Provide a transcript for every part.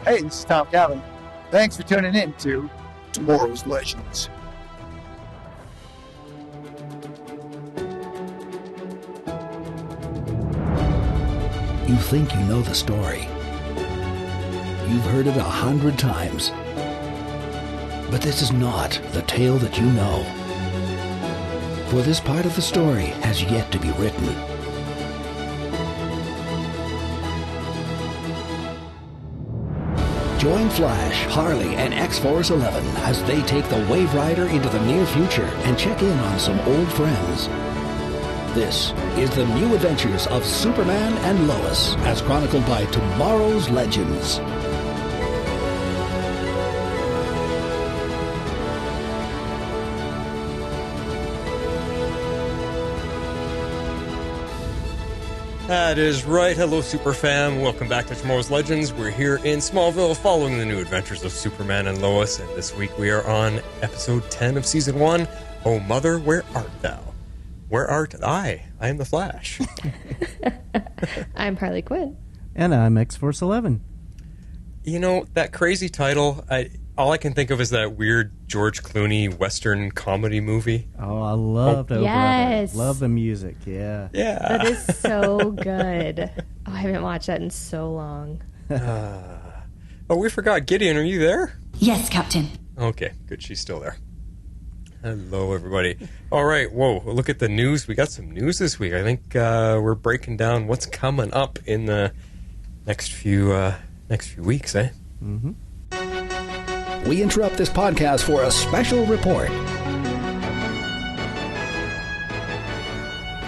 Hey, this is Tom Calvin. Thanks for tuning in to Tomorrow's Legends. You think you know the story. You've heard it 100 times. But this is not the tale that you know. For this part of the story has yet to be written. Join Flash, Harley, and X-Force 11 as they take the Waverider into the near future and check in on some old friends. This is the new adventures of Superman and Lois, as chronicled by Tomorrow's Legends. That is right. Hello, Superfam. Welcome back to Tomorrow's Legends. We're here in Smallville following the new adventures of Superman and Lois, and this week we are on episode 10 of season 1, Oh Mother, Where Art Thou? Where art I? I am the Flash. I'm Harley Quinn. And I'm X-Force 11. You know, that crazy title, all I can think of is that weird George Clooney Western comedy movie. Oh, I loved Waverider. Yes. Love the music, yeah. Yeah. That is so good. Oh, I haven't watched that in so long. Oh, we forgot. Gideon, are you there? Yes, Captain. Okay, good. She's still there. Hello, everybody. All right, whoa, look at the news. We got some news this week. I think we're breaking down what's coming up in the next few weeks, eh? Mm-hmm. We interrupt this podcast for a special report. All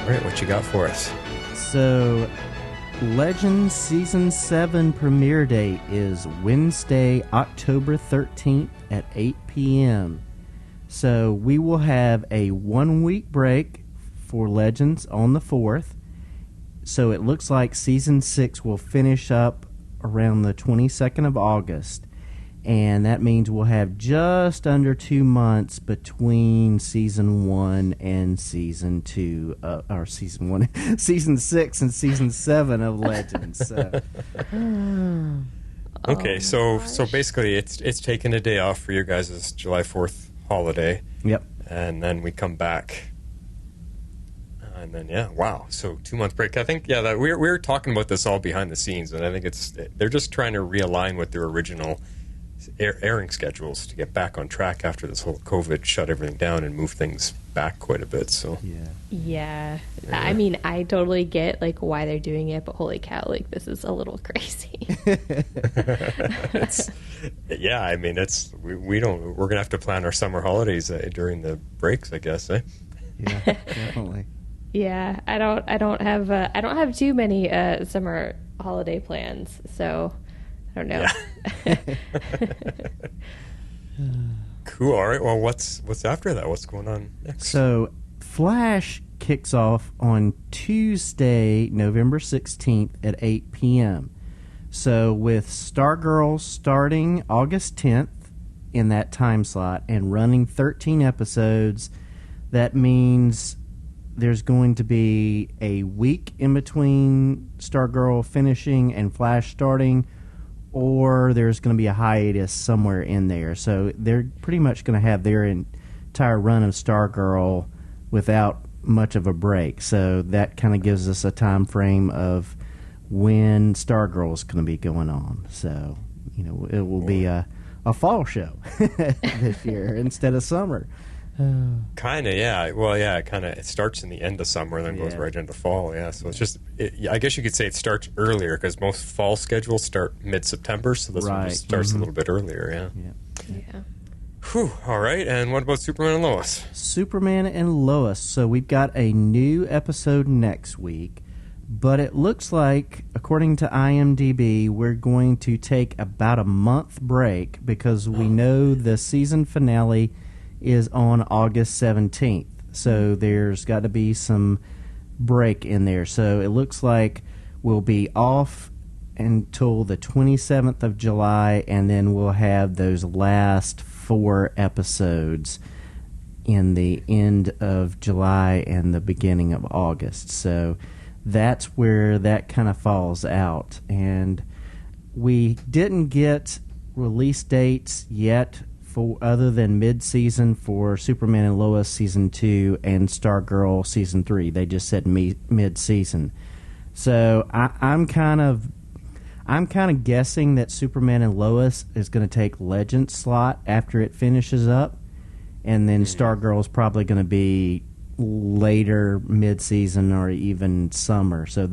right, what you got for us? So, Legends Season 7 premiere date is Wednesday, October 13th at 8 p.m. So, we will have a 1-week break for Legends on the 4th. So, it looks like Season 6 will finish up around the 22nd of August. And that means we'll have just under 2 months between Season 1 and Season 2, or Season 6 and Season 7 of Legends. So. Okay, so basically it's taking a day off for your guys' July 4th holiday. Yep. And then we come back. And then, yeah, wow. So 2-month break. I think, yeah, that we were talking about this all behind the scenes, and I think they're just trying to realign with their original airing schedules to get back on track after this whole COVID shut everything down and move things back quite a bit. So Yeah. I mean, I totally get like why they're doing it, but holy cow, like this is a little crazy. Yeah, I mean, we're gonna have to plan our summer holidays during the breaks, I guess. Eh? Yeah, definitely. Yeah, I don't have too many summer holiday plans, so I don't know. Yeah. Cool. All right. Well, what's after that? What's going on next? So, Flash kicks off on Tuesday, November 16th at 8 p.m. So, with Stargirl starting August 10th in that time slot and running 13 episodes, that means there's going to be a week in between Stargirl finishing and Flash starting, or there's going to be a hiatus somewhere in there. So they're pretty much going to have their entire run of Stargirl without much of a break. So that kind of gives us a time frame of when Stargirl is going to be going on. So, you know, it will be a fall show this year instead of summer. Kind of, yeah. Well, yeah, it starts in the end of summer and then goes right into fall, yeah. So it's just, I guess you could say it starts earlier because most fall schedules start mid-September, so this one just starts a little bit earlier, Yeah. Whew, all right. And what about Superman and Lois? Superman and Lois. So we've got a new episode next week, but it looks like, according to IMDb, we're going to take about a month break because we know the season finale is on August 17th. So there's got to be some break in there. So it looks like we'll be off until the 27th of July, and then we'll have those last 4 episodes in the end of July and the beginning of August. So that's where that kind of falls out. And we didn't get release dates yet for other than mid-season for Superman and Lois Season 2 and Stargirl Season 3. They just said mid-season. So I'm kind of guessing that Superman and Lois is going to take Legends slot after it finishes up, and then Stargirl is probably going to be later mid-season or even summer. So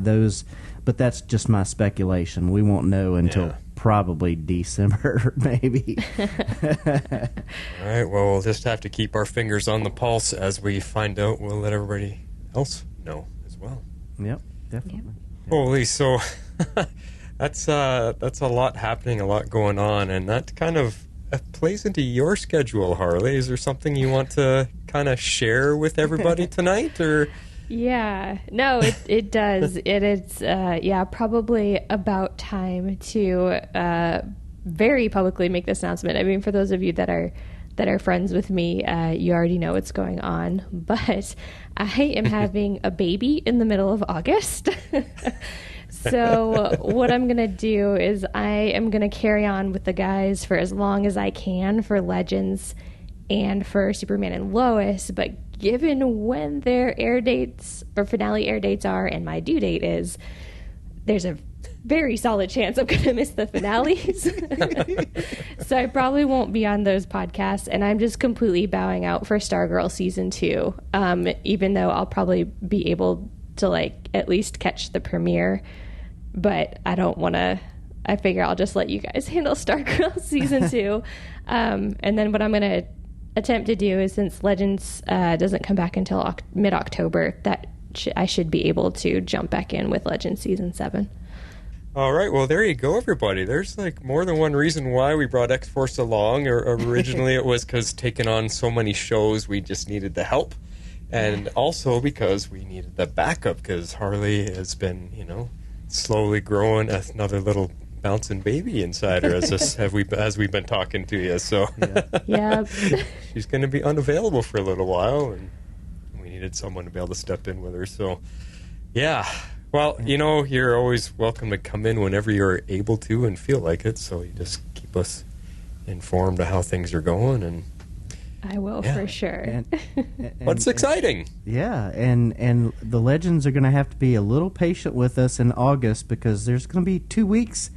but that's just my speculation. We won't know until probably December, maybe. All right, well, we'll just have to keep our fingers on the pulse as we find out. We'll let everybody else know as well. Yep, definitely. Yep. Holy, so that's a lot happening, a lot going on, and that kind of plays into your schedule, Harley. Is there something you want to kind of share with everybody tonight, or? Yeah, no, it does. It's probably about time to very publicly make this announcement. I mean, for those of you that are friends with me, you already know what's going on, but I am having a baby in the middle of August. So what I'm going to do is I am going to carry on with the guys for as long as I can for Legends and for Superman and Lois, but given when their air dates or finale air dates are and my due date is, there's a very solid chance I'm going to miss the finales. So I probably won't be on those podcasts, and I'm just completely bowing out for Stargirl Season 2, even though I'll probably be able to at least catch the premiere. But I don't want to. I figure I'll just let you guys handle Stargirl Season 2. And then what I'm going to attempt to do is, since Legends doesn't come back until mid-October, that I should be able to jump back in with Legends Season 7. All right, well, there you go, everybody. There's more than one reason why we brought X-Force along. Or originally it was because taking on so many shows, we just needed the help. And also because we needed the backup, because Harley has been, slowly growing another little bouncing baby inside her as we've been talking to you. So yeah. She's going to be unavailable for a little while, and we needed someone to be able to step in with her. So, yeah. Well, you're always welcome to come in whenever you're able to and feel like it. So you just keep us informed of how things are going, and I will, for sure. But it's exciting. Yeah, and the Legends are going to have to be a little patient with us in August, because there's going to be 2 weeks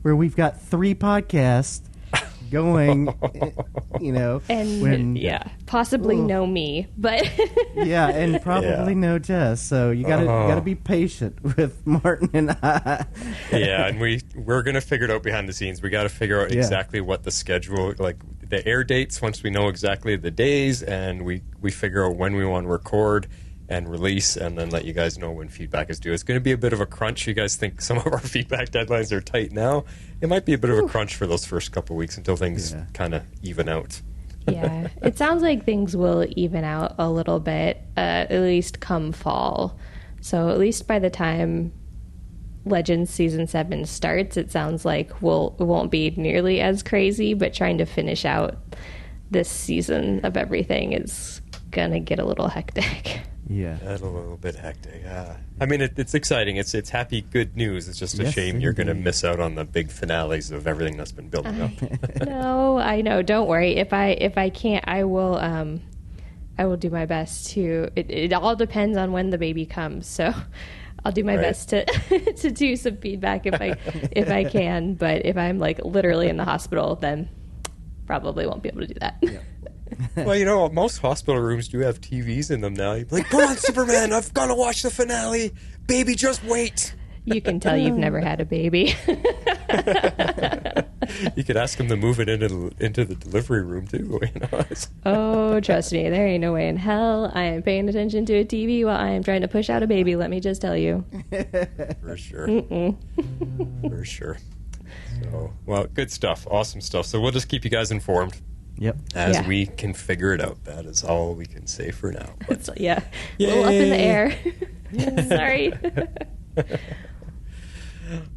where we've got 3 podcasts going, and possibly no me, but yeah, and probably no Jess. So you gotta be patient with Martin and I. Yeah, and we're gonna figure it out behind the scenes. We got to figure out exactly what the schedule, the air dates. Once we know exactly the days, and we figure out when we want to record and release, and then let you guys know when feedback is due. It's going to be a bit of a crunch. You guys think some of our feedback deadlines are tight now? It might be a bit of a crunch for those first couple weeks until things kind of even out. Yeah, it sounds like things will even out a little bit, at least come fall. So at least by the time Legends Season 7 starts, it sounds like it won't be nearly as crazy, but trying to finish out this season of everything is going to get a little hectic. Yeah, a little bit hectic. I mean, it's exciting. It's happy, good news. It's just a shame you're going to miss out on the big finales of everything that's been building up. No, I know. Don't worry. If I can't, I will do my best to. It all depends on when the baby comes. So I'll do my best to to do some feedback if I can. But if I'm literally in the hospital, then probably won't be able to do that. Yeah. Well, most hospital rooms do have TVs in them now. You'd be like, put on Superman, I've got to watch the finale. Baby, just wait. You can tell you've never had a baby. You could ask him to move it into the delivery room, too. Oh, trust me, there ain't no way in hell I am paying attention to a TV while I am trying to push out a baby, let me just tell you. For sure. For sure. So, well, good stuff. Awesome stuff. So we'll just keep you guys informed. Yep. As we can figure it out. That is all we can say for now. But, a little up in the air. Sorry.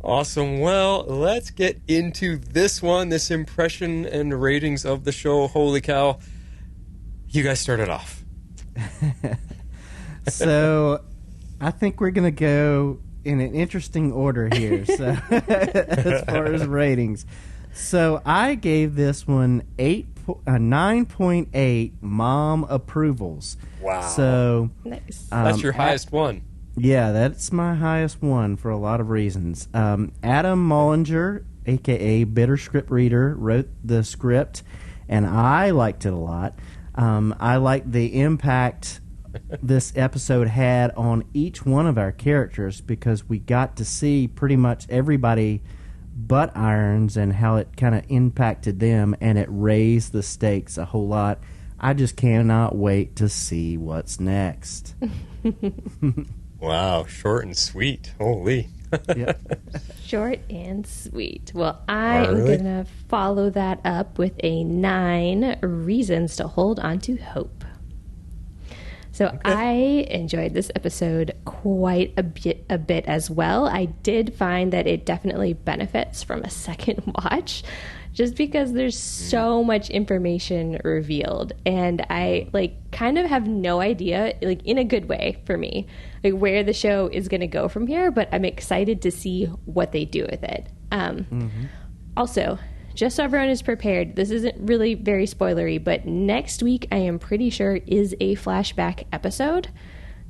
Awesome. Well, let's get into this one, this impression and ratings of the show. Holy cow. You guys started off. So, I think we're going to go in an interesting order here. So as far as ratings, so I gave this one 9.8 mom approvals. Wow. So Nice. That's your highest one. Yeah, that's my highest one for a lot of reasons. Adam Mollinger, a.k.a. Bitter Script Reader, wrote the script, and I liked it a lot. I liked the impact this episode had on each one of our characters because we got to see pretty much everybody but Irons and how it kind of impacted them, and it raised the stakes a whole lot. I just cannot wait to see what's next. Wow, short and sweet. Holy. Yep. Short and sweet. Well, I am going to follow that up with a 9 reasons to hold on to hope. So I enjoyed this episode quite a bit as well. I did find that it definitely benefits from a second watch just because there's so much information revealed, and I kind of have no idea, in a good way for me, where the show is going to go from here, but I'm excited to see what they do with it. Also, just so everyone is prepared, this isn't really very spoilery, but next week I am pretty sure is a flashback episode.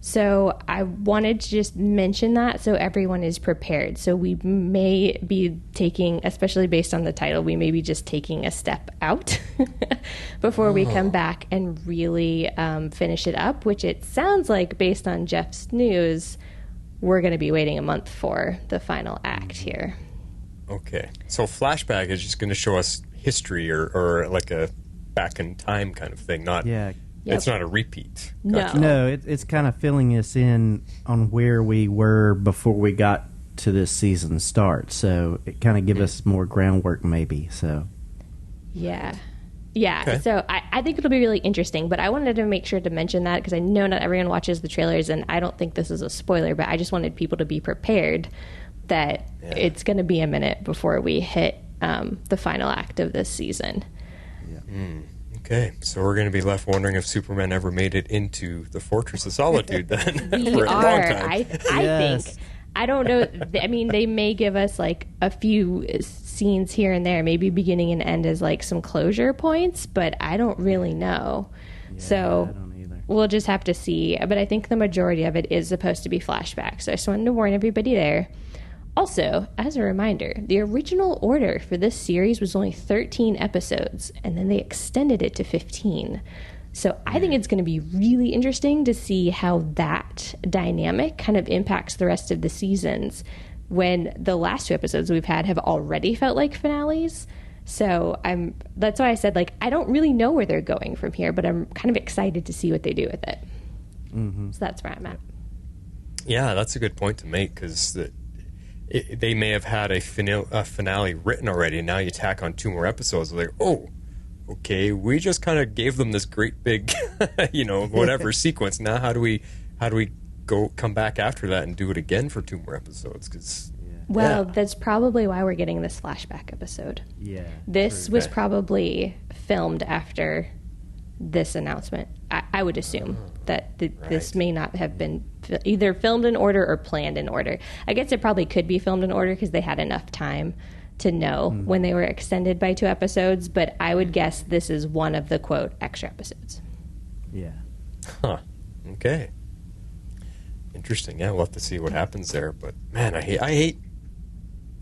So I wanted to just mention that so everyone is prepared. So we may be taking, especially based on the title, we may be just taking a step out before we come back and really finish it up, which it sounds like, based on Jeff's news, we're going to be waiting a month for the final act here. Okay. So flashback is just going to show us history or like a back in time kind of thing, not... Yeah. Yep. It's not a repeat. No, it's kind of filling us in on where we were before we got to this season start. So it kind of gives us more groundwork, maybe. So yeah. Okay. So I think it'll be really interesting. But I wanted to make sure to mention that because I know not everyone watches the trailers, and I don't think this is a spoiler. But I just wanted people to be prepared that it's going to be a minute before we hit the final act of this season. Yeah. Okay, so we're going to be left wondering if Superman ever made it into the Fortress of Solitude then. We for a long are. time. I think. I don't know. I mean, they may give us a few scenes here and there, maybe beginning and end as some closure points, but I don't really know. Yeah, So I don't either. we'll just have to see. But I think the majority of it is supposed to be flashback. So I just wanted to warn everybody there. Also, as a reminder, the original order for this series was only 13 episodes, and then they extended it to 15. So I think it's going to be really interesting to see how that dynamic kind of impacts the rest of the seasons when the last 2 episodes we've had have already felt like finales. So that's why I said, I don't really know where they're going from here, but I'm kind of excited to see what they do with it. So that's where I'm at. Yeah, that's a good point to make because they may have had a finale written already, and now you tack on 2 more episodes. Okay, we just kind of gave them this great big, whatever sequence. Now, how do we come back after that and do it again for 2 more episodes? That's probably why we're getting this flashback episode. Yeah. This was probably filmed after this announcement. I would assume that this may not have been either filmed in order or planned in order. I guess it probably could be filmed in order because they had enough time to know when they were extended by 2 episodes, but I would guess this is one of the, quote, extra episodes. Yeah. Huh. Okay. Interesting. Yeah, we'll have to see what happens there. But, man, I hate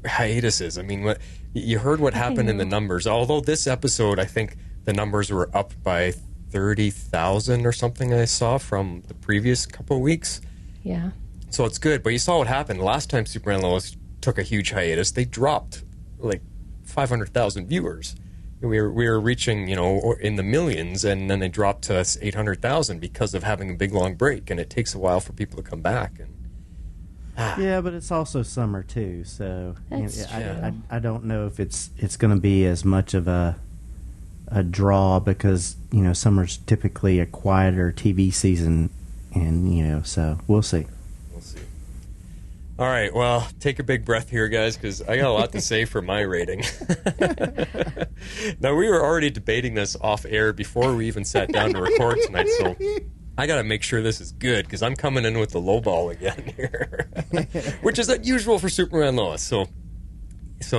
hiatuses. I mean, you heard what happened in the numbers. Although this episode, I think the numbers were up by 30,000 or something I saw from the previous couple of weeks. Yeah. So it's good. But you saw what happened. Last time Superman and Lois took a huge hiatus, they dropped 500,000 viewers. We were reaching, in the millions, and then they dropped to 800,000 because of having a big, long break. And it takes a while for people to come back. Yeah, but it's also summer, too. So That's true. I don't know if it's going to be as much of a draw because summer's typically a quieter TV season, and so we'll see. All right, well, take a big breath here, guys, because I got a lot to say for my rating. Now, we were already debating this off air before we even sat down to record tonight, so I got to make sure this is good because I'm coming in with the low ball again here, which is unusual for Superman Lois. So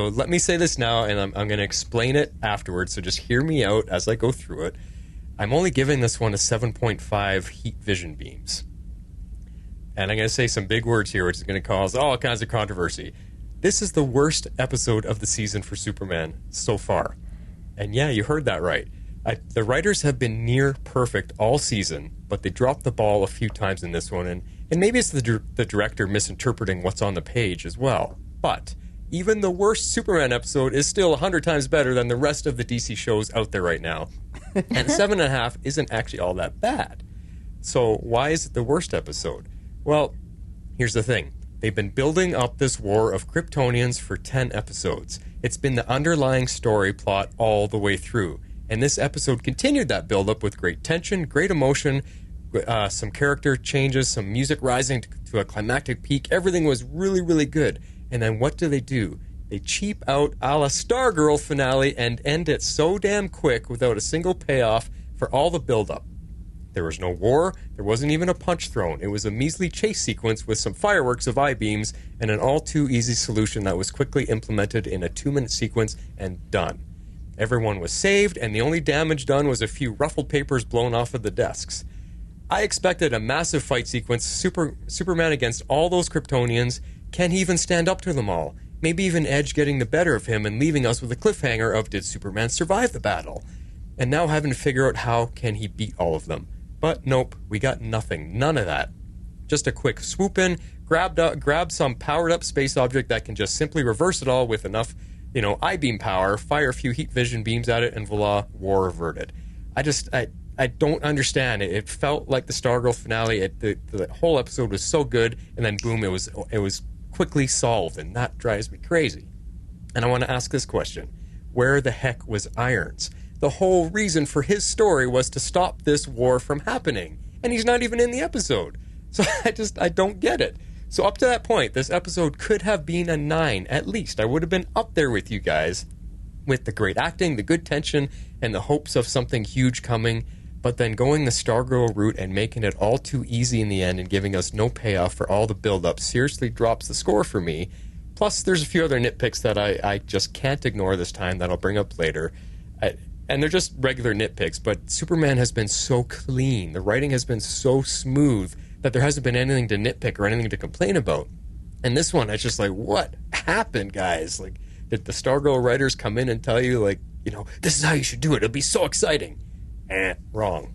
let me say this now, and I'm going to explain it afterwards, so just hear me out as I go through it. I'm only giving this one a 7.5 heat vision beams. And I'm going to say some big words here, which is going to cause all kinds of controversy. This is the worst episode of the season for Superman so far. And yeah, you heard that right. The writers have been near perfect all season, but they dropped the ball a few times in this one, and maybe it's the director misinterpreting what's on the page as well. But even the worst Superman episode is still 100 times better than the rest of the DC shows out there right now. And 7.5 isn't actually all that bad. So why is it the worst episode? Well, here's the thing. They've been building up this war of Kryptonians for 10 episodes. It's been the underlying story plot all the way through. And this episode continued that build-up with great tension, great emotion, some character changes, some music rising to a climactic peak. Everything was really, really good. And then what do? They cheap out a la Stargirl finale and end it so damn quick without a single payoff for all the build-up. There was no war. There wasn't even a punch thrown. It was a measly chase sequence with some fireworks of I-beams and an all-too-easy solution that was quickly implemented in a 2-minute sequence and done. Everyone was saved, and the only damage done was a few ruffled papers blown off of the desks. I expected a massive fight sequence, Superman against all those Kryptonians. Can he even stand up to them all? Maybe even Edge getting the better of him and leaving us with a cliffhanger of did Superman survive the battle? And now having to figure out how can he beat all of them. But nope, we got nothing. None of that. Just a quick swoop in, grab some powered up space object that can just simply reverse it all with enough, I-beam power, fire a few heat vision beams at it, and voila, war averted. I don't understand. It felt like the Stargirl finale. The whole episode was so good, and then boom, it was quickly solved, and that drives me crazy. And I want to ask this question. Where the heck was Irons? The whole reason for his story was to stop this war from happening, and he's not even in the episode. So I don't get it. So up to that point, this episode could have been a 9, at least. I would have been up there with you guys, with the great acting, the good tension, and the hopes of something huge coming, but then going the Stargirl route and making it all too easy in the end and giving us no payoff for all the build-up seriously drops the score for me. Plus, there's a few other nitpicks that I just can't ignore this time that I'll bring up later. And they're just regular nitpicks, but Superman has been so clean. The writing has been so smooth that there hasn't been anything to nitpick or anything to complain about. And this one, it's just like, what happened, guys? Like, did the Stargirl writers come in and tell you, this is how you should do it? It'll be so exciting. Wrong.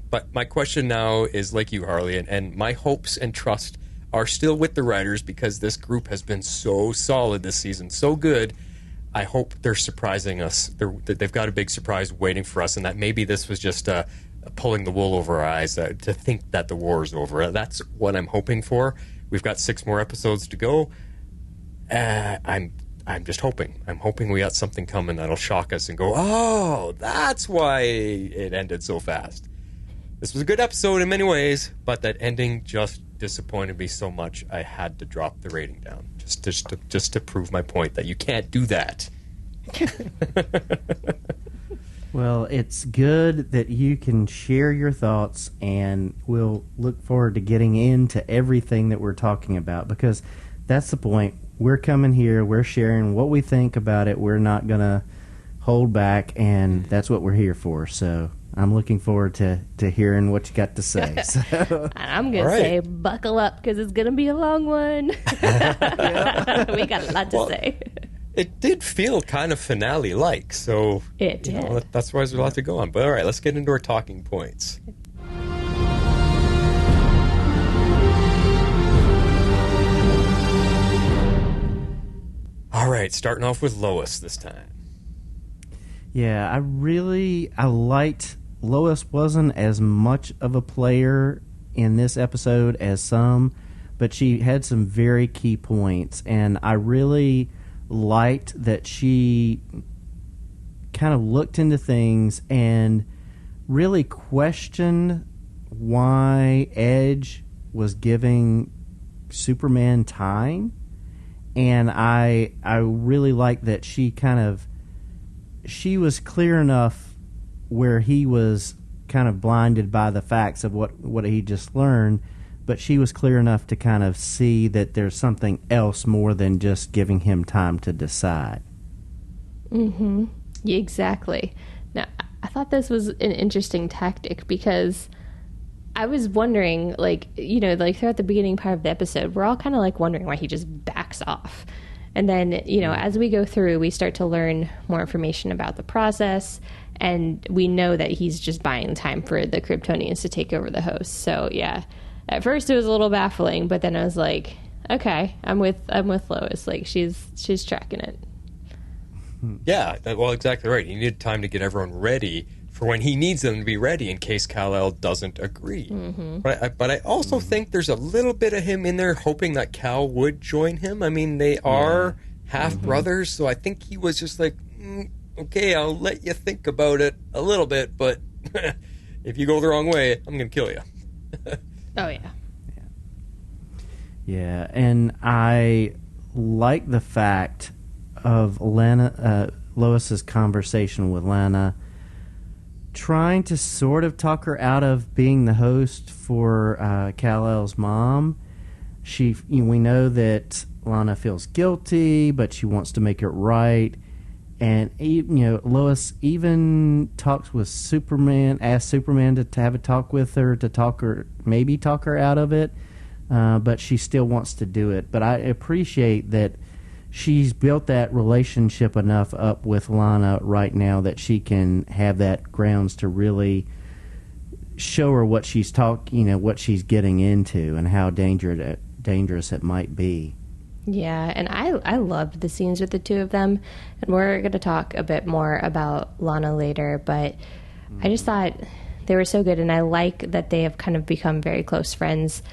But my question now is like you, Harley, and my hopes and trust are still with the writers because this group has been so solid this season, so good. I hope they're surprising us. They've got a big surprise waiting for us, and that maybe this was just pulling the wool over our eyes to think that the war is over. That's what I'm hoping for. We've got 6 more episodes to go. I'm just hoping. I'm hoping we got something coming that'll shock us and go, oh, that's why it ended so fast. This was a good episode in many ways, but that ending just disappointed me so much I had to drop the rating down just to prove my point that you can't do that. Well, it's good that you can share your thoughts, and we'll look forward to getting into everything that we're talking about, because that's the point. We're coming here, we're sharing what we think about it. We're not going to hold back, and that's what we're here for. So I'm looking forward to hearing what you got to say. So. I'm going to say buckle up, because it's going to be a long one. We got a lot to say. It did feel kind of finale-like, so it did. That's why there's a lot to go on. But all right, let's get into our talking points. All right, starting off with Lois this time. Yeah, I liked Lois. Wasn't as much of a player in this episode as some, but she had some very key points, and I really liked that she kind of looked into things and really questioned why Edge was giving Superman time. And I really like that she was clear enough where he was kind of blinded by the facts of what he just learned, but she was clear enough to kind of see that there's something else more than just giving him time to decide. Mm-hmm. Yeah, exactly. Now, I thought this was an interesting tactic because I was wondering, like, you know, like throughout the beginning part of the episode, we're all kind of like wondering why he just backs off. And then, you know, as we go through, we start to learn more information about the process, and we know that he's just buying time for the Kryptonians to take over the host. So, yeah, at first it was a little baffling, but then I was like, okay, I'm with Lois. Like, she's tracking it. Yeah, well, exactly right. He needed time to get everyone ready for when he needs them to be ready in case Kal-El doesn't agree. Mm-hmm. But I also think there's a little bit of him in there hoping that Kal would join him. I mean, they are half-brothers, so I think he was just like, okay, I'll let you think about it a little bit, but if you go the wrong way, I'm going to kill you. Oh, yeah. Yeah, and I like the fact of Lois's conversation with Lana, trying to sort of talk her out of being the host for Kal-El's mom. We know that Lana feels guilty, but she wants to make it right. And Lois even talks with Superman, asked Superman to have a talk with her, maybe talk her out of it. But she still wants to do it. But I appreciate that she's built that relationship enough up with Lana right now that she can have that grounds to really show her what she's what she's getting into and how dangerous it might be. Yeah, and I loved the scenes with the two of them, and we're going to talk a bit more about Lana later, but I just thought they were so good, and I like that they have kind of become very close friends.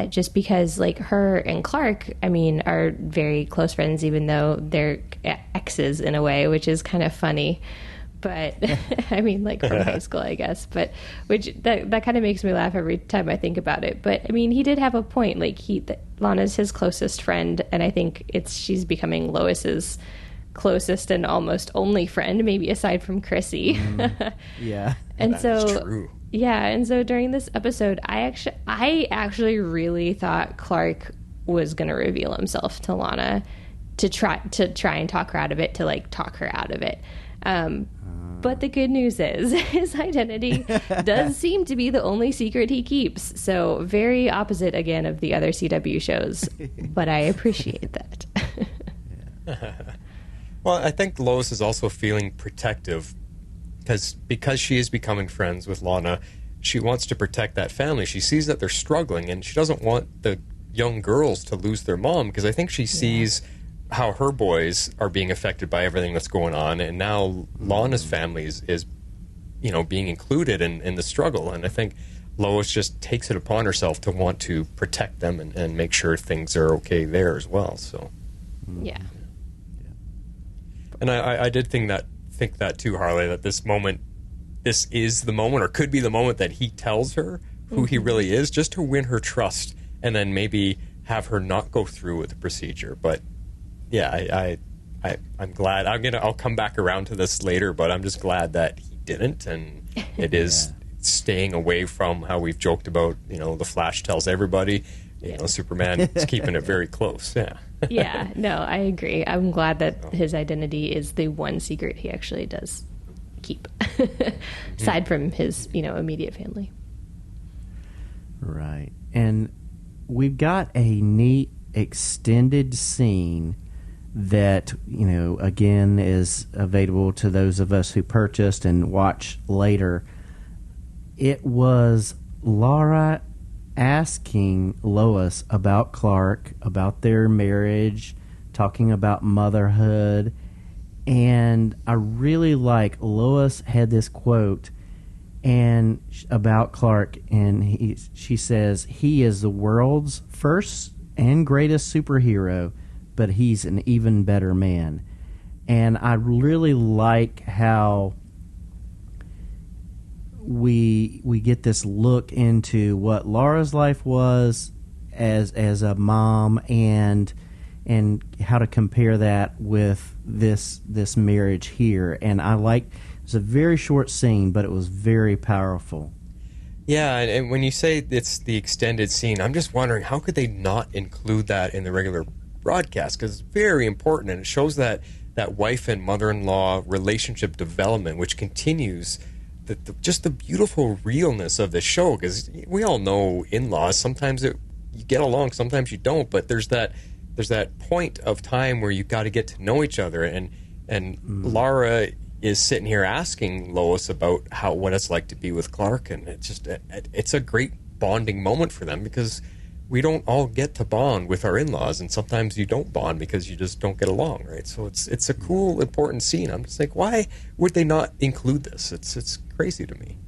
Just because, like, her and Clark, I mean, are very close friends, even though they're exes in a way, which is kind of funny. But, I mean, like, from high school, I guess. But, that kind of makes me laugh every time I think about it. But, I mean, he did have a point. Like, Lana's his closest friend, and I think she's becoming Lois's closest and almost only friend, maybe aside from Chrissy. Yeah. And that so... is true. Yeah, and so during this episode, I actually really thought Clark was going to reveal himself to Lana to try and talk her out of it, to like talk her out of it. But the good news is his identity does seem to be the only secret he keeps. So very opposite again of the other CW shows, but I appreciate that. Well, I think Lois is also feeling protective because she is becoming friends with Lana. She wants to protect that family. She sees that they're struggling, and she doesn't want the young girls to lose their mom, because I think she sees how her boys are being affected by everything that's going on, and now Lana's family is being included in the struggle. And I think Lois just takes it upon herself to want to protect them and make sure things are okay there as well. So, yeah. And I did think that too, Harley, that this is the moment, or could be the moment, that he tells her who he really is, just to win her trust, and then maybe have her not go through with the procedure. But yeah, I'm glad. I'll come back around to this later, but I'm just glad that he didn't, and it is staying away from how we've joked about. The Flash tells everybody. Superman is keeping it very close. Yeah. Yeah, no, I agree. I'm glad that his identity is the one secret he actually does keep, aside from his, immediate family. Right. And we've got a neat extended scene that, again, is available to those of us who purchased and watch later. It was Laura asking Lois about Clark, about their marriage, talking about motherhood, and I really like Lois had this quote and about Clark, and she says he is the world's first and greatest superhero, but he's an even better man. And I really like how we get this look into what Laura's life was as a mom, and how to compare that with this marriage here. And I like It's a very short scene, but it was very powerful. Yeah, and when you say it's the extended scene, I'm just wondering, how could they not include that in the regular broadcast? Because it's very important, and it shows that wife and mother-in-law relationship development, which continues just the beautiful realness of the show. Because we all know in-laws, sometimes you get along, sometimes you don't, but there's that point of time where you've got to get to know each other, and Lara is sitting here asking Lois about what it's like to be with Clark, and it's a great bonding moment for them, because we don't all get to bond with our in-laws, and sometimes you don't bond because you just don't get along, right? So it's a cool, important scene. I'm just like, why would they not include this? It's crazy to me.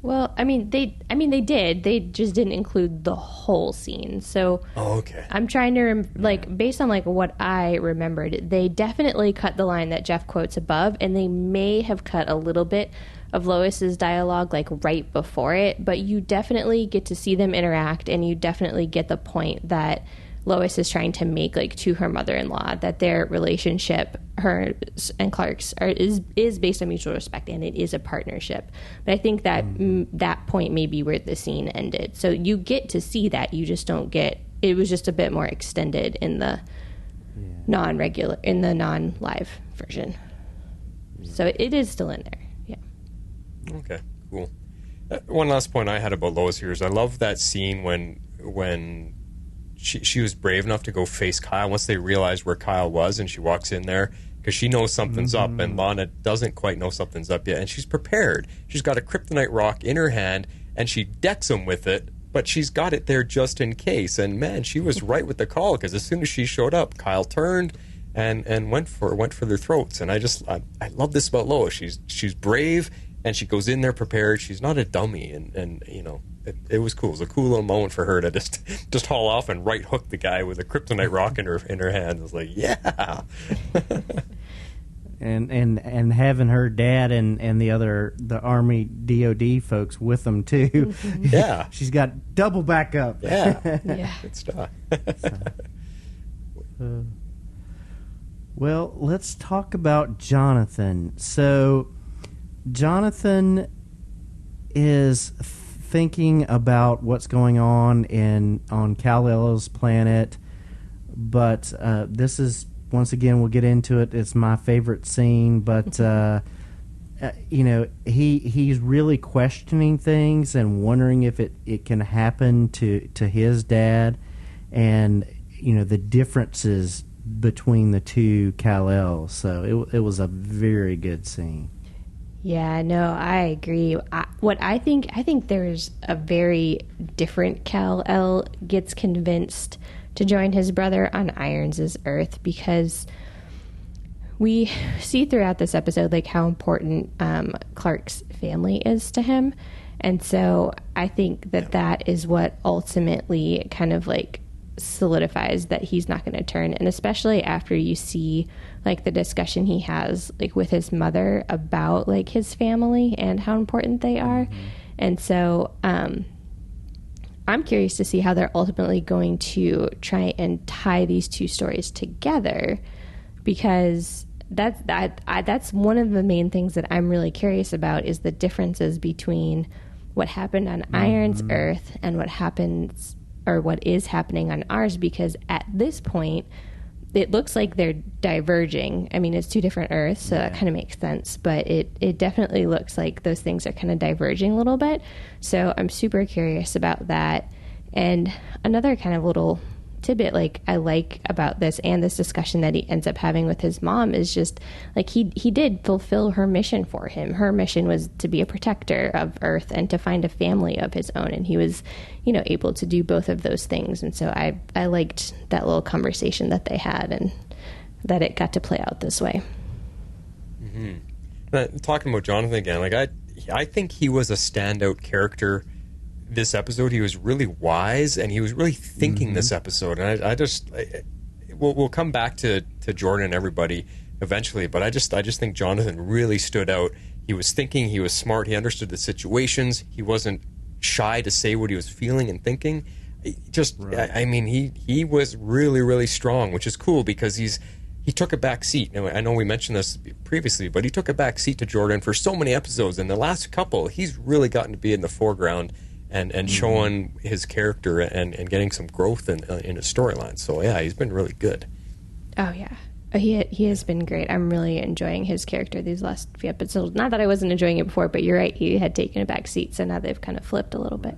Well, I mean, they did. They just didn't include the whole scene. So, okay. I'm trying to based on what I remembered, they definitely cut the line that Jeff quotes above, and they may have cut a little bit of Lois's dialogue right before it. But you definitely get to see them interact, and you definitely get the point that Lois is trying to make to her mother-in-law, that their relationship, hers and Clark's, is based on mutual respect, and it is a partnership. But I think that that point may be where the scene ended. So you get to see that, you just don't get. It was just a bit more extended in the non-live version. So it is still in there. Yeah. Okay. Cool. One last point I had about Lois here is I love that scene when she was brave enough to go face Kyle once they realized where Kyle was, and she walks in there because she knows something's up, and Lana doesn't quite know something's up yet, and she's prepared. She's got a kryptonite rock in her hand, and she decks him with it, but she's got it there just in case. And man, she was right with the call, because as soon as she showed up, Kyle turned and went for their throats. And I love this about Lois. She's brave, and she goes in there prepared. She's not a dummy, and you know. It was cool. It was a cool little moment for her to just haul off and right hook the guy with a kryptonite rock in her hand. I was like, yeah. and having her dad and the Army DOD folks with them too. Yeah. She's got double backup. Yeah. Yeah. Good stuff. Well, let's talk about Jonathan. So Jonathan is thinking about what's going on on Kal-El's planet, but this is, once again, we'll get into it. It's my favorite scene, but he's really questioning things and wondering if it can happen to his dad, and the differences between the two Kal-El. So it was a very good scene. Yeah, no, I agree. I think there's a very different Kal-El gets convinced to join his brother on Irons' Earth, because we see throughout this episode how important Clark's family is to him, and so I think that is what ultimately kind of solidifies that he's not going to turn. And especially after you see the discussion he has with his mother about his family and how important they are. And so I'm curious to see how they're ultimately going to try and tie these two stories together, because that's one of the main things that I'm really curious about, is the differences between what happened on Iron's Earth and what is happening on ours, because at this point it looks like they're diverging. I mean, it's two different Earths, so that kind of makes sense, but it definitely looks like those things are kind of diverging a little bit. So I'm super curious about that. And another kind of little tidbit I like about this and this discussion that he ends up having with his mom is just he did fulfill her mission for him. Her mission was to be a protector of Earth and to find a family of his own, and he was able to do both of those things. And so I liked that little conversation that they had, and that it got to play out this way. Talking about Jonathan again, I think he was a standout character this episode. He was really wise, and he was really thinking this episode. And we'll come back to Jordan and everybody eventually, but I just think Jonathan really stood out. He was thinking, he was smart, he understood the situations, he wasn't shy to say what he was feeling and thinking. I mean, he was really, really strong, which is cool, because he took a back seat. Now, I know we mentioned this previously, but he took a back seat to Jordan for so many episodes. And the last couple, he's really gotten to be in the foreground and showing his character and getting some growth in his storyline. So, yeah, he's been really good. Oh, yeah. He has been great. I'm really enjoying his character these last few episodes. Not that I wasn't enjoying it before, but you're right. He had taken a back seat, so now they've kind of flipped a little bit.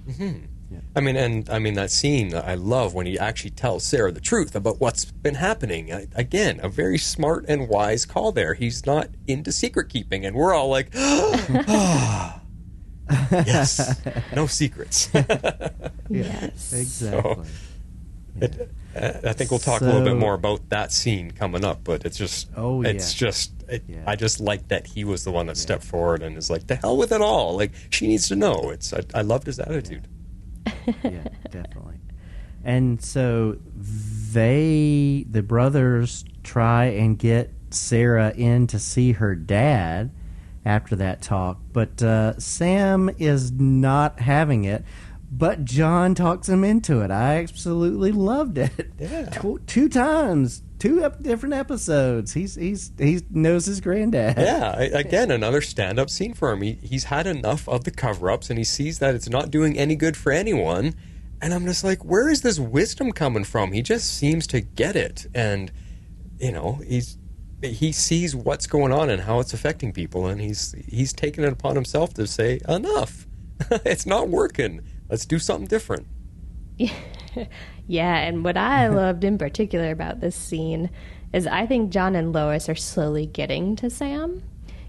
Mm-hmm. Yeah. I mean, that scene I love when he actually tells Sarah the truth about what's been happening. Again, a very smart and wise call there. He's not into secret keeping, and we're all like, oh, yes, no secrets. Yes, exactly. So, I think we'll talk a little bit more about that scene coming up, but it's just, I just like that he was the one that stepped forward and is like, the hell with it all. Like, she needs to know. I loved his attitude. Yeah, definitely. And so the brothers try and get Sarah in to see her dad after that talk, but Sam is not having it. But John talks him into it. I absolutely loved it. Yeah. Two times, different episodes. He knows his granddad. Yeah, again, another stand-up scene for him. He's had enough of the cover-ups, and he sees that it's not doing any good for anyone. And I'm just like, where is this wisdom coming from? He just seems to get it, and he sees what's going on and how it's affecting people, and he's taken it upon himself to say, enough. It's not working. Let's do something different. Yeah, and what I loved in particular about this scene is I think John and Lois are slowly getting to Sam.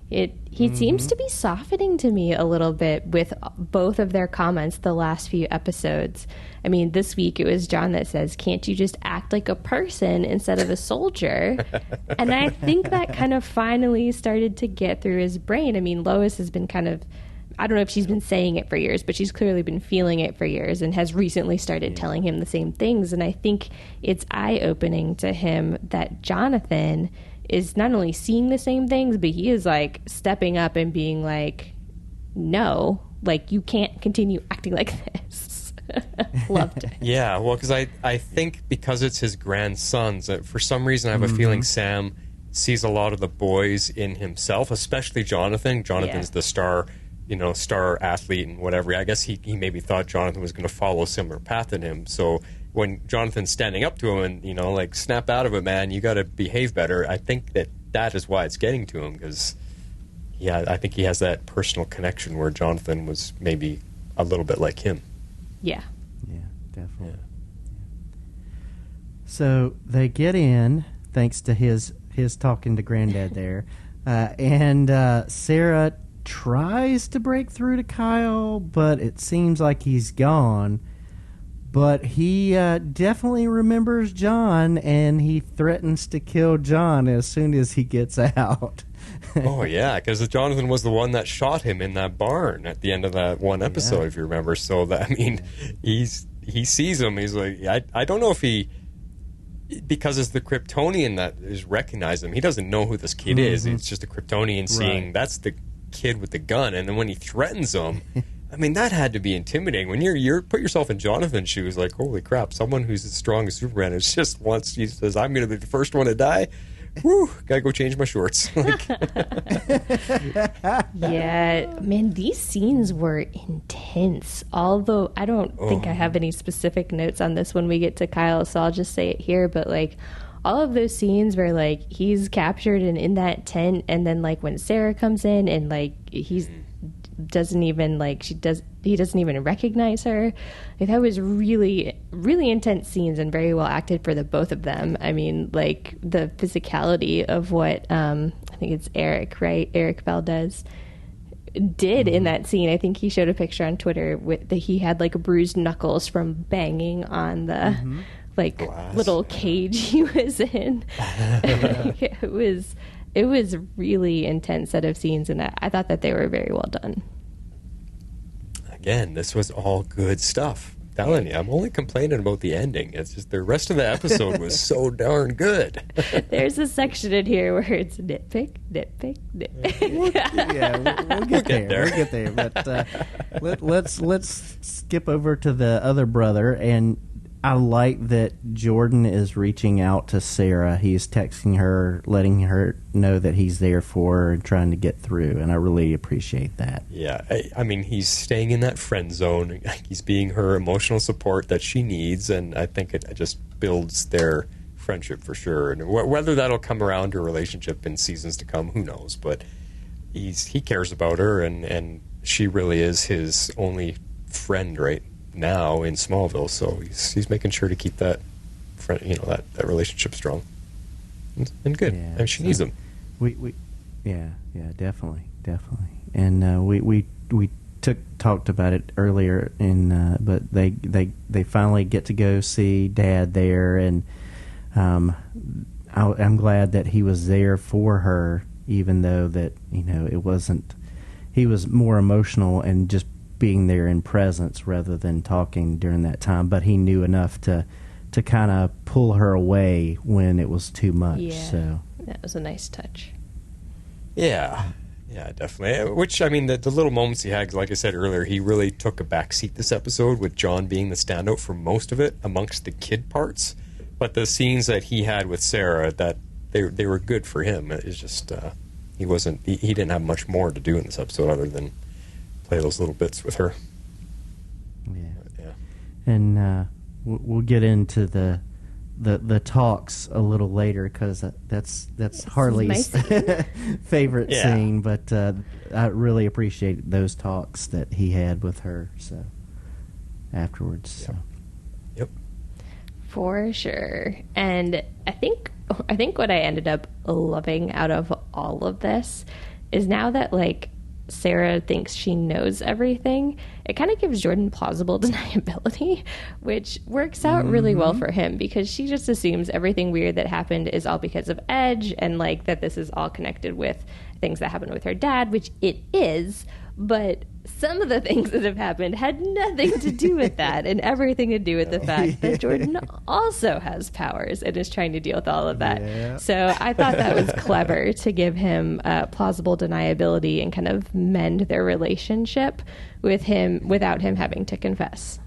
He seems to be softening to me a little bit with both of their comments the last few episodes. I mean, this week it was John that says, can't you just act like a person instead of a soldier? And I think that kind of finally started to get through his brain. I mean, Lois has been kind of, I don't know if she's been saying it for years, but she's clearly been feeling it for years and has recently started telling him the same things. And I think it's eye-opening to him that Jonathan is not only seeing the same things, but he is like stepping up and being like, no, like you can't continue acting like this. Loved it. Yeah, well, because I think because it's his grandsons, for some reason I have a feeling Sam sees a lot of the boys in himself, especially Jonathan. Jonathan's the star athlete and whatever. I guess he maybe thought Jonathan was going to follow a similar path than him. So when Jonathan's standing up to him and, like, snap out of it, man, you got to behave better, I think that is why it's getting to him, because, I think he has that personal connection where Jonathan was maybe a little bit like him. Yeah. Yeah, definitely. Yeah. So they get in, thanks to his talking to Granddad there, and Sarah tries to break through to Kyle, but it seems like he's gone. But he definitely remembers John, and he threatens to kill John as soon as he gets out. Oh, yeah, because Jonathan was the one that shot him in that barn at the end of that one episode, if you remember. So, he sees him. He's like, I don't know if he... Because it's the Kryptonian that is recognized him. He doesn't know who this kid is. It's just a Kryptonian seeing that's the kid with the gun, and then when he threatens him, I mean, that had to be intimidating. When you're put yourself in Jonathan's shoes, like, holy crap, someone who's as strong as Superman is just once he says, I'm going to be the first one to die. Whew, gotta go change my shorts. Yeah, man, these scenes were intense. Although I don't think I have any specific notes on this when we get to Kyle, so I'll just say it here. But like, all of those scenes where like he's captured and in that tent, and then like when Sarah comes in and like he doesn't even recognize her. Like, that was really, really intense scenes and very well acted for the both of them. I mean, like the physicality of what I think it's Eric, right? Eric Valdez did in that scene. I think he showed a picture on Twitter with that he had like bruised knuckles from banging on the like glass. Little cage he was in. It was really intense set of scenes, and I thought that they were very well done. Again, this was all good stuff. I'm telling you, I'm only complaining about the ending. It's just the rest of the episode was so darn good. There's a section in here where it's nitpick, nitpick, nitpick. We'll get there. We'll get there. But let's skip over to the other brother, and I like that Jordan is reaching out to Sarah. He's texting her, letting her know that he's there for her and trying to get through, and I really appreciate that. Yeah, I mean, he's staying in that friend zone. He's being her emotional support that she needs, and I think it just builds their friendship for sure. And whether that'll come around to a relationship in seasons to come, who knows? But he cares about her, and she really is his only friend right now in Smallville. So he's making sure to keep that friend, that relationship strong and good. Yeah, and she needs him. Yeah, definitely. And we talked about it earlier, but they finally get to go see Dad there, and I'm glad that he was there for her, even though that it wasn't. He was more emotional and just being there in presence rather than talking during that time. But he knew enough to kind of pull her away when it was too much. Yeah, so that was a nice touch. Yeah, definitely. Which, I mean, the little moments he had, like I said earlier, he really took a backseat this episode, with John being the standout for most of it amongst the kid parts. But the scenes that he had with Sarah, that they were good for him. It's just he didn't have much more to do in this episode other than play those little bits with her. Yeah. And we'll get into the talks a little later, because that's Harley's favorite scene. But I really appreciate those talks that he had with her. So afterwards. Yep. For sure. And I think what I ended up loving out of all of this is, now that Sarah thinks she knows everything, it kind of gives Jordan plausible deniability, which works out really well for him, because she just assumes everything weird that happened is all because of Edge, and that this is all connected with things that happened with her dad, which it is, but some of the things that have happened had nothing to do with that, and everything to do with the fact that Jordan also has powers and is trying to deal with all of that. Yeah. So I thought that was clever to give him plausible deniability and kind of mend their relationship with him without him having to confess.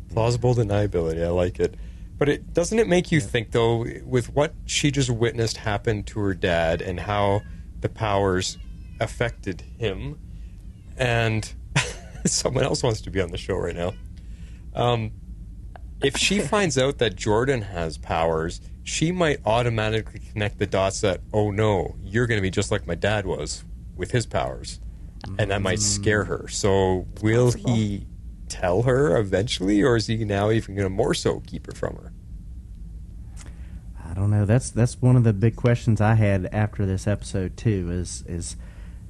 Plausible deniability, I like it. But doesn't it make you think, though, with what she just witnessed happen to her dad and how the powers affected him, and someone else wants to be on the show right now. If she finds out that Jordan has powers, she might automatically connect the dots that, oh no, you're going to be just like my dad was with his powers. And that might scare her. So will he tell her eventually, or is he now even going to more so keep it from her? I don't know. That's one of the big questions I had after this episode too, is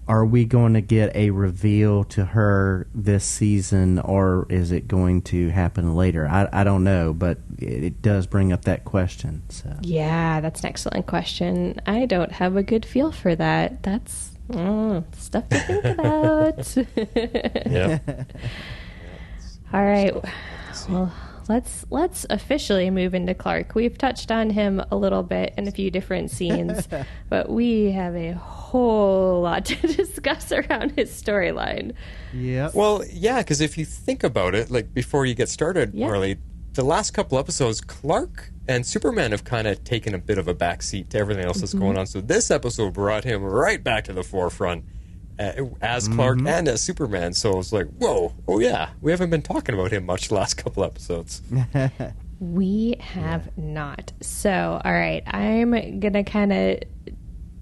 are we going to get a reveal to her this season, or is it going to happen later? I don't know, but it does bring up that question. So yeah, that's an excellent question. I don't have a good feel for that. That's stuff to think about. Yeah. All right. Well, let's officially move into Clark. We've touched on him a little bit in a few different scenes, but we have a whole lot to discuss around his storyline. Yeah. Well, yeah, because if you think about it, before you get started, Harley, the last couple episodes, Clark and Superman have kind of taken a bit of a backseat to everything else that's going on. So this episode brought him right back to the forefront as Clark and as Superman. So it's whoa, oh yeah, we haven't been talking about him much the last couple episodes. We have not. So, all right, I'm going to kind of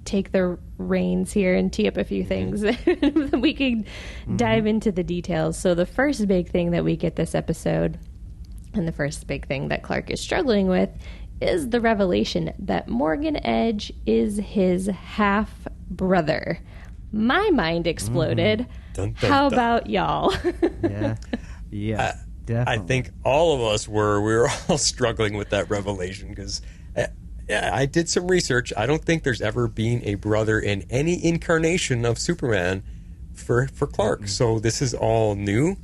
take the reins here and tee up a few things. We can dive into the details. So the first big thing that we get this episode, and the first big thing that Clark is struggling with, is the revelation that Morgan Edge is his half-brother. My mind exploded. Dun, dun, How dun. about y'all? Yeah, definitely. I think all of us we were all struggling with that revelation, because I did some research. I don't think there's ever been a brother in any incarnation of Superman for Clark. So this is all new.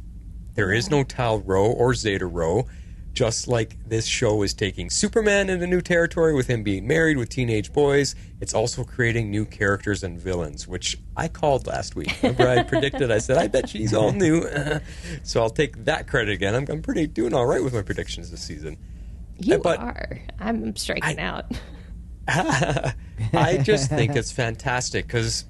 There is no Tal Rho or Zeta Rho. just like this show is taking Superman into new territory with him being married with teenage boys, it's also creating new characters and villains, which I called last week. Remember I predicted, I said, I bet she's all new. So I'll take that credit again. I'm pretty doing all right with my predictions this season. You are. I'm striking out. I just think it's fantastic because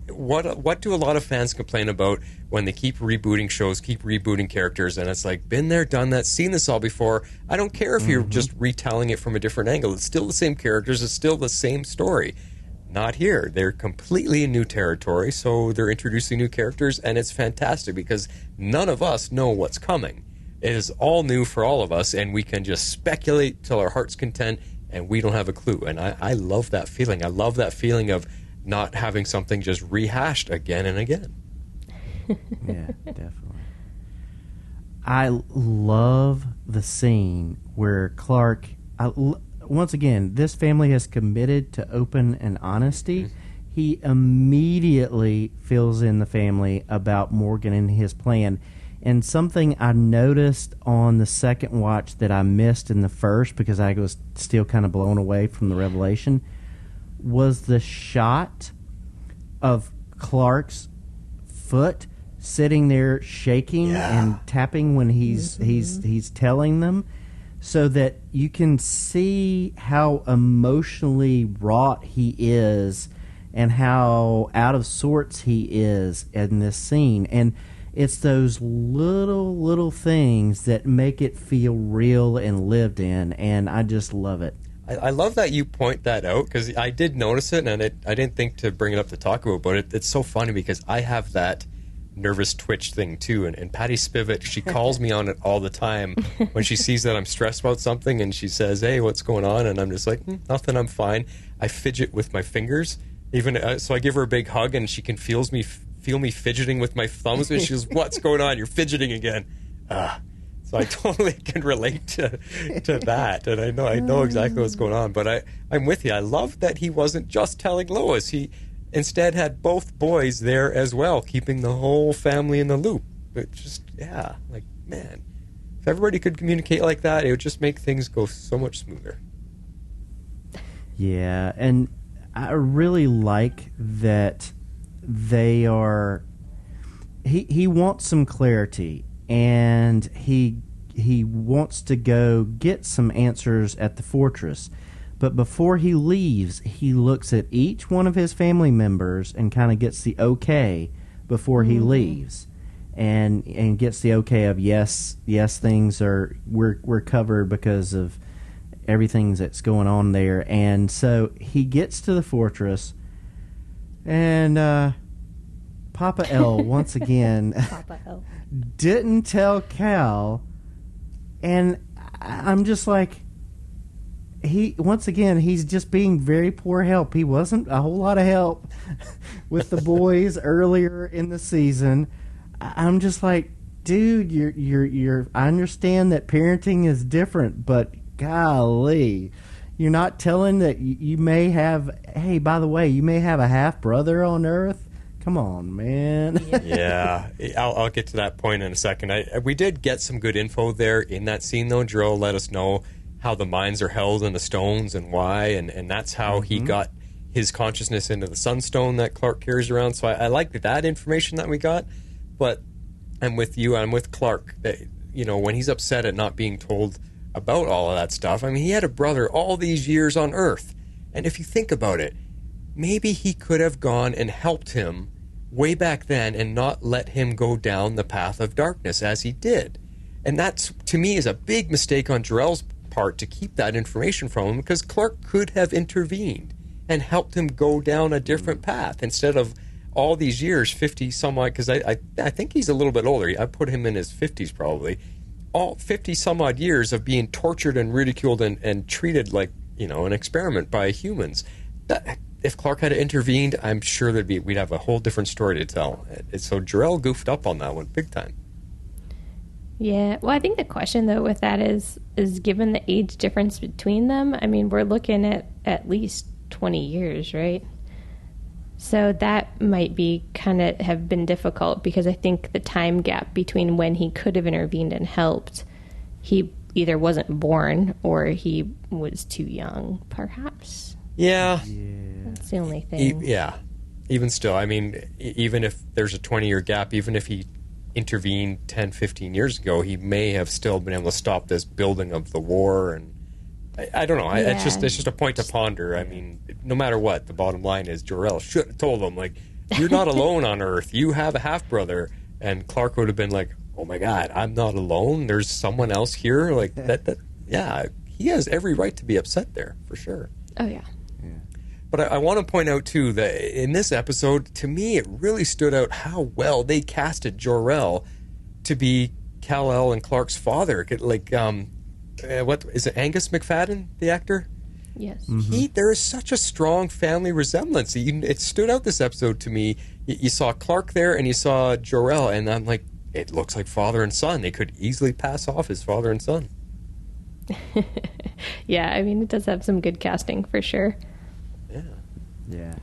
what do a lot of fans complain about when they keep rebooting shows, keep rebooting characters, and it's like, been there, done that, seen this all before. I don't care if you're just retelling it from a different angle. It's still the same characters. It's still the same story. Not here. They're completely in new territory, so they're introducing new characters, and it's fantastic because none of us know what's coming. It is all new for all of us, and we can just speculate till our heart's content, and we don't have a clue. And I love that feeling. I love that feeling of not having something just rehashed again and again. Yeah, definitely. I love the scene where Clark... once again, this family has committed to open and honesty. He immediately fills in the family about Morgan and his plan. And something I noticed on the second watch that I missed in the first because I was still kind of blown away from the revelation was the shot of Clark's foot sitting there shaking and tapping when he's telling them, so that you can see how emotionally wrought he is and how out of sorts he is in this scene. And it's those little things that make it feel real and lived in, and I just love it. I love that you point that out because I did notice it, and I didn't think to bring it up to talk about, but it's so funny because I have that nervous twitch thing too, and Patty Spivot, she calls me on it all the time when she sees that I'm stressed about something, and she says, hey, what's going on? And I'm just like, nothing, I'm fine. I fidget with my fingers, even so I give her a big hug, and she can feel me fidgeting with my thumbs, and she goes, what's going on? You're fidgeting again. So I totally can relate to that, and I know exactly what's going on. But I'm with you. I love that he wasn't just telling Lois. He instead had both boys there as well, keeping the whole family in the loop. But just, like, man, if everybody could communicate like that, it would just make things go so much smoother. Yeah, and I really like that they are... He wants some clarity, and he wants to go get some answers at the fortress. But before he leaves, he looks at each one of his family members and kind of gets the okay before he leaves, and gets the okay of yes, things are we're covered because of everything that's going on there. And so he gets to the fortress, and Papa L once again Papa L. didn't tell Kal, and I'm just like, he's just being very poor help. He wasn't a whole lot of help with the boys earlier in the season. I'm just like, dude, you're I understand that parenting is different, but golly, you're not telling that you may have, hey, by the way, you may have a half brother on Earth. Come on, man. Yeah, I'll get to that point in a second. We did get some good info there in that scene, though. Drill let us know how the minds are held in the stones and why, and that's how he got his consciousness into the sunstone that Clark carries around. So I like that information that we got. But I'm with you. I'm with Clark. That, when he's upset at not being told about all of that stuff. I mean, he had a brother all these years on Earth, and if you think about it, maybe he could have gone and helped him way back then and not let him go down the path of darkness as he did. And that, to me, is a big mistake on Jor-El's part to keep that information from him, because Clark could have intervened and helped him go down a different path instead of all these years, 50 some odd, because I think he's a little bit older. I put him in his 50s probably. All 50 some odd years of being tortured and ridiculed and treated like, an experiment by humans. If Clark had intervened, I'm sure we'd have a whole different story to tell. So Jor-El goofed up on that one big time. Yeah, well, I think the question, though, with that is given the age difference between them, I mean, we're looking at least 20 years, right? So that might be kind of have been difficult, because I think the time gap between when he could have intervened and helped, he either wasn't born or he was too young, perhaps. Yeah. That's the only thing. Yeah. Even still, I mean, even if there's a 20-year gap, even if he intervened 10, 15 years ago, he may have still been able to stop this building of the war. And I don't know. Yeah. It's just a point to ponder. I mean, no matter what, the bottom line is Jor-El should have told him, like, you're not alone on Earth. You have a half-brother. And Clark would have been like, oh, my God, I'm not alone. There's someone else here. Like, yeah, he has every right to be upset there, for sure. Oh, yeah. But I want to point out, too, that in this episode, to me, it really stood out how well they casted Jor-El to be Kal-El and Clark's father. Like, what is it, Angus McFadden, the actor? Yes. There is such a strong family resemblance. It stood out this episode to me. You saw Clark there, and you saw Jor-El, and I'm like, it looks like father and son. They could easily pass off as father and son. Yeah, I mean, it does have some good casting, for sure. Yeah.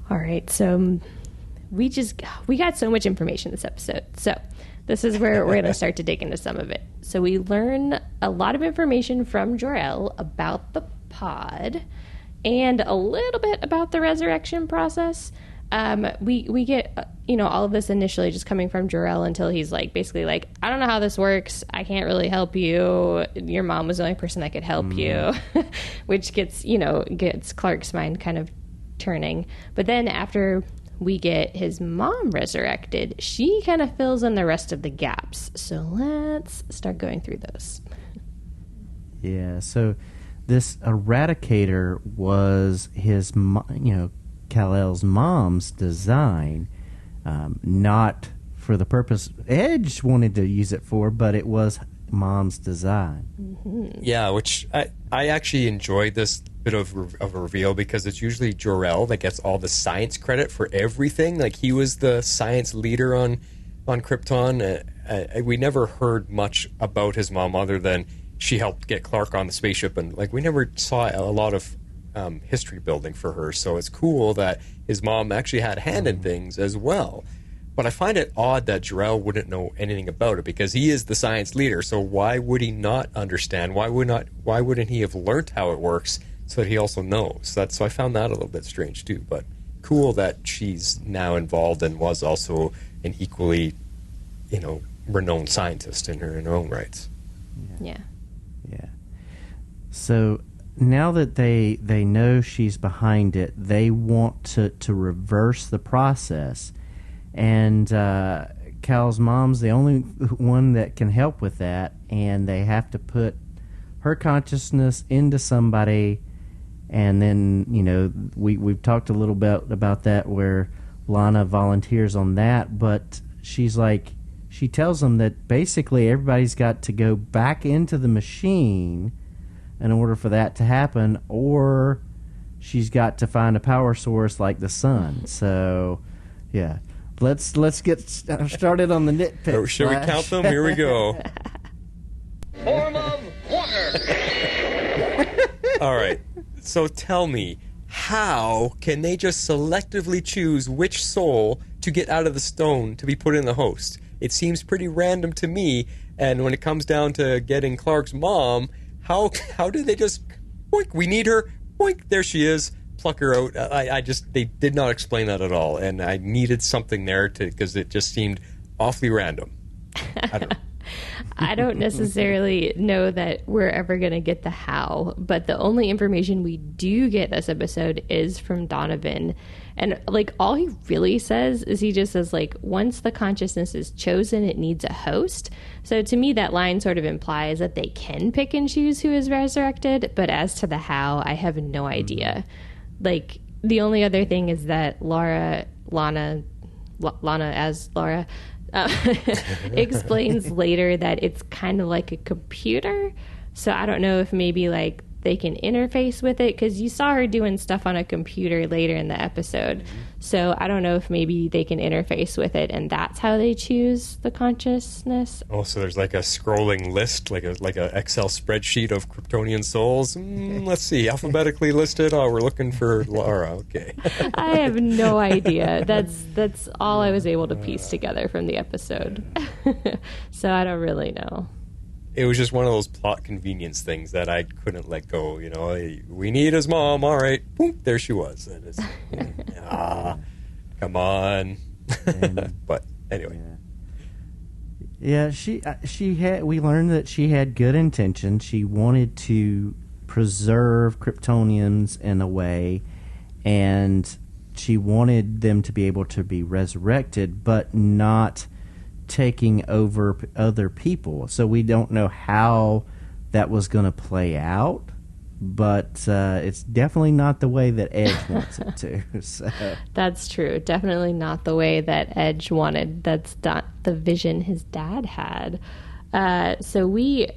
All right, so we got so much information this episode. So this is where we're going to start to dig into some of it. So we learn a lot of information from Jor-El about the pod and a little bit about the resurrection process. We get all of this initially just coming from Jor-El until he's like basically like, I don't know how this works. I can't really help you. Your mom was the only person that could help you, which gets Clark's mind kind of turning. But then after we get his mom resurrected, she kind of fills in the rest of the gaps. So let's start going through those. Yeah, so this Eradicator was his, Kal-El's mom's design, not for the purpose Edge wanted to use it for, but it was mom's design. Yeah, which I actually enjoyed this bit of a reveal because it's usually Jor-El that gets all the science credit for everything. Like, he was the science leader on Krypton. We never heard much about his mom other than she helped get Clark on the spaceship, and like we never saw a lot of history building for her. So it's cool that his mom actually had a hand in things as well. But I find it odd that Jor-El wouldn't know anything about it because he is the science leader. So why would he not understand? Why wouldn't he have learned how it works so that he also knows? So I found that a little bit strange too. But cool that she's now involved and was also an equally, renowned scientist in her own rights. Yeah. So now that they know she's behind it, they want to reverse the process. And Kal's mom's the only one that can help with that, and they have to put her consciousness into somebody. And then, we've talked a little bit about that where Lana volunteers on that, but she tells them that basically everybody's got to go back into the machine in order for that to happen, or she's got to find a power source like the sun. So, yeah. Let's get started on the nitpick. Shall we count them? Here we go. Form of water. All right. So tell me, how can they just selectively choose which soul to get out of the stone to be put in the host? It seems pretty random to me. And when it comes down to getting Clark's mom, how did they just, boink, we need her, boink, there she is. Pluck her out. They did not explain that at all, and I needed something there because it just seemed awfully random. I don't know. I don't necessarily know that we're ever going to get the how, but the only information we do get this episode is from Donovan. And all he really says is he just says once the consciousness is chosen, it needs a host. So to me, that line sort of implies that they can pick and choose who is resurrected. But as to the how, I have no idea. The only other thing is that Lana as Laura explains later that it's kind of like a computer. So I don't know if maybe they can interface with it, because you saw her doing stuff on a computer later in the episode. So I don't know if maybe they can interface with it, and that's how they choose the consciousness. Oh, so there's a scrolling list, like a Excel spreadsheet of Kryptonian souls. Let's see, alphabetically listed. Oh, we're looking for Laura. Okay. I have no idea. That's all I was able to piece together from the episode. So I don't really know. it was just one of those plot convenience things that I couldn't let go. You know, we need his mom. All right, boom, there she was. And it's, come on. But anyway, yeah, she had. We learned that she had good intentions. She wanted to preserve Kryptonians in a way, and she wanted them to be able to be resurrected, but not taking over other people. So we don't know how that was going to play out, but it's definitely not the way that Edge wants it to. So. That's true. Definitely not the way that Edge wanted. That's not the vision his dad had. So we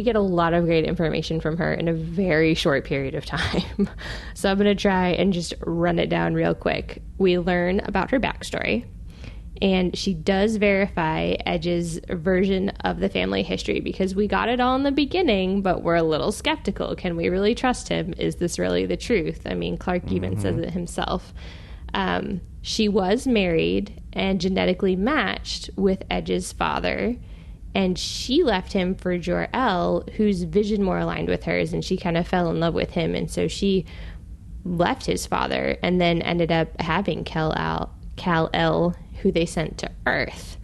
get a lot of great information from her in a very short period of time. So I'm going to try and just run it down real quick. We learn about her backstory, and she does verify Edge's version of the family history, because we got it all in the beginning, but we're a little skeptical. Can we really trust him? Is this really the truth? I mean, Clark even says it himself. She was married and genetically matched with Edge's father, and she left him for Jor-El, whose vision more aligned with hers, and she kind of fell in love with him, and so she left his father and then ended up having Kal-El, who they sent to Earth.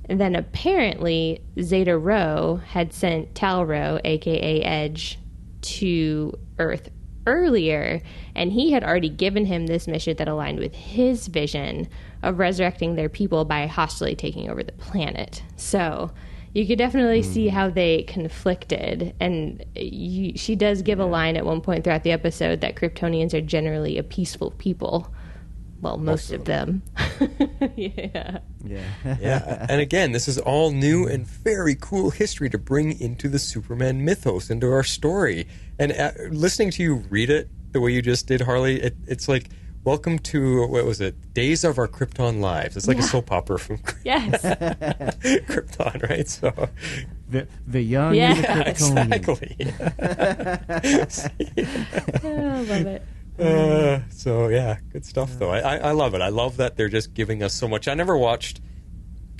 And then apparently Zeta Rho had sent Tal-Rho, aka Edge, to Earth earlier, and he had already given him this mission that aligned with his vision of resurrecting their people by hostily taking over the planet. So you could definitely see how they conflicted, and she does give a line at one point throughout the episode that Kryptonians are generally a peaceful people. Well, most of them. Yeah. And again, this is all new and very cool history to bring into the Superman mythos, into our story. And listening to you read it the way you just did, Harley, it's like, welcome to, what was it, Days of Our Krypton Lives. It's like a soap opera from Krypton, right? So the young and the Kryptonians. Exactly. I love it. So yeah, good stuff though. I love it. I love that they're just giving us so much. I never watched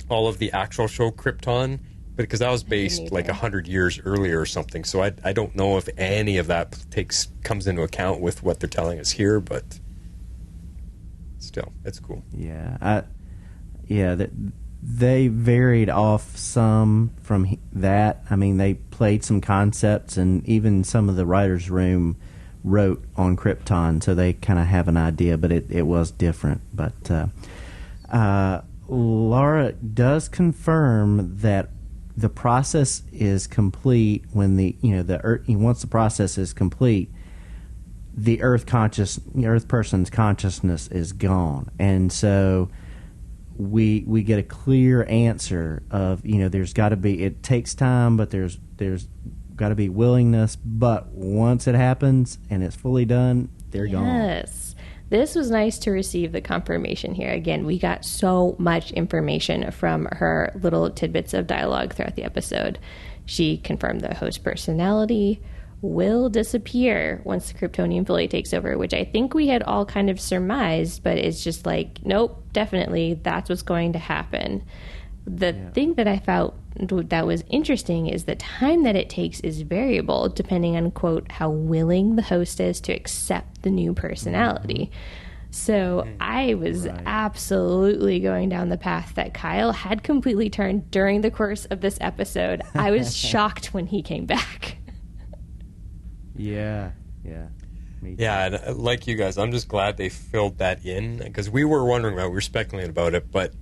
all of the actual show Krypton, because that was based like 100 years earlier or something. So I don't know if any of that comes into account with what they're telling us here, but still, it's cool. They varied off some from that. I mean, they played some concepts, and even some of the writers' room wrote on Krypton, so they kind of have an idea, but it was different. But Laura does confirm that the process is complete when the Earth, once the process is complete, the Earth person's consciousness is gone, and so we get a clear answer of there's got to be, it takes time, but there's got to be willingness, but once it happens and it's fully done, they're gone. Yes. This was nice to receive the confirmation here. Again, we got so much information from her little tidbits of dialogue throughout the episode. She confirmed the host personality will disappear once the Kryptonian fully takes over, which I think we had all kind of surmised, but it's just like, nope, definitely that's what's going to happen. The thing that I felt that was interesting is the time that it takes is variable depending on, quote, how willing the host is to accept the new personality. So I was absolutely going down the path that Kyle had completely turned during the course of this episode. I was shocked when he came back. Yeah. And like you guys, I'm just glad they filled that in, because we were wondering about, we were speculating about it, but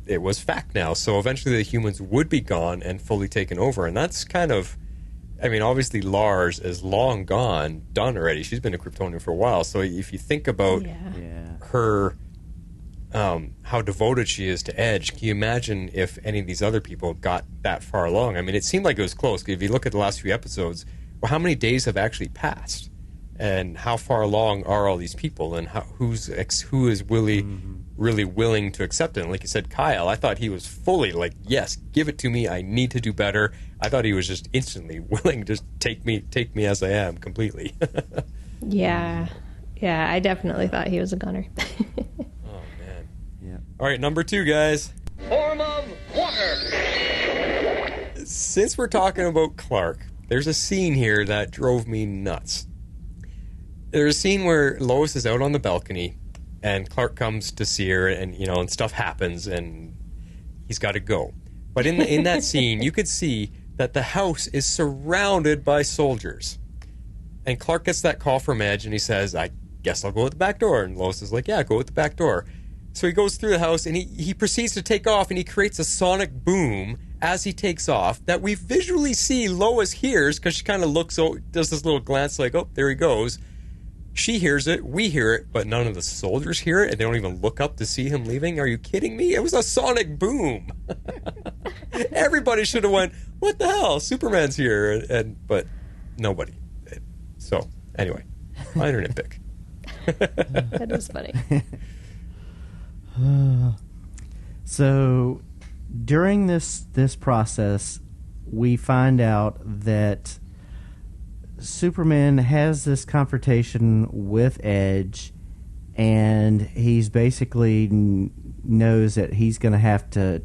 it was fact now. So eventually the humans would be gone and fully taken over, and that's kind of, I mean, obviously Lars is long gone, done already. She's been a Kryptonian for a while. So if you think about her, how devoted she is to Edge, can you imagine if any of these other people got that far along? I mean, it seemed like it was close. If you look at the last few episodes, well, how many days have actually passed, and how far along are all these people, and who is really willing to accept it? And like you said, Kyle, I thought he was fully like, yes, give it to me. I need to do better. I thought he was just instantly willing to just take me as I am completely. Yeah, I definitely thought he was a gunner. Oh man. Yeah. All right, number 2, guys. Form of water. since we're talking about Clark, there's a scene here that drove me nuts. There's a scene where Lois is out on the balcony, and Clark comes to see her, and and stuff happens, and he's got to go. But in that scene, you could see that the house is surrounded by soldiers. And Clark gets that call from Edge, and he says, I guess I'll go out the back door. And Lois is like, yeah, go out the back door. So he goes through the house, and he proceeds to take off, and he creates a sonic boom as he takes off that we visually see Lois hears, because she kind of does this little glance like, oh, there he goes. She hears it, we hear it, but none of the soldiers hear it, and they don't even look up to see him leaving. Are you kidding me? It was a sonic boom. Everybody should have went, what the hell? Superman's here. But nobody. So, anyway, minor nitpick. That is funny. So, during this process, we find out that Superman has this confrontation with Edge, and he's basically knows that he's going to have to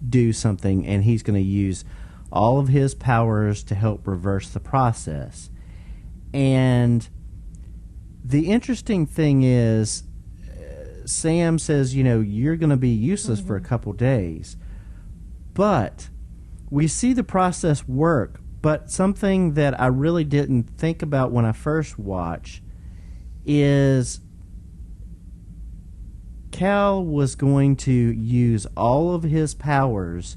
do something, and he's going to use all of his powers to help reverse the process. And the interesting thing is, Sam says, you're going to be useless for a couple days. But we see the process work. But something that I really didn't think about when I first watched is Kal was going to use all of his powers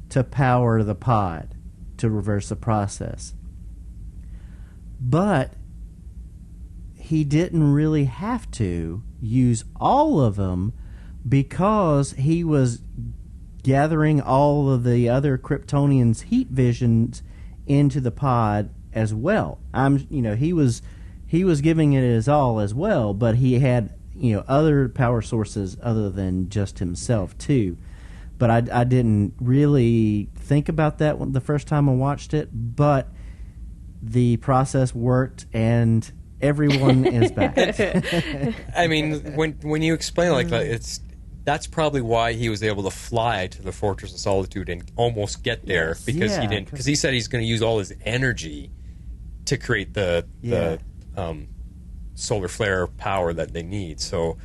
to power the pod to reverse the process. But he didn't really have to use all of them because he was gathering all of the other Kryptonians' heat visions into the pod as well. He was giving it his all as well, but he had other power sources other than just himself too. But I didn't really think about that the first time I watched it. But the process worked, and everyone is back. I mean, when you explain it like that, that's probably why he was able to fly to the Fortress of Solitude and almost get there, because he said he's going to use all his energy to create the solar flare power that they need. So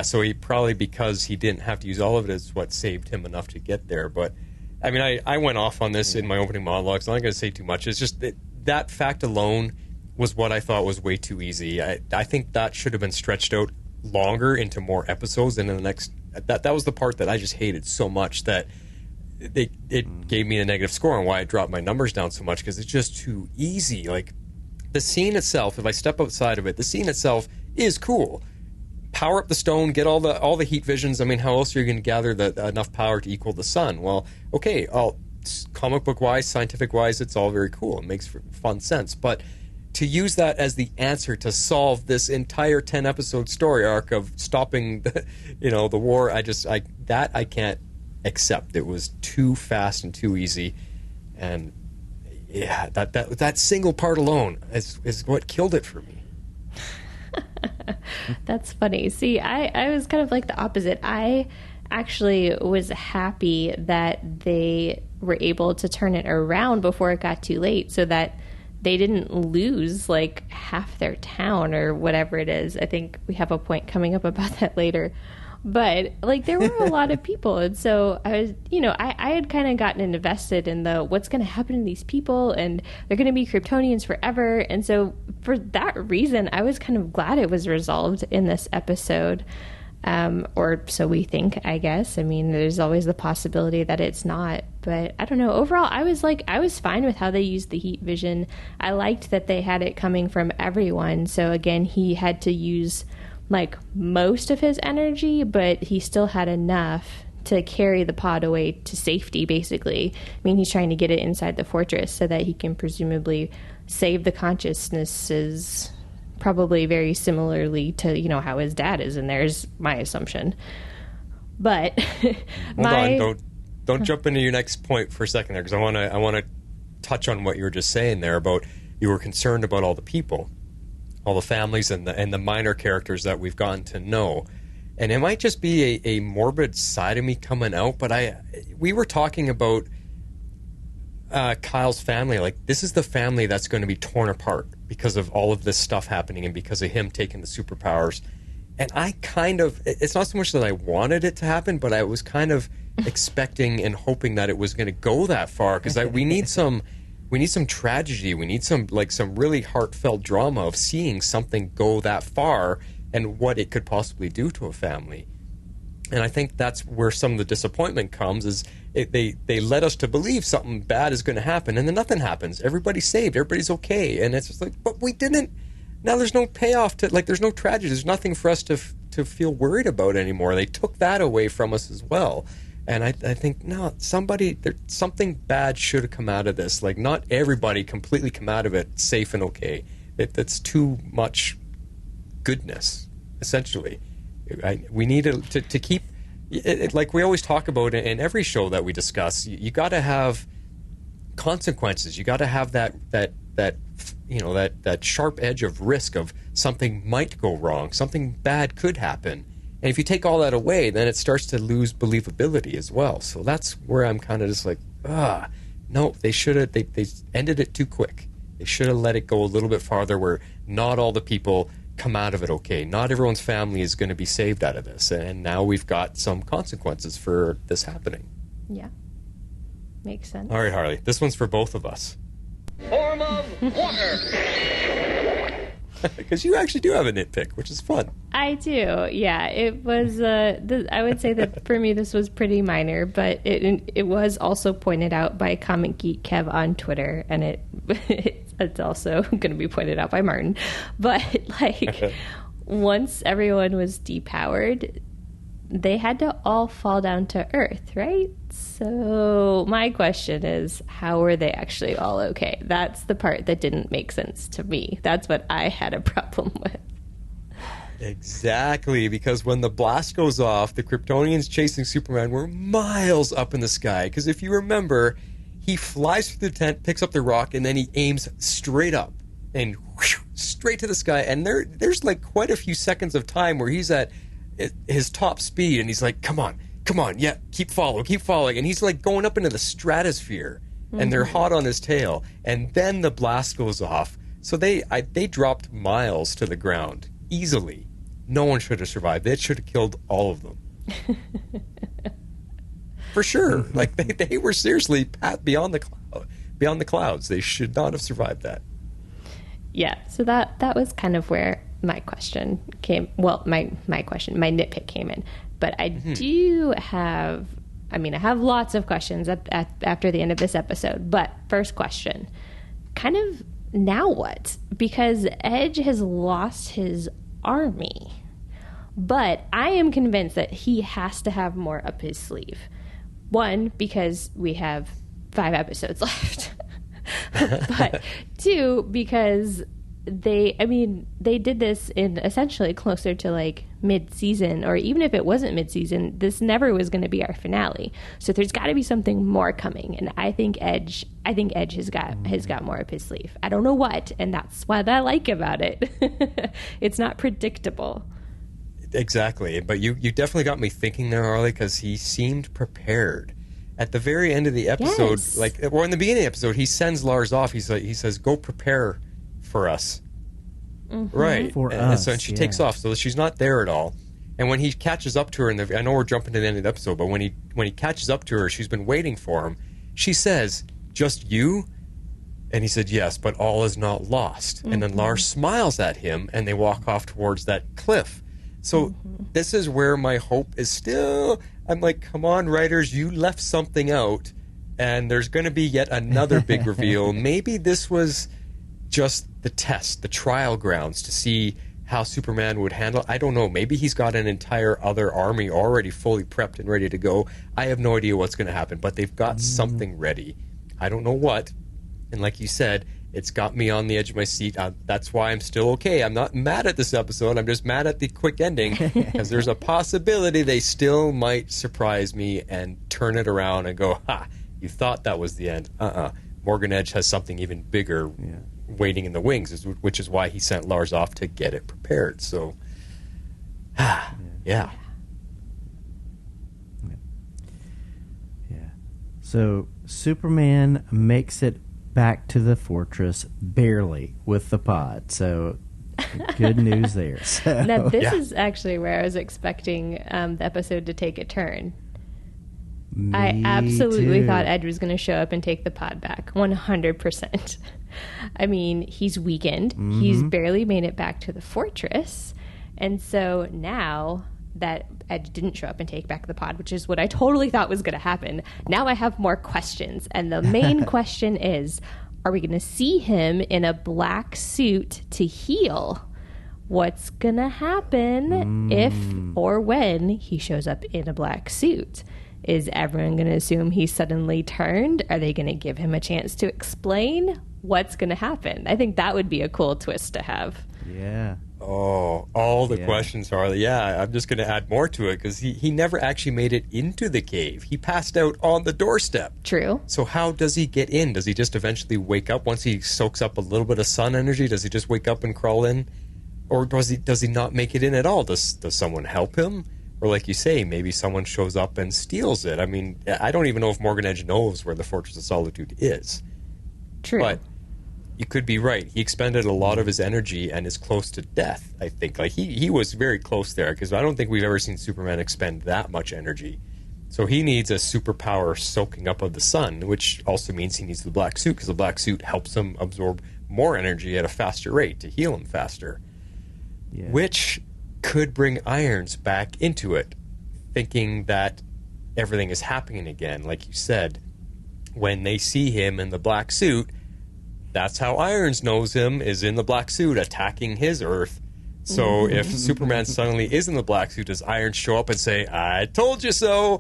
so he probably, because he didn't have to use all of it, is what saved him enough to get there. But I mean, I went off on this in my opening monologue, so I'm not going to say too much. It's just that fact alone was what I thought was way too easy. I think that should have been stretched out longer into more episodes, and in the next that was the part that I just hated so much that it gave me a negative score, and why I dropped my numbers down so much, because it's just too easy. Like, the scene itself, if I step outside of it, the scene itself is cool. Power up the stone, get all the heat visions. I mean, how else are you going to gather enough power to equal the sun? Well, okay, comic book wise, scientific wise, it's all very cool. It makes fun sense, but to use that as the answer to solve this entire 10-episode story arc of stopping the war, I can't accept. It was too fast and too easy, and yeah, that single part alone is what killed it for me. That's funny. See, I was kind of like the opposite. I actually was happy that they were able to turn it around before it got too late, so that they didn't lose like half their town or whatever it is. I think we have a point coming up about that later. But like, there were a lot of people, and so I was, I had kind of gotten invested in what's going to happen to these people, and they're going to be Kryptonians forever. And so for that reason, I was kind of glad it was resolved in this episode. Or so we think, I guess. I mean, there's always the possibility that it's not, but I don't know. Overall, I was fine with how they used the heat vision. I liked that they had it coming from everyone. So again, he had to use like most of his energy, but he still had enough to carry the pod away to safety, basically. I mean, he's trying to get it inside the fortress so that he can presumably save the consciousnesses, probably very similarly to, how his dad is in there, is my assumption. But Hold on, don't jump into your next point for a second there, because I want to touch on what you were just saying there about you were concerned about all the people, all the families and the minor characters that we've gotten to know. And it might just be a morbid side of me coming out, but we were talking about Kyle's family, like, this is the family that's going to be torn apart because of all of this stuff happening and because of him taking the superpowers. And I kind of, it's not so much that I wanted it to happen, but I was kind of expecting and hoping that it was going to go that far, because we need some tragedy. We need some really heartfelt drama of seeing something go that far and what it could possibly do to a family. And I think that's where some of the disappointment comes, is they led us to believe something bad is going to happen, and then nothing happens. Everybody's saved. Everybody's okay. And it's just like, but we didn't. Now there's no payoff to, like, there's no tragedy. There's nothing for us to feel worried about anymore. They took that away from us as well. And I think, no, something bad should have come out of this. Like, not everybody completely come out of it safe and okay. That's too much goodness, essentially. We need to keep it, like we always talk about in every show that we discuss. You got to have consequences. You got to have that sharp edge of risk of something might go wrong, something bad could happen. And if you take all that away, then it starts to lose believability as well. So that's where I'm kind of just like, no, they should have. They ended it too quick. They should have let it go a little bit farther, where not all the people come out of it okay. Not everyone's family is going to be saved out of this, and now we've got some consequences for this happening. Yeah, makes sense. All right, Harley, this one's for both of us. Form of water. Because you actually do have a nitpick, which is fun. I do, yeah. It was, I would say that for me this was pretty minor, but it was also pointed out by Comic Geek Kev on Twitter, and it's also going to be pointed out by Martin. But, like, once everyone was depowered, they had to all fall down to Earth, right? So my question is, how were they actually all okay? That's the part that didn't make sense to me. That's what I had a problem with. Exactly, because when the blast goes off, the Kryptonians chasing Superman were miles up in the sky. Because if you remember, he flies through the tent, picks up the rock, and then he aims straight up and whoosh, straight to the sky. And there's like quite a few seconds of time where he's at his top speed, and he's like, come on, yeah, keep following. And he's like going up into the stratosphere, and they're hot on his tail. And then the blast goes off. So they dropped miles to the ground easily. No one should have survived. It should have killed all of them. For sure. Like, they were seriously beyond the clouds. They should not have survived that. Yeah, so that was kind of where my question came. Well, my nitpick came in. But I do have, I have lots of questions after the end of this episode. But first question, kind of now what? Because Edge has lost his army. But I am convinced that he has to have more up his sleeve. One, because we have 5 episodes left. But 2, because they did this in essentially closer to like mid-season, or even if it wasn't mid-season, this never was going to be our finale. So there's got to be something more coming, and I think Edge has got more up his sleeve. I don't know what, and that's what I like about it. It's not predictable. Exactly, but you definitely got me thinking there, Harley, because he seemed prepared. At the very end of the episode, yes. Or in the beginning of the episode, he sends Lars off. He says, "Go prepare for us." Mm-hmm. Right. For and us, so and she takes off, so she's not there at all. And when he catches up to her, I know we're jumping to the end of the episode, but when he catches up to her, she's been waiting for him. She says, "Just you?" And he said, "Yes, but all is not lost." Mm-hmm. And then Lars smiles at him, and they walk off towards that cliff. So this is where my hope is still. I'm like, come on, writers, you left something out, and there's going to be yet another big reveal. Maybe this was just the test, the trial grounds to see how Superman would handle. I don't know. Maybe he's got an entire other army already fully prepped and ready to go. I have no idea what's going to happen, but they've got something ready. I don't know what. And like you said, it's got me on the edge of my seat. That's why I'm still okay. I'm not mad at this episode. I'm just mad at the quick ending, because there's a possibility they still might surprise me and turn it around and go, "Ha, you thought that was the end. Morgan Edge has something even bigger waiting in the wings," which is why he sent Lars off to get it prepared. So, Yeah. So Superman makes it back to the fortress barely with the pod. So good news there. So, Now, this is actually where I was expecting the episode to take a turn. I absolutely thought Ed was going to show up and take the pod back. 100%. I mean, he's weakened. Mm-hmm. He's barely made it back to the fortress. And so now that Ed didn't show up and take back the pod, which is what I totally thought was going to happen, now I have more questions. And the main question is, are we going to see him in a black suit to heal? What's going to happen if or when he shows up in a black suit? Is everyone going to assume he's suddenly turned? Are they going to give him a chance to explain what's going to happen? I think that would be a cool twist to have. Yeah. Oh, all the questions, Harley. Yeah, I'm just going to add more to it because he never actually made it into the cave. He passed out on the doorstep. True. So how does he get in? Does he just eventually wake up once he soaks up a little bit of sun energy? Does he just wake up and crawl in? Or does he not make it in at all? Does someone help him? Or like you say, maybe someone shows up and steals it. I mean, I don't even know if Morgan Edge knows where the Fortress of Solitude is. True. But you could be right. He expended a lot of his energy and is close to death, I think. Like, he was very close there, because I don't think we've ever seen Superman expend that much energy. So he needs a superpower soaking up of the sun, which also means he needs the black suit, because the black suit helps him absorb more energy at a faster rate to heal him faster. Yeah. Which could bring Irons back into it, thinking that everything is happening again. Like you said, when they see him in the black suit, that's how Irons knows him, is in the black suit attacking his Earth. So if Superman suddenly is in the black suit, does Irons show up and say, I told you so,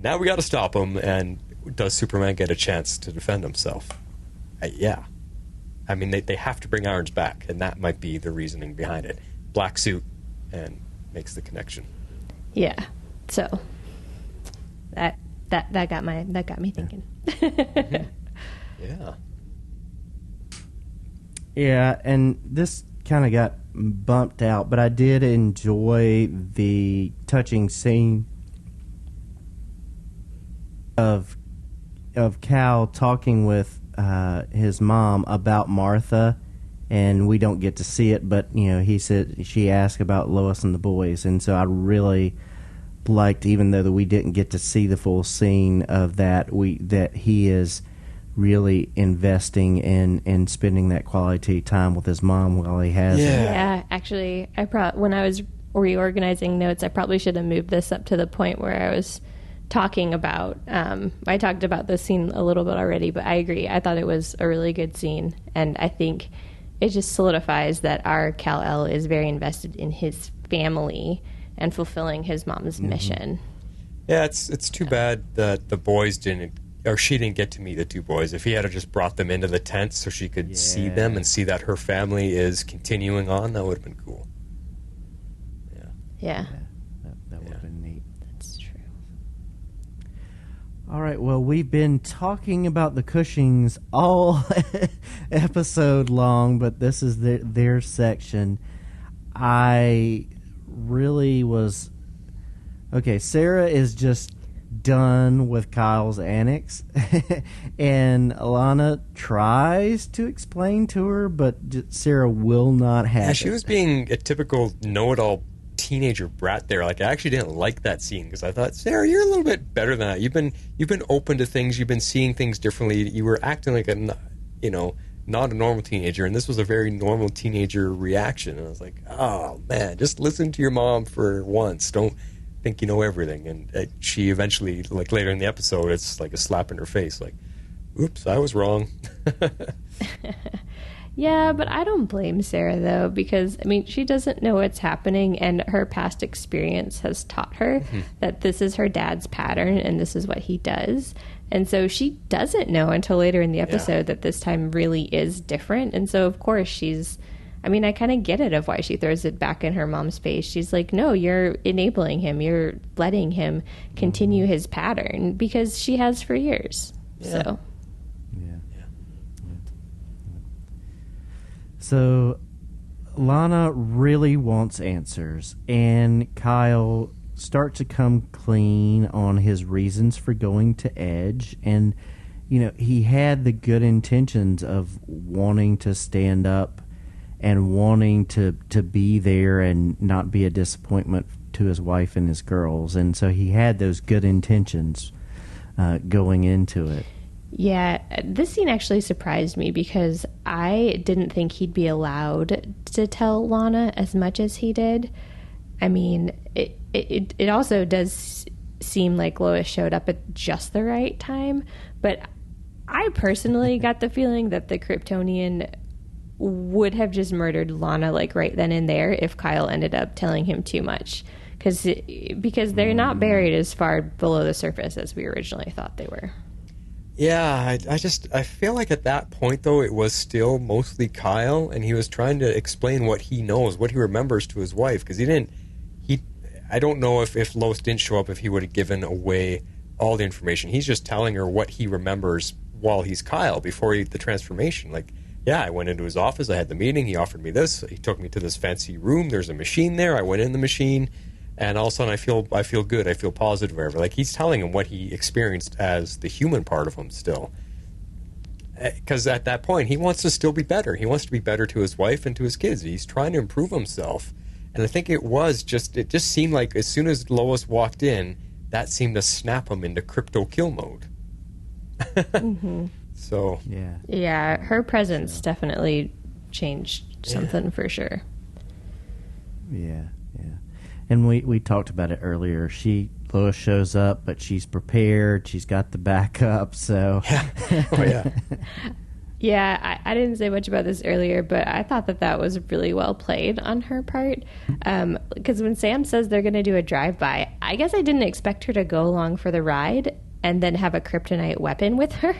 now we got to stop him? And does Superman get a chance to defend himself? Yeah. I mean, they have to bring Irons back, and that might be the reasoning behind it. Black suit, and makes the connection. Yeah. So that got me thinking. Yeah. Yeah, and this kind of got bumped out, but I did enjoy the touching scene of Kal talking with his mom about Martha. And we don't get to see it, but, you know, she asked about Lois and the boys. And so I really liked, even though we didn't get to see the full scene of that, that he is really investing in spending that quality time with his mom while he has it. Yeah, actually, when I was reorganizing notes, I probably should have moved this up to the point where I was talking about, I talked about this scene a little bit already, but I agree. I thought it was a really good scene. And I think it just solidifies that our Kal-El is very invested in his family and fulfilling his mom's mission. Yeah, it's too bad that the boys she didn't get to meet the two boys. If he had just brought them into the tent so she could see them and see that her family is continuing on, that would have been cool. Yeah. That would have been neat. That's true. All right, well, we've been talking about the Cushings all episode long, but this is their section. I really was... Okay, Sarah is just done with Kyle's annex, and Alana tries to explain to her, but Sarah will not have it. She was being a typical know-it-all teenager brat there. Like, I actually didn't like that scene because I thought, Sarah, you're a little bit better than that. You've been open to things. You've been seeing things differently. You were acting like not a normal teenager, and this was a very normal teenager reaction. And I was like, oh man, just listen to your mom for once. Don't think you know everything. And she eventually, like later in the episode, it's like a slap in her face. Like, oops, I was wrong. Yeah, but I don't blame Sarah, though, because, I mean, she doesn't know what's happening, and her past experience has taught her that this is her dad's pattern, and this is what he does. And so she doesn't know until later in the episode that this time really is different. And so, of course, I kind of get it of why she throws it back in her mom's face. She's like, no, you're enabling him. You're letting him continue his pattern, because she has for years. Yeah. So... So, Lana really wants answers, and Kyle start to come clean on his reasons for going to Edge. And, he had the good intentions of wanting to stand up and wanting to be there and not be a disappointment to his wife and his girls. And so he had those good intentions going into it. Yeah, this scene actually surprised me because I didn't think he'd be allowed to tell Lana as much as he did. I mean, it also does seem like Lois showed up at just the right time, but I personally got the feeling that the Kryptonian would have just murdered Lana like right then and there if Kyle ended up telling him too much, because they're not buried as far below the surface as we originally thought they were. Yeah, I feel like at that point, though, it was still mostly Kyle, and he was trying to explain what he knows, what he remembers to his wife, because I don't know if Lois didn't show up, if he would have given away all the information. He's just telling her what he remembers while he's Kyle, before the transformation. Like, yeah, I went into his office, I had the meeting, he offered me this, he took me to this fancy room, there's a machine there, I went in the machine, and all of a sudden I feel good, I feel positive, whatever. Like, he's telling him what he experienced as the human part of him still. Because at that point, he wants to still be better. He wants to be better to his wife and to his kids. He's trying to improve himself. And I think it just seemed like as soon as Lois walked in, that seemed to snap him into crypto kill mode. Mm-hmm. So. Yeah, her presence definitely changed something for sure. Yeah. And we talked about it earlier. Lois shows up, but she's prepared. She's got the backup. So Yeah, I didn't say much about this earlier, but I thought that was really well played on her part. Because when Sam says they're going to do a drive-by, I guess I didn't expect her to go along for the ride and then have a kryptonite weapon with her.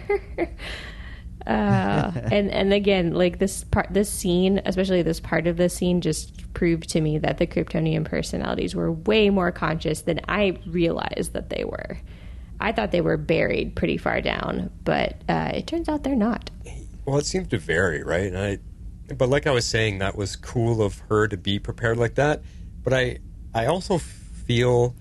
And again, like this scene, especially this part of the scene, just proved to me that the Kryptonian personalities were way more conscious than I realized that they were. I thought they were buried pretty far down, but it turns out they're not. Well, it seems to vary, right? But like I was saying, that was cool of her to be prepared like that. But I also feel,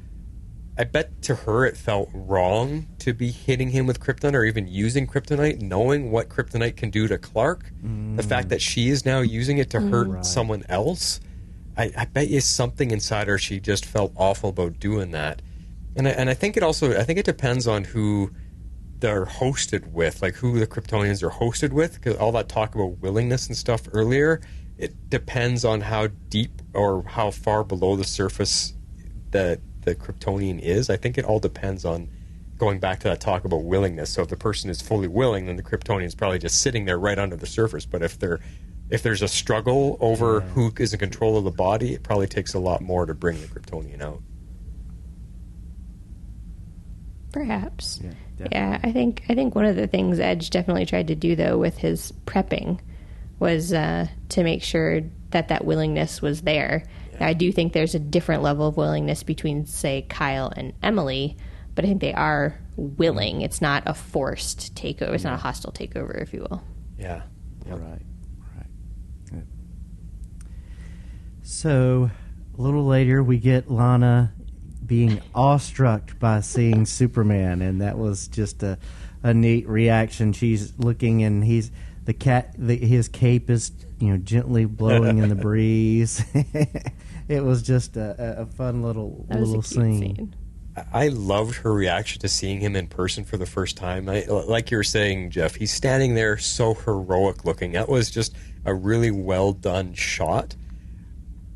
I bet to her it felt wrong to be hitting him with kryptonite or even using kryptonite, knowing what kryptonite can do to Clark. The fact that she is now using it to hurt someone else, I bet you something inside her, she just felt awful about doing that. And I think it depends on who they're hosted with, like who the Kryptonians are hosted with, because all that talk about willingness and stuff earlier, it depends on how deep or how far below the surface the Kryptonian is. I think it all depends on, going back to that talk about willingness. So if the person is fully willing, then the Kryptonian is probably just sitting there right under the surface. But if there's a struggle over who is in control of the body, it probably takes a lot more to bring the Kryptonian out. Perhaps. Yeah, I think one of the things Edge definitely tried to do, though, with his prepping was to make sure that willingness was there. Yeah. I do think there's a different level of willingness between, say, Kyle and Emily, but I think they are willing. It's not a forced takeover. It's not a hostile takeover, if you will. Yeah. Yep. Right. Good. So, a little later, we get Lana being awestruck by seeing Superman, and that was just a neat reaction. She's looking, and his cape is gently blowing in the breeze. It was just a fun little scene. I loved her reaction to seeing him in person for the first time. Like you were saying, Jeff, he's standing there so heroic looking. That was just a really well done shot.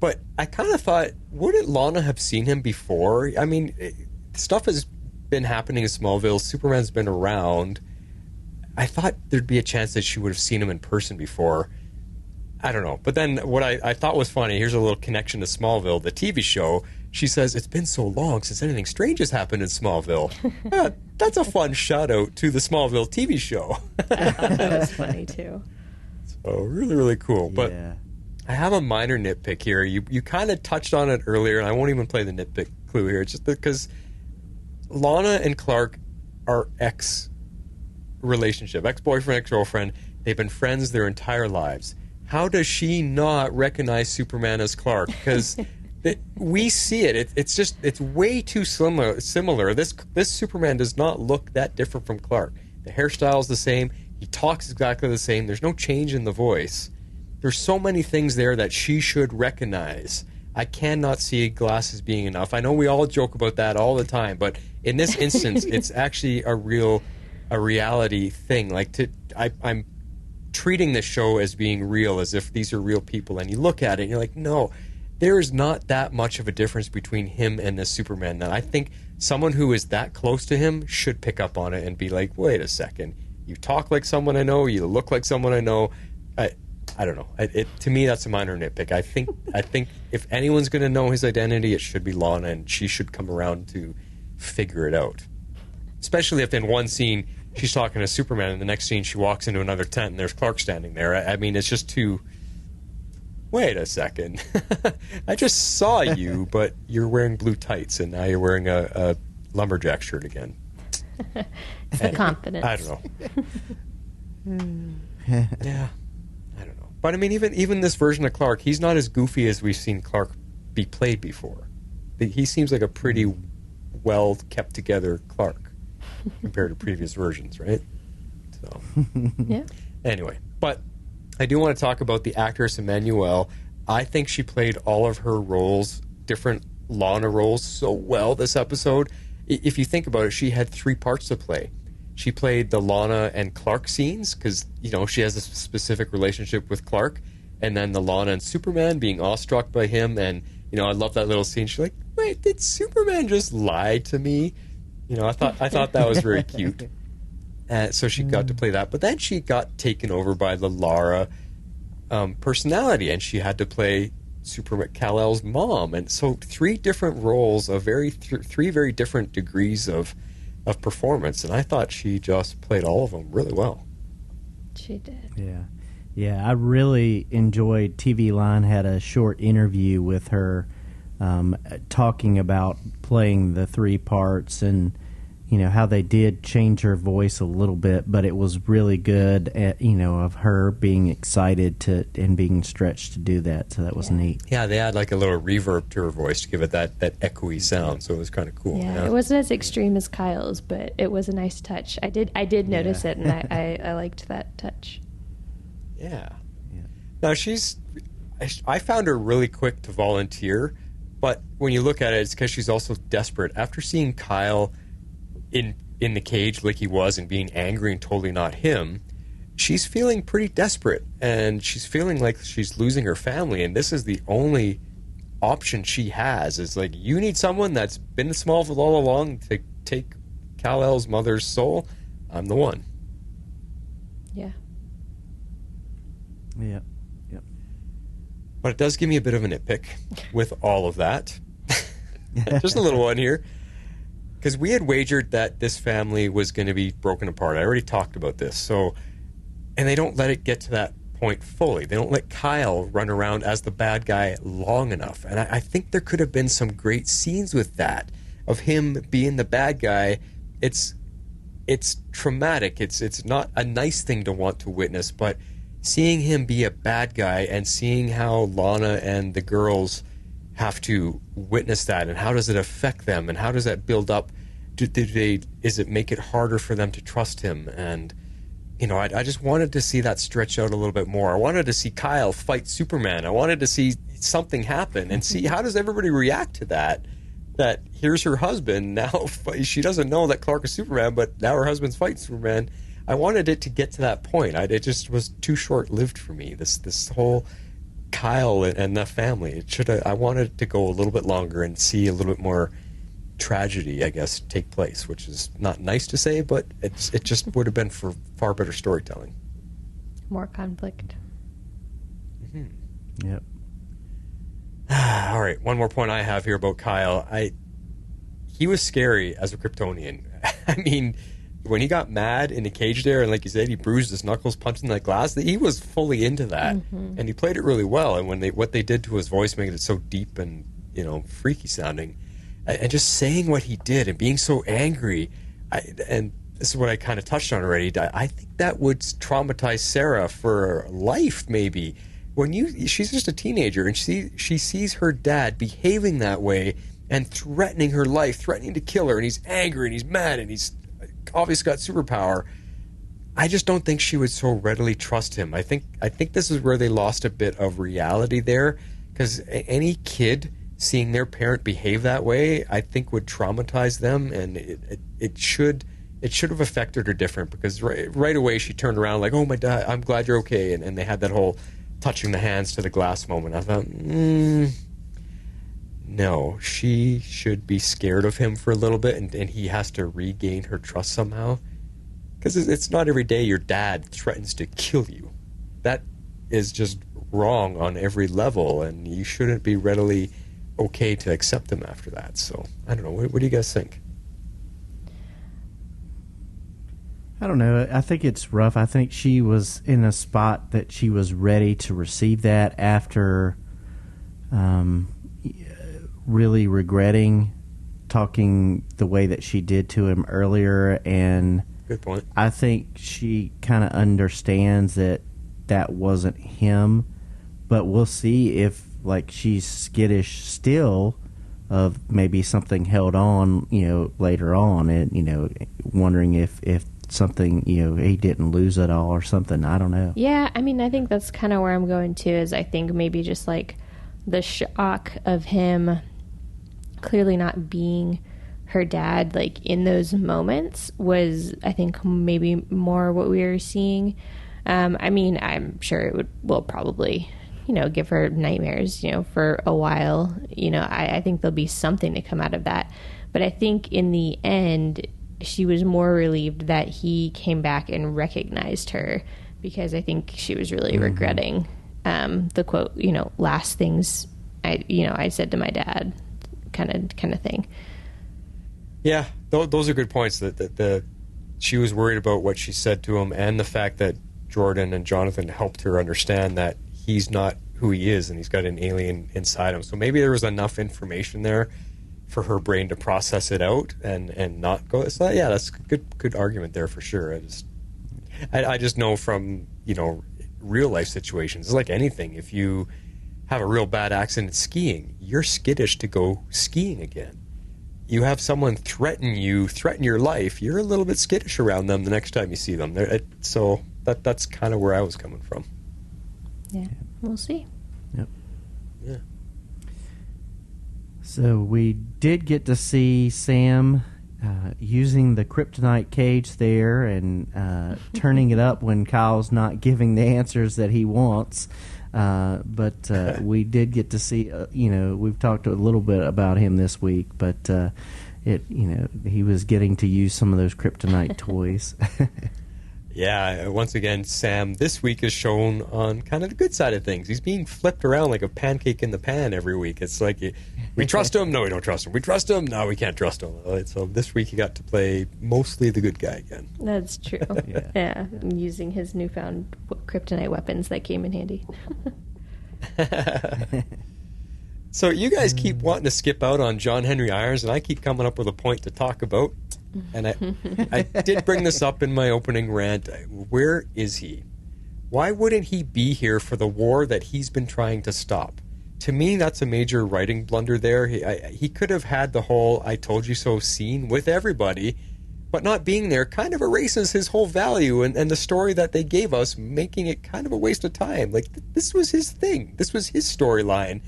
But I kind of thought, wouldn't Lana have seen him before? I mean, stuff has been happening in Smallville. Superman's been around. I thought there'd be a chance that she would have seen him in person before. I don't know. But then what I thought was funny, here's a little connection to Smallville, the TV show. She says, it's been so long since anything strange has happened in Smallville. That's a fun shout-out to the Smallville TV show. That was funny, too. So, really, really cool. But yeah. I have a minor nitpick here. You kind of touched on it earlier, and I won't even play the nitpick clue here. It's just because Lana and Clark are ex-relationship, ex-boyfriend, ex-girlfriend. They've been friends their entire lives. How does she not recognize Superman as Clark? Because We see it. It's way too similar. This Superman does not look that different from Clark. The hairstyle's the same. He talks exactly the same. There's no change in the voice. There's so many things there that she should recognize. I cannot see glasses being enough. I know we all joke about that all the time, but in this instance, it's actually a reality thing. Like I'm treating this show as being real, as if these are real people, and you look at it and you're like, no, there is not that much of a difference between him and this Superman that I think someone who is that close to him should pick up on it and be like, wait a second, you talk like someone I know, you look like someone I know. I don't know. To me, that's a minor nitpick. I think if anyone's going to know his identity, it should be Lana, and she should come around to figure it out. Especially if in one scene she's talking to Superman, and the next scene she walks into another tent and there's Clark standing there. I mean, it's just too... Wait a second. I just saw you, but you're wearing blue tights, and now you're wearing a lumberjack shirt again. It's the confidence. I don't know. Yeah. I don't know. But I mean, even this version of Clark, he's not as goofy as we've seen Clark be played before. He seems like a pretty well kept together Clark compared to previous versions, right? So Yeah. Anyway, but I do want to talk about the actress Emmanuelle. I think she played all of her roles, different Lana roles, so well this episode. If you think about it, she had 3 parts to play. She played the Lana and Clark scenes because, she has a specific relationship with Clark. And then the Lana and Superman being awestruck by him. And, I love that little scene. She's like, wait, did Superman just lie to me? I thought that was very cute. So she got to play that. But then she got taken over by the Lara personality. And she had to play Kal-El's mom. And so 3 different roles of 3 very different degrees of performance, and I thought she just played all of them really well. She did. Yeah, I really enjoyed TV Line had a short interview with her talking about playing the 3 parts and how they did change her voice a little bit, but it was really good at, of her being excited and being stretched to do that, so that was neat. Yeah, they had like a little reverb to her voice to give it that echoey sound, so it was kind of cool. Yeah, it wasn't as extreme as Kyle's, but it was a nice touch. I did notice it, and I liked that touch. Yeah. Now I found her really quick to volunteer, but when you look at it, it's because she's also desperate. After seeing Kyle in the cage like he was and being angry and totally not him, she's feeling pretty desperate, and she's feeling like she's losing her family, and this is the only option she has. It's like, you need someone that's been in Smallville all along to take Kal-El's mother's soul. I'm the one. Yeah. Yep. But it does give me a bit of a nitpick with all of that. Just a little one here. Because we had wagered that this family was going to be broken apart. I already talked about this. And they don't let it get to that point fully. They don't let Kyle run around as the bad guy long enough. And I think there could have been some great scenes with that, of him being the bad guy. It's traumatic. It's not a nice thing to want to witness, but seeing him be a bad guy and seeing how Lana and the girls have to witness that, and how does it affect them, and how does that build up? Is it make it harder for them to trust him? And I just wanted to see that stretch out a little bit more. I wanted to see Kyle fight Superman. I wanted to see something happen and see how does everybody react to that. That here's her husband now. She doesn't know that Clark is Superman, but now her husband's fighting Superman. I wanted it to get to that point. It just was too short-lived for me. This whole Kyle and the family. I wanted it to go a little bit longer and see a little bit more tragedy, I guess, take place, which is not nice to say, but it just would have been for far better storytelling. More conflict. Mm-hmm. Yep. All right, one more point I have here about Kyle. He was scary as a Kryptonian. I mean, when he got mad in the cage there, and like you said, he bruised his knuckles punching that glass, he was fully into that, and he played it really well. And what they did to his voice, making it so deep and freaky sounding, and just saying what he did and being so angry, and this is what I kind of touched on already. I think that would traumatize Sarah for life, maybe. she's just a teenager, and she sees her dad behaving that way and threatening her life, threatening to kill her, and he's angry and he's mad and he's obviously got superpower. I just don't think she would so readily trust him. I think this is where they lost a bit of reality there, because any kid seeing their parent behave that way, I think would traumatize them, and it should have affected her different, because right away she turned around like, "Oh, my dad, I'm glad you're okay," and they had that whole touching the hands to the glass moment. I thought, no, she should be scared of him for a little bit, and he has to regain her trust somehow. Because it's not every day your dad threatens to kill you. That is just wrong on every level, and you shouldn't be readily okay to accept him after that. So, I don't know. What do you guys think? I don't know. I think it's rough. I think she was in a spot that she was ready to receive that after really regretting talking the way that she did to him earlier. And good point. I think she kind of understands that wasn't him, but we'll see if she's skittish still of maybe something held on, later on, and wondering if something, he didn't lose it all or something. I don't know. Yeah, I mean, I think that's kind of where I'm going to, is I think maybe just the shock of him clearly not being her dad, in those moments, was, I think, maybe more what we were seeing. I mean, I'm sure it will probably, give her nightmares, for a while. I think there'll be something to come out of that. But I think in the end, she was more relieved that he came back and recognized her, because I think she was really regretting the quote, last things I said to my dad, kind of thing. Yeah, those are good points. That she was worried about what she said to him, and the fact that Jordan and Jonathan helped her understand that he's not who he is, and he's got an alien inside him. So maybe there was enough information there for her brain to process it out and not go. So yeah, that's a good argument there for sure. I just know from real life situations, it's like anything. If you have a real bad accident skiing, you're skittish to go skiing again. You have someone threaten your life, you're a little bit skittish around them the next time you see them. So that's kind of where I was coming from. Yeah, we'll see. Yep. Yeah. So we did get to see Sam using the kryptonite cage there and turning it up when Kyle's not giving the answers that he wants. But we did get to see, we've talked a little bit about him this week, but he was getting to use some of those kryptonite toys. Yeah, once again, Sam this week is shown on kind of the good side of things. He's being flipped around like a pancake in the pan every week. It's like, we trust him? No, we don't trust him. We trust him? No, we can't trust him. So this week he got to play mostly the good guy again. That's true. Yeah, using his newfound kryptonite weapons that came in handy. So you guys keep wanting to skip out on John Henry Irons, and I keep coming up with a point to talk about. And I did bring this up in my opening rant. Where is he? Why wouldn't he be here for the war that he's been trying to stop? To me, that's a major writing blunder there. He could have had the whole "I told you so" scene with everybody, but not being there kind of erases his whole value and the story that they gave us, making it kind of a waste of time. This was his thing. This was his storyline,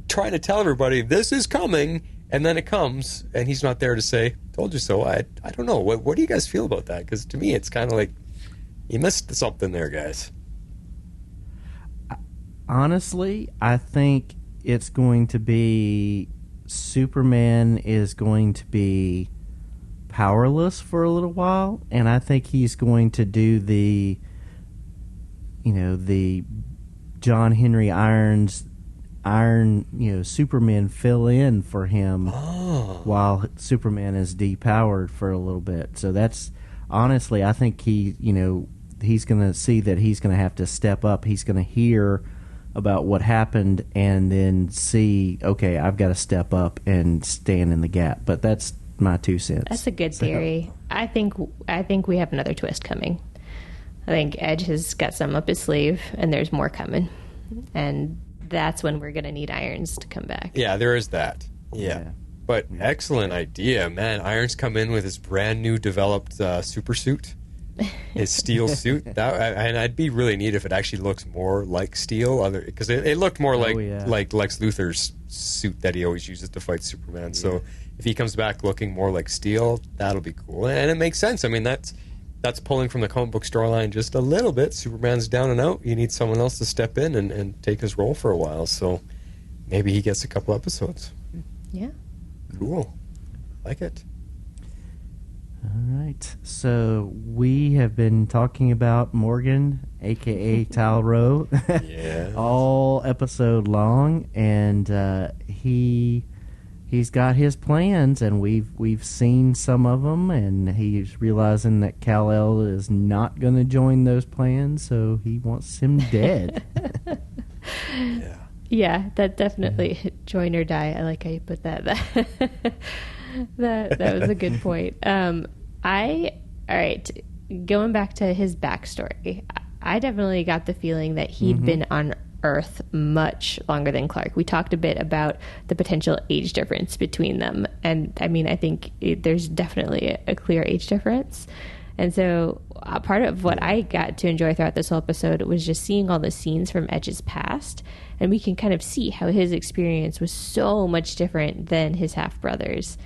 trying to tell everybody this is coming. And then it comes, and he's not there to say, "Told you so." I don't know. What do you guys feel about that? Because to me, it's kind of like you missed something there, guys. Honestly, I think it's going to be Superman is going to be powerless for a little while, and I think he's going to do the John Henry Irons Superman fill in for him while Superman is depowered for a little bit. So that's honestly, I think he's going to see that he's going to have to step up. He's going to hear about what happened and then see, okay, I've got to step up and stand in the gap. But that's my 2 cents. That's a good theory. I think we have another twist coming. I think Edge has got some up his sleeve, and there's more coming. And that's when we're going to need Irons to come back. Yeah, there is that. Yeah. But excellent idea, man. Irons come in with his brand new developed super suit, his steel suit. And I'd be really neat if it actually looks more like steel, because it looked more like Lex Luthor's suit that he always uses to fight Superman. Yeah. So if he comes back looking more like steel, that'll be cool. And it makes sense. I mean, that's pulling from the comic book storyline just a little bit. Superman's down and out. You need someone else to step in and take his role for a while. So maybe he gets a couple episodes. Yeah. Cool. Like it. All right. So we have been talking about Morgan, a.k.a. Talro, all episode long, and he's got his plans, and we've seen some of them, and he's realizing that Kal-El is not going to join those plans, so he wants him dead. Yeah. Yeah, that definitely join or die. I like how you put that. That was a good point. All right, going back to his backstory, I definitely got the feeling that he'd been on Earth much longer than Clark. We talked a bit about the potential age difference between them, and I mean, I think there's definitely a clear age difference. And so part of what I got to enjoy throughout this whole episode was just seeing all the scenes from Edge's past, and we can kind of see how his experience was so much different than his half-brothers.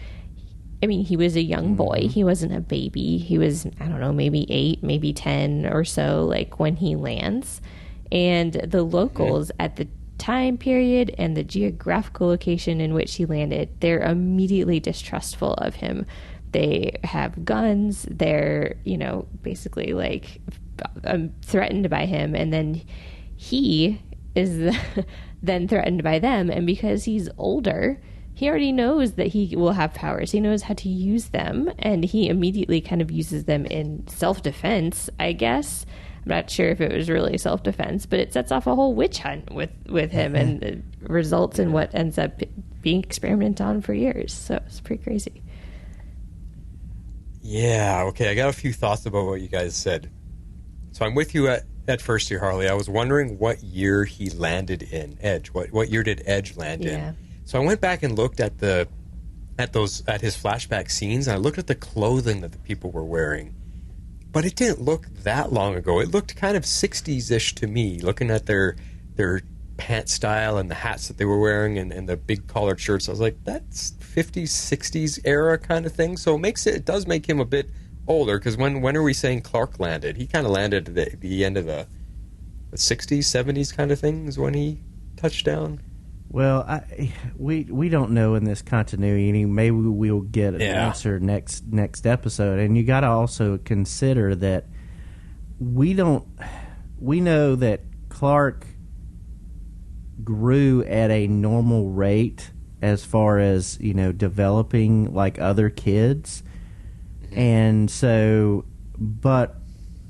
I mean, he was a young boy. He wasn't a baby. He was, I don't know, maybe 8, maybe 10 or so, like when he lands. And the locals at the time period and the geographical location in which he landed, they're immediately distrustful of him. They have guns. They're, basically like threatened by him. And then he is then threatened by them. And because he's older, he already knows that he will have powers. He knows how to use them. And he immediately kind of uses them in self-defense, I guess. I'm not sure if it was really self-defense, but it sets off a whole witch hunt with him and it results in what ends up being experimented on for years. So it's pretty crazy. Yeah, okay, I got a few thoughts about what you guys said. So I'm with you at first here, Harley. I was wondering what year he landed in Edge. What year did Edge land in? So I went back and looked at his flashback scenes, and I looked at the clothing that the people were wearing. But it didn't look that long ago. It looked kind of 60s-ish to me, looking at their pant style and the hats that they were wearing and the big collared shirts. I was like, that's 50s, 60s era kind of thing. So it does make him a bit older, because when are we saying Clark landed? He kind of landed at the end of the 60s, 70s kind of thing is when he touched down. Well, we don't know in this continuity. Maybe we'll get an answer next episode. And you got to also consider that we know that Clark grew at a normal rate as far as developing like other kids, and so, but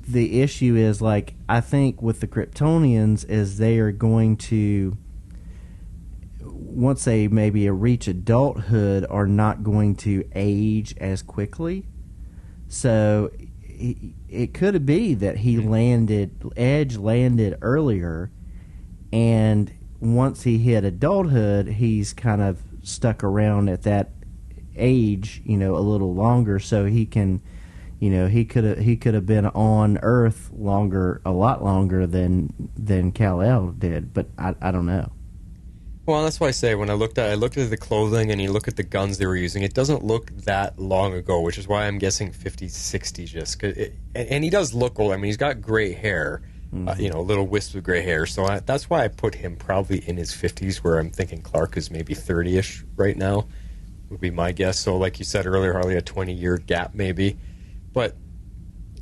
the issue is, like, I think with the Kryptonians is they are going to, once they maybe reach adulthood, are not going to age as quickly. So it could be that Edge landed earlier, and once he hit adulthood, he's kind of stuck around at that age, a little longer, so he can, he could have been on Earth a lot longer than Kal-El did, but I don't know. Well, that's why I say when I looked at the clothing and you look at the guns they were using, it doesn't look that long ago, which is why I'm guessing 50s, 60s, just. And he does look old. I mean, he's got gray hair, a little wisp of gray hair. So that's why I put him probably in his 50s, where I'm thinking Clark is maybe 30-ish right now, would be my guess. So like you said earlier, Harley, a 20-year gap maybe. But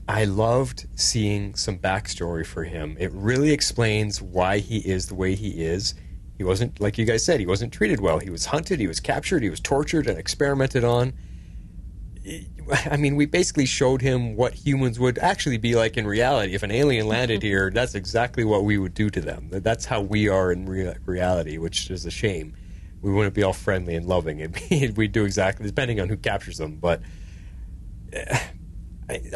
I loved seeing some backstory for him. It really explains why he is the way he is. He wasn't, like you guys said, he wasn't treated well. He was hunted, he was captured, he was tortured and experimented on. I mean, we basically showed him what humans would actually be like in reality. If an alien landed here, that's exactly what we would do to them. That's how we are in reality, which is a shame. We wouldn't be all friendly and loving. We'd do exactly, depending on who captures them. But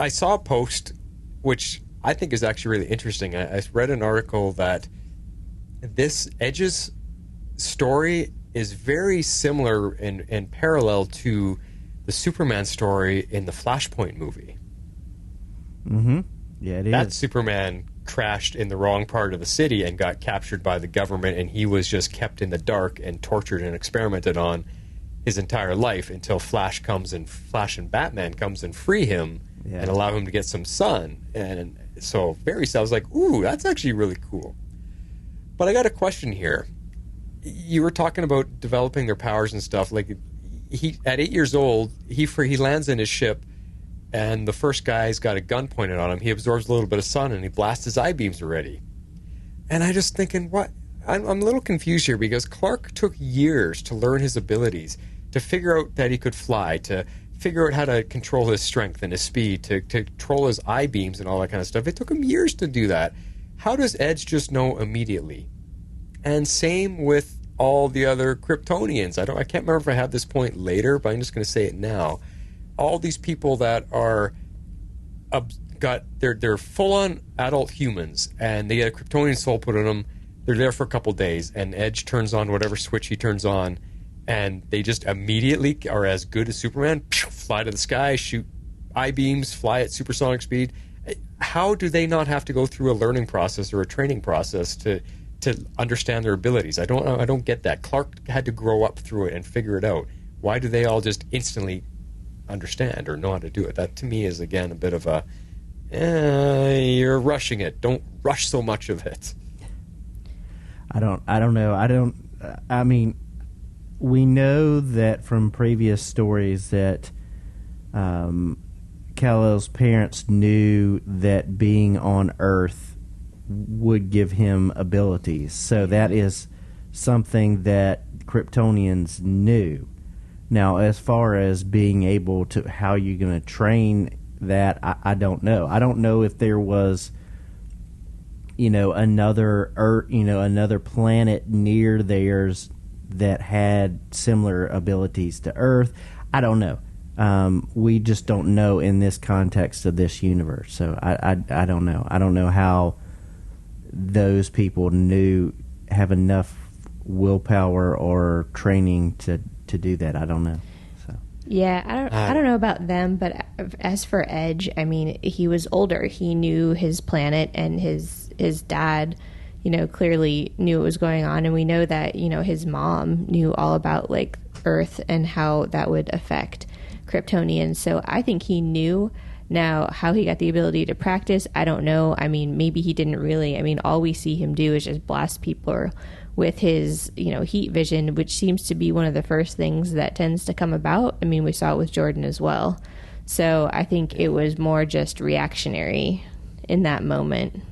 I saw a post, which I think is actually really interesting. I read an article that this Edge's story is very similar and parallel to the Superman story in the Flashpoint movie. Mm-hmm. Yeah, it is. That Superman crashed in the wrong part of the city and got captured by the government, and he was just kept in the dark and tortured and experimented on his entire life until Flash and Batman comes and free him and allow him to get some sun. And so I was like, ooh, that's actually really cool. But I got a question here. You were talking about developing their powers and stuff. Like, he at 8 years old, he lands in his ship, and the first guy's got a gun pointed on him. He absorbs a little bit of sun, and he blasts his eye beams already. And I just thinking, what? I'm a little confused here, because Clark took years to learn his abilities, to figure out that he could fly, to figure out how to control his strength and his speed, to control his eye beams and all that kind of stuff. It took him years to do that. How does Edge just know immediately? And same with all the other Kryptonians. I can't remember if I have this point later, but I'm just going to say it now. All these people that are they're full-on adult humans, and they get a Kryptonian soul put on them. They're there for a couple days, and Edge turns on whatever switch he turns on, and they just immediately are as good as Superman. Fly to the sky, shoot eye beams, fly at supersonic speed. How do they not have to go through a learning process or a training process to understand their abilities? I don't get that. Clark had to grow up through it and figure it out. Why do they all just instantly understand or know how to do it? That to me is, again, a bit of a you're rushing it. Don't rush so much of it. I don't know. I mean, we know that from previous stories that Kal-El's parents knew that being on Earth would give him abilities. So that is something that Kryptonians knew. Now, as far as being able to, how you're going to train that, I don't know. I don't know if there was, another Earth, another planet near theirs that had similar abilities to Earth. I don't know. We just don't know in this context of this universe. So I don't know. I don't know how those people have enough willpower or training to do that. I don't know. So yeah, I don't know about them, but as for Edge, I mean, he was older. He knew his planet, and his dad, clearly knew what was going on, and we know that his mom knew all about like Earth and how that would affect Kryptonians. So I think he knew. Now, how he got the ability to practice, I don't know. I mean, maybe he didn't really. I mean, all we see him do is just blast people with his, heat vision, which seems to be one of the first things that tends to come about. I mean, we saw it with Jordan as well. So I think it was more just reactionary in that moment.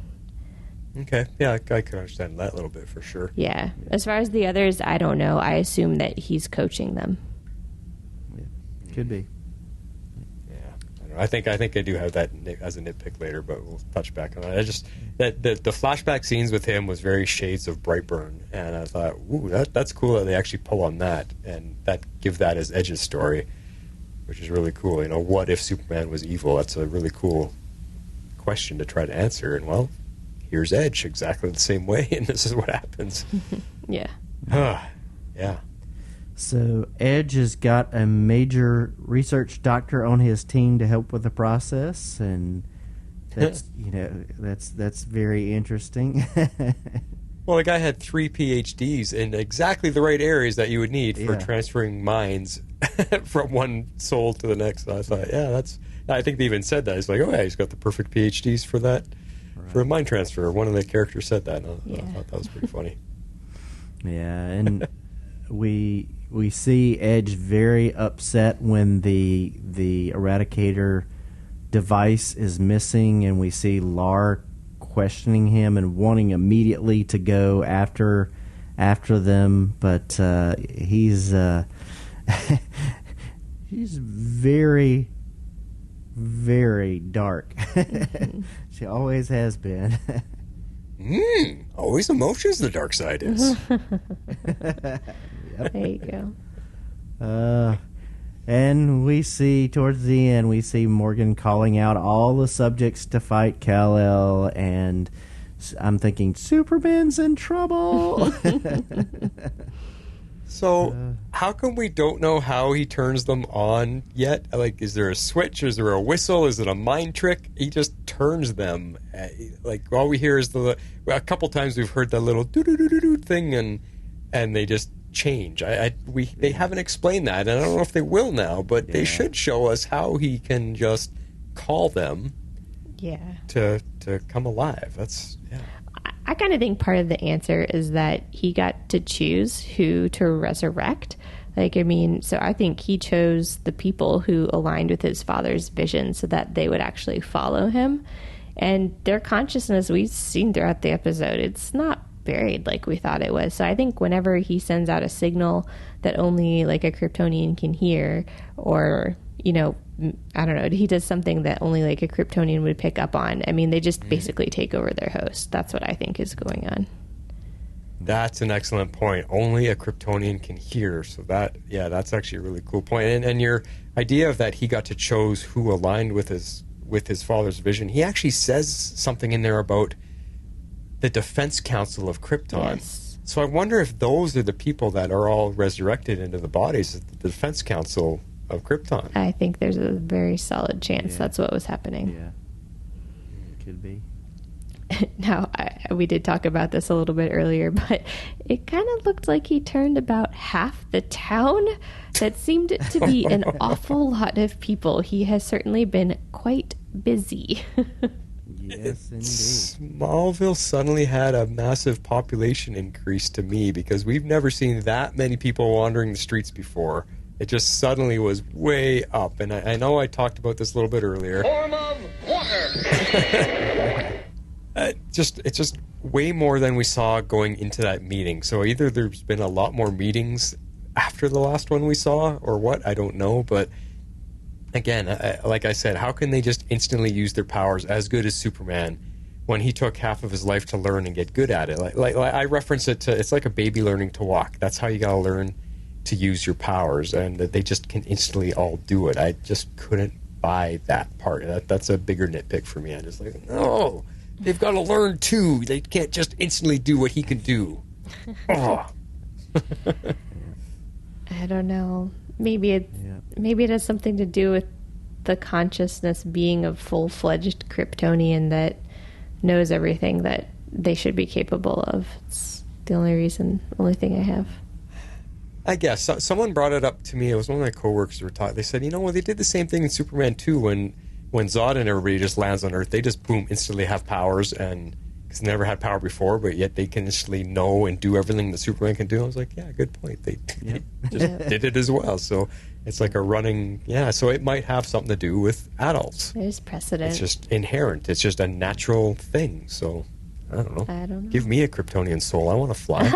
Okay. Yeah, I could understand that a little bit for sure. Yeah. As far as the others, I don't know. I assume that he's coaching them. Yeah. Could be. I think I do have that as a nitpick later, but we'll touch back on it. I just that the flashback scenes with him was very shades of Brightburn, and I thought, ooh, that's cool that they actually pull on that and give that as Edge's story, which is really cool. What if Superman was evil? That's a really cool question to try to answer. And well, here's Edge exactly the same way, and this is what happens. Yeah. Yeah. So Edge has got a major research doctor on his team to help with the process, and that's that's very interesting. Well, the guy had 3 PhDs in exactly the right areas that you would need for transferring minds from one soul to the next. So I thought, I think they even said that. It's like, oh yeah, he's got the perfect PhDs for that, for a mind transfer. One of the characters said that, and I thought that was pretty funny. Yeah, and we see Edge very upset when the Eradicator device is missing, and we see Lar questioning him and wanting immediately to go after them, but he's he's very, very dark. She always has been. Always emotions the dark side is. There you go. And we see, towards the end, we see Morgan calling out all the subjects to fight Kal-El, and I'm thinking Superman's in trouble. So, how come we don't know how he turns them on yet? Like, is there a switch? Is there a whistle? Is it a mind trick? He just turns them. Like, all we hear is a couple times we've heard that little doo-doo-doo-doo thing, and they just change. They haven't explained that, and I don't know if they will now, but they should show us how he can just call them to come alive. That's, I kind of think part of the answer is that he got to choose who to resurrect. Like, I mean, so I think he chose the people who aligned with his father's vision so that they would actually follow him. And their consciousness, we've seen throughout the episode, it's not buried like we thought it was. So I think whenever he sends out a signal that only like a Kryptonian can hear, or, you know, I don't know, he does something that only like a Kryptonian would pick up on. I mean, they just basically take over their host. That's what I think is going on. That's an excellent point. Only a Kryptonian can hear. So that's actually a really cool point. And your idea of that he got to choose who aligned with his father's vision, he actually says something in there about the Defense Council of Krypton. Yes. So I wonder if those are the people that are all resurrected into the bodies of the Defense Council of Krypton. I think there's a very solid chance that's what was happening. Yeah, could be. Now, we did talk about this a little bit earlier, but it kind of looked like he turned about half the town. That seemed to be an awful lot of people. He has certainly been quite busy. Yes, indeed. Smallville suddenly had a massive population increase to me, because we've never seen that many people wandering the streets before. It just suddenly was way up. And I know I talked about this a little bit earlier. Form of water. It's just way more than we saw going into that meeting. So either there's been a lot more meetings after the last one we saw, or what, I don't know. But again, like I said, how can they just instantly use their powers as good as Superman when he took half of his life to learn and get good at it? Like I reference it to, it's like a baby learning to walk. That's how you gotta learn to use your powers, and that they just can instantly all do it. I just couldn't buy that part. That's a bigger nitpick for me. I'm just like, no, they've got to learn too. They can't just instantly do what he can do. Oh. I don't know. Maybe it has something to do with the consciousness being a full-fledged Kryptonian that knows everything that they should be capable of. It's the only thing I have. I guess. Someone brought it up to me. It was one of my coworkers who were talking. They said, well, they did the same thing in Superman 2 when Zod and everybody just lands on Earth. They just, boom, instantly have powers, and because they never had power before, but yet they can instantly know and do everything that Superman can do. I was like, yeah, good point. They just did it as well. So it's like a running, so it might have something to do with adults. There's precedent. It's just inherent. It's just a natural thing. So I don't know. Give me a Kryptonian soul. I want to fly.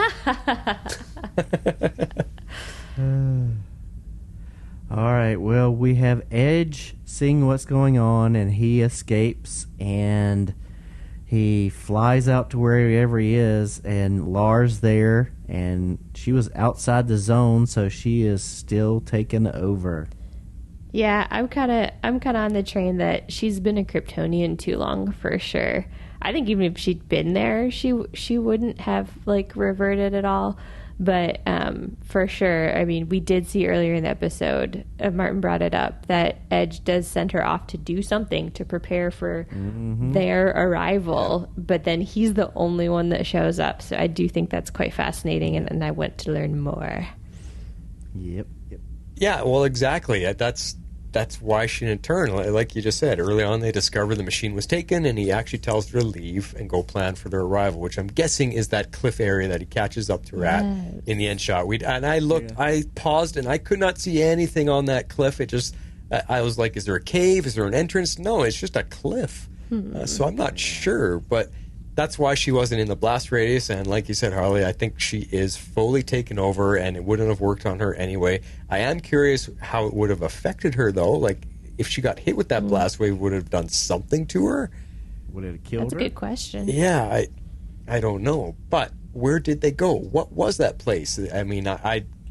All right, well, we have Edge seeing what's going on, and he escapes, and he flies out to wherever he is, and Lara's there, and she was outside the zone, so she is still taken over. Yeah, I'm kind of on the train that she's been a Kryptonian too long for sure. I think even if she'd been there, she wouldn't have like reverted at all. But for sure, I mean, we did see earlier in the episode, Martin brought it up, that Edge does send her off to do something to prepare for their arrival. Yeah. But then he's the only one that shows up. So I do think that's quite fascinating, and I want to learn more. Yep. Yeah, well, exactly. That's why she didn't turn. Like you just said, early on they discovered the machine was taken, and he actually tells her to leave and go plan for their arrival, which I'm guessing is that cliff area that he catches up to her at in the end shot. I paused, and I could not see anything on that cliff. It just, I was like, is there a cave? Is there an entrance? No, it's just a cliff. So I'm not sure, but that's why she wasn't in the blast radius. And like you said, Harley, I think she is fully taken over, and it wouldn't have worked on her anyway. I am curious how it would have affected her, though. Like, if she got hit with that blast wave, would it have done something to her? Would it have killed her? That's a good question. Yeah, I don't know. But where did they go? What was that place? I mean,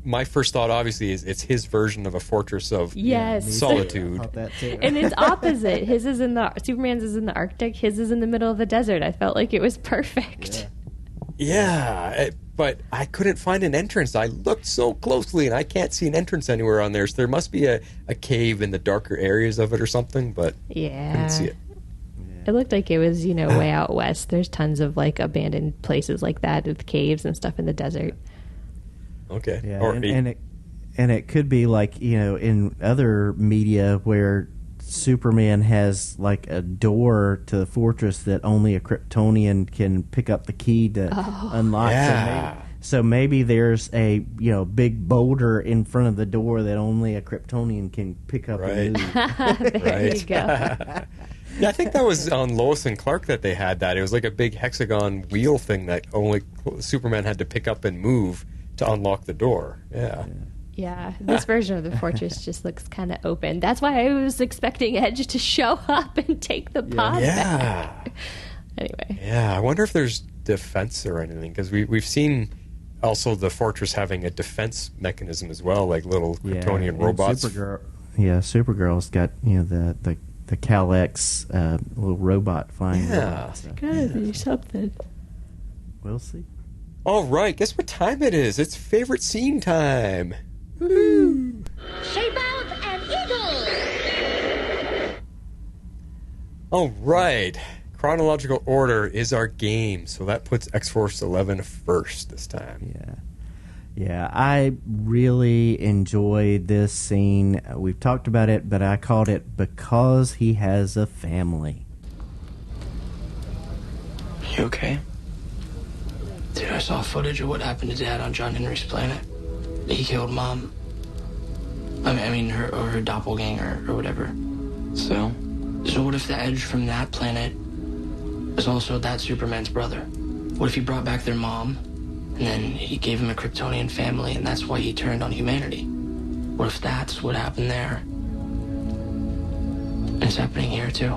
my first thought, obviously, is it's his version of a fortress of Yes. solitude. I thought that too. And it's opposite. His is in the Superman's is in the Arctic. His is in the middle of the desert. I felt like it was perfect. Yeah, but I couldn't find an entrance. I looked so closely, and I can't see an entrance anywhere on there. So there must be a cave in the darker areas of it or something, but Yeah. couldn't see it. It looked like it was, way out west. There's tons of like abandoned places like that with caves and stuff in the desert. Okay. Yeah, Or and it could be like, in other media where Superman has like a door to the fortress that only a Kryptonian can pick up the key to unlock. Yeah. So maybe there's a big boulder in front of the door that only a Kryptonian can pick up and move. There you go. Yeah, I think that was on Lois and Clark that they had that. It was like a big hexagon wheel thing that only Superman had to pick up and move to unlock the door. Yeah. Yeah, this version of the fortress just looks kind of open. That's why I was expecting Edge to show up and take the pod back. Anyway. Yeah, I wonder if there's defense or anything, because we've seen also the fortress having a defense mechanism as well, like little Kryptonian and robots. Supergirl's got the Kal-El's little robot flying. robot, so. Gotta be something. We'll see. All right, guess what time it is? It's favorite scene time. Shape out and eagle. All right. Chronological order is our game, so that puts X-Force 11 first this time. Yeah, I really enjoyed this scene. We've talked about it, but I called it Because He Has a Family. You okay? Dude, I saw footage of what happened to Dad on John Henry's planet. He killed Mom. I mean her doppelganger or whatever. So what if the Edge from that planet is also that Superman's brother? What if he brought back their mom, and then he gave him a Kryptonian family, and that's why he turned on humanity? What if that's what happened there? And it's happening here, too.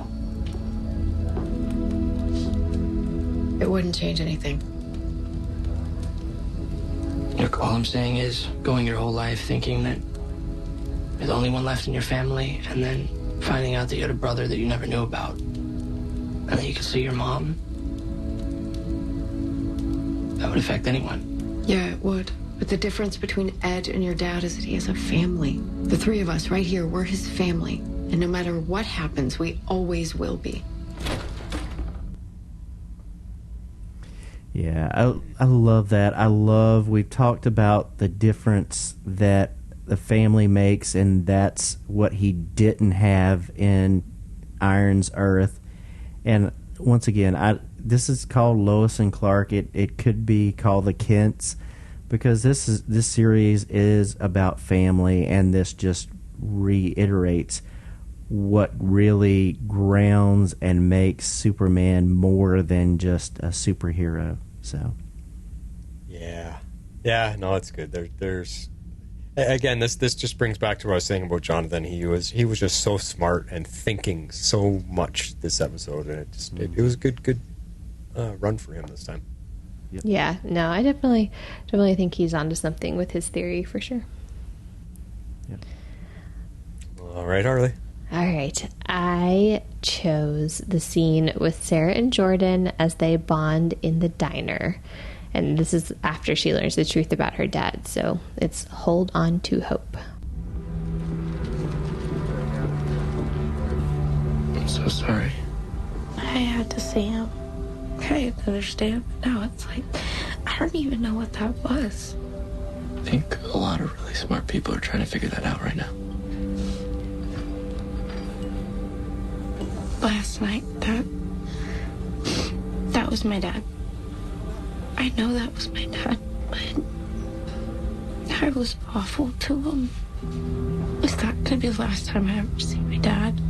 It wouldn't change anything. Look, all I'm saying is going your whole life thinking that you're the only one left in your family, and then finding out that you had a brother that you never knew about, and that you could see your mom. That would affect anyone. Yeah, it would. But the difference between Ed and your dad is that he has a family. The three of us right here, we're his family. And no matter what happens, we always will be. Yeah, I love that. We've talked about the difference that the family makes, and that's what he didn't have in Iron's Earth. And once again, this is called Lois and Clark. It could be called the Kents, because this series is about family, and this just reiterates what really grounds and makes Superman more than just a superhero. So, yeah, no, it's good. There's again, this just brings back to what I was saying about Jonathan. He was just so smart and thinking so much this episode, and it was a good run for him this time. Yep. Yeah, no, I definitely think he's onto something with his theory for sure. Yep. All right, Harley. All right, I chose the scene with Sarah and Jordan as they bond in the diner. And this is after she learns the truth about her dad, so it's Hold On to Hope. I'm so sorry. I had to see him. I didn't understand, but now it's like, I don't even know what that was. I think a lot of really smart people are trying to figure that out right now. Last night, that was my dad. I know that was my dad, but I was awful to him. Is that gonna be the last time I ever see my dad?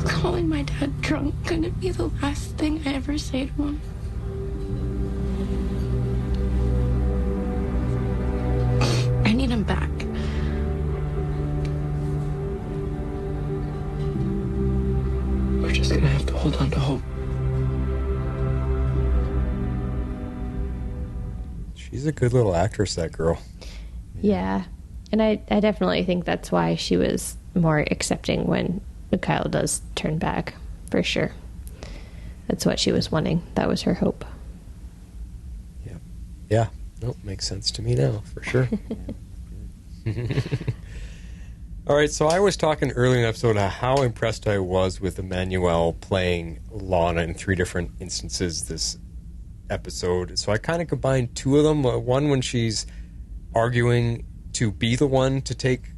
Calling my dad drunk gonna be the last thing I ever say to him? I need him back. We're just gonna have to hold on to hope. She's a good little actress, that girl. Yeah. And I definitely think that's why she was more accepting when Kyle does turn back, for sure. That's what she was wanting. That was her hope. Yeah. Yeah. Nope, makes sense to me now, for sure. All right, so I was talking earlier in the episode how impressed I was with Emmanuel playing Lana in 3 different instances this episode. So I kind of combined 2 of them. One when she's arguing to be the one to take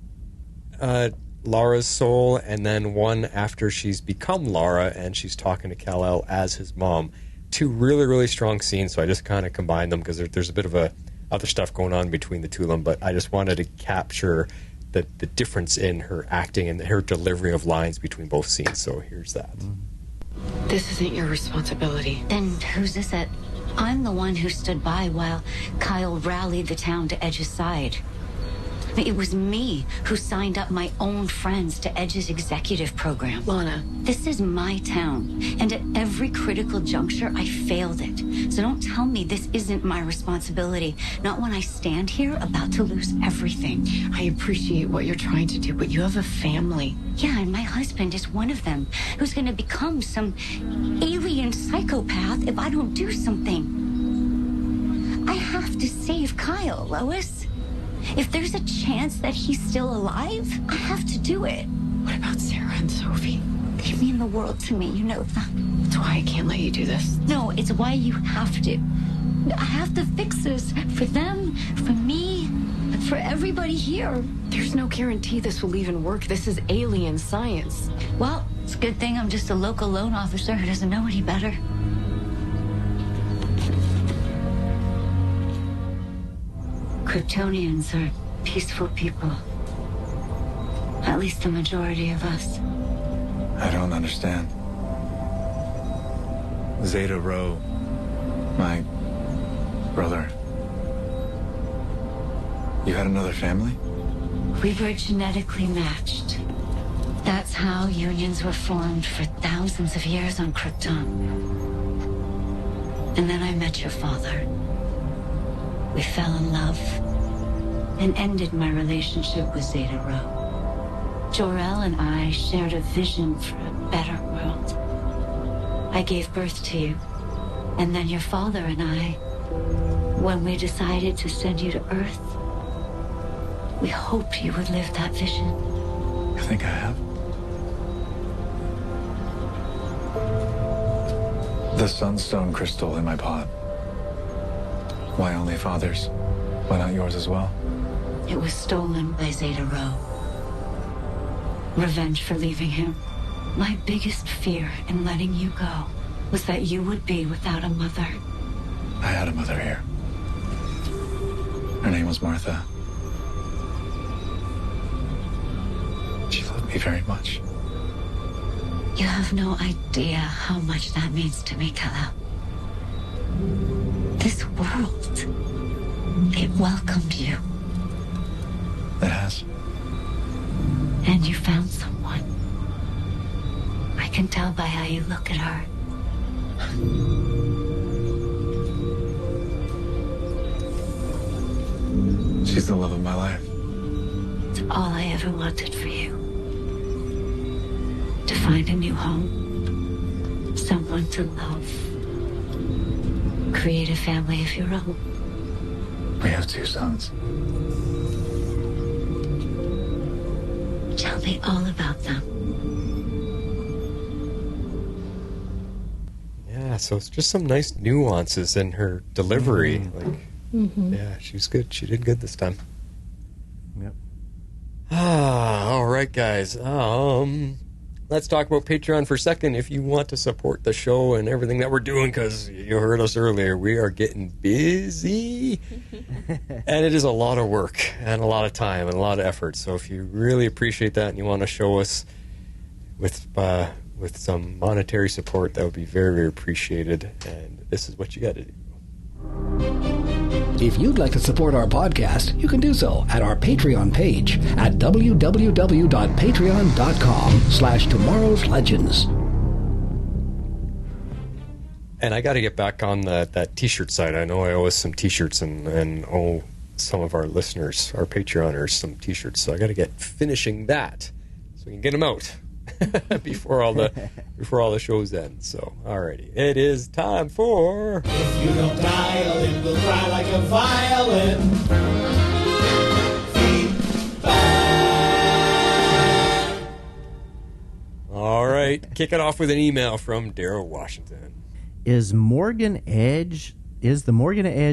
Laura's soul, and then one after she's become Laura and she's talking to Kal-El as his mom. 2 really, really strong scenes, so I just kind of combined them because there's a bit of other stuff going on between the 2 of them, but I just wanted to capture the difference in her acting and her delivery of lines between both scenes. So here's that. This isn't your responsibility. Then whose is it? I'm the one who stood by while Kyle rallied the town to Edge's side. It was me who signed up my own friends to Edge's executive program. Lana. This is my town, and at every critical juncture, I failed it. So don't tell me this isn't my responsibility. Not when I stand here about to lose everything. I appreciate what you're trying to do, but you have a family. Yeah, and my husband is one of them, who's gonna become some alien psychopath if I don't do something. I have to save Kyle, Lois. If there's a chance that he's still alive, I have to do it. What about Sarah and Sophie? They mean the world to me, you know that. That's why I can't let you do this. No, it's why you have to. I have to fix this for them, for me, for everybody here. There's no guarantee this will even work. This is alien science. Well, it's a good thing I'm just a local loan officer who doesn't know any better. Kryptonians are peaceful people. At least the majority of us. I don't understand. Zeta Rho, my brother. You had another family? We were genetically matched. That's how unions were formed for thousands of years on Krypton. And then I met your father. We fell in love and ended my relationship with Zeta Rho. Jor-El and I shared a vision for a better world. I gave birth to you, and then your father and I, when we decided to send you to Earth, we hoped you would live that vision. I think I have. The sunstone crystal in my pot. Why only father's? Why not yours as well? It was stolen by Zeta Rho. Revenge for leaving him. My biggest fear in letting you go was that you would be without a mother. I had a mother here. Her name was Martha. She loved me very much. You have no idea how much that means to me, Kal-El. This world, it welcomed you. It has. And you found someone. I can tell by how you look at her. She's the love of my life. It's all I ever wanted for you. To find a new home. Someone to love. Create a family of your own. We have 2 sons. Tell me all about them. Yeah, so it's just some nice nuances in her delivery. Yeah, she was good. She did good this time. Yep. All right, guys. Let's talk about Patreon for a second. If you want to support the show and everything that we're doing, because you heard us earlier, we are getting busy. And it is a lot of work and a lot of time and a lot of effort. So if you really appreciate that and you want to show us with some monetary support, that would be very, very appreciated. And this is what you got to do. If you'd like to support our podcast, you can do so at our Patreon page at www.patreon.com/tomorrowslegends. And I got to get back on that T-shirt site. I know I owe us some T-shirts, and some of our listeners, our Patreoners, some T-shirts. So I got to get finishing that so we can get them out before all the shows end. So, alrighty, it is time for. If you don't dial, it will cry like a violin. Feedback. All right, kick it off with an email from Daryl Washington. Is the Morgan Edge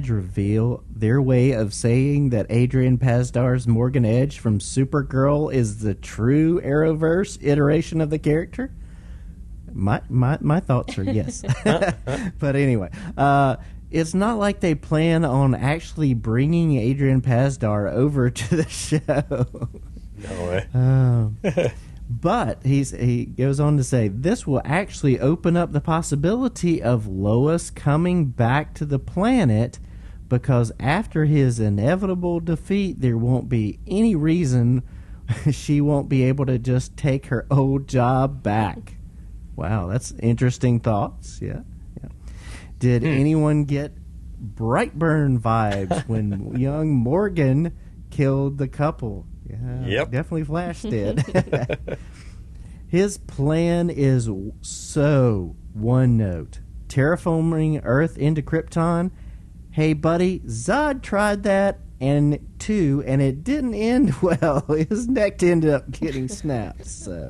reveal their way of saying that Adrian Pasdar's Morgan Edge from Supergirl is the true Arrowverse iteration of the character? My thoughts are yes. But anyway, it's not like they plan on actually bringing Adrian Pasdar over to the show. No way. But he goes on to say, this will actually open up the possibility of Lois coming back to the planet, because after his inevitable defeat, there won't be any reason she won't be able to just take her old job back. Wow, that's interesting thoughts. Yeah. Did anyone get Brightburn vibes when young Morgan killed the couple? Yeah, yep. Definitely Flash did. His plan is so one note. Terraforming Earth into Krypton. Hey, buddy, Zod tried that and it didn't end well. His neck ended up getting snapped. So,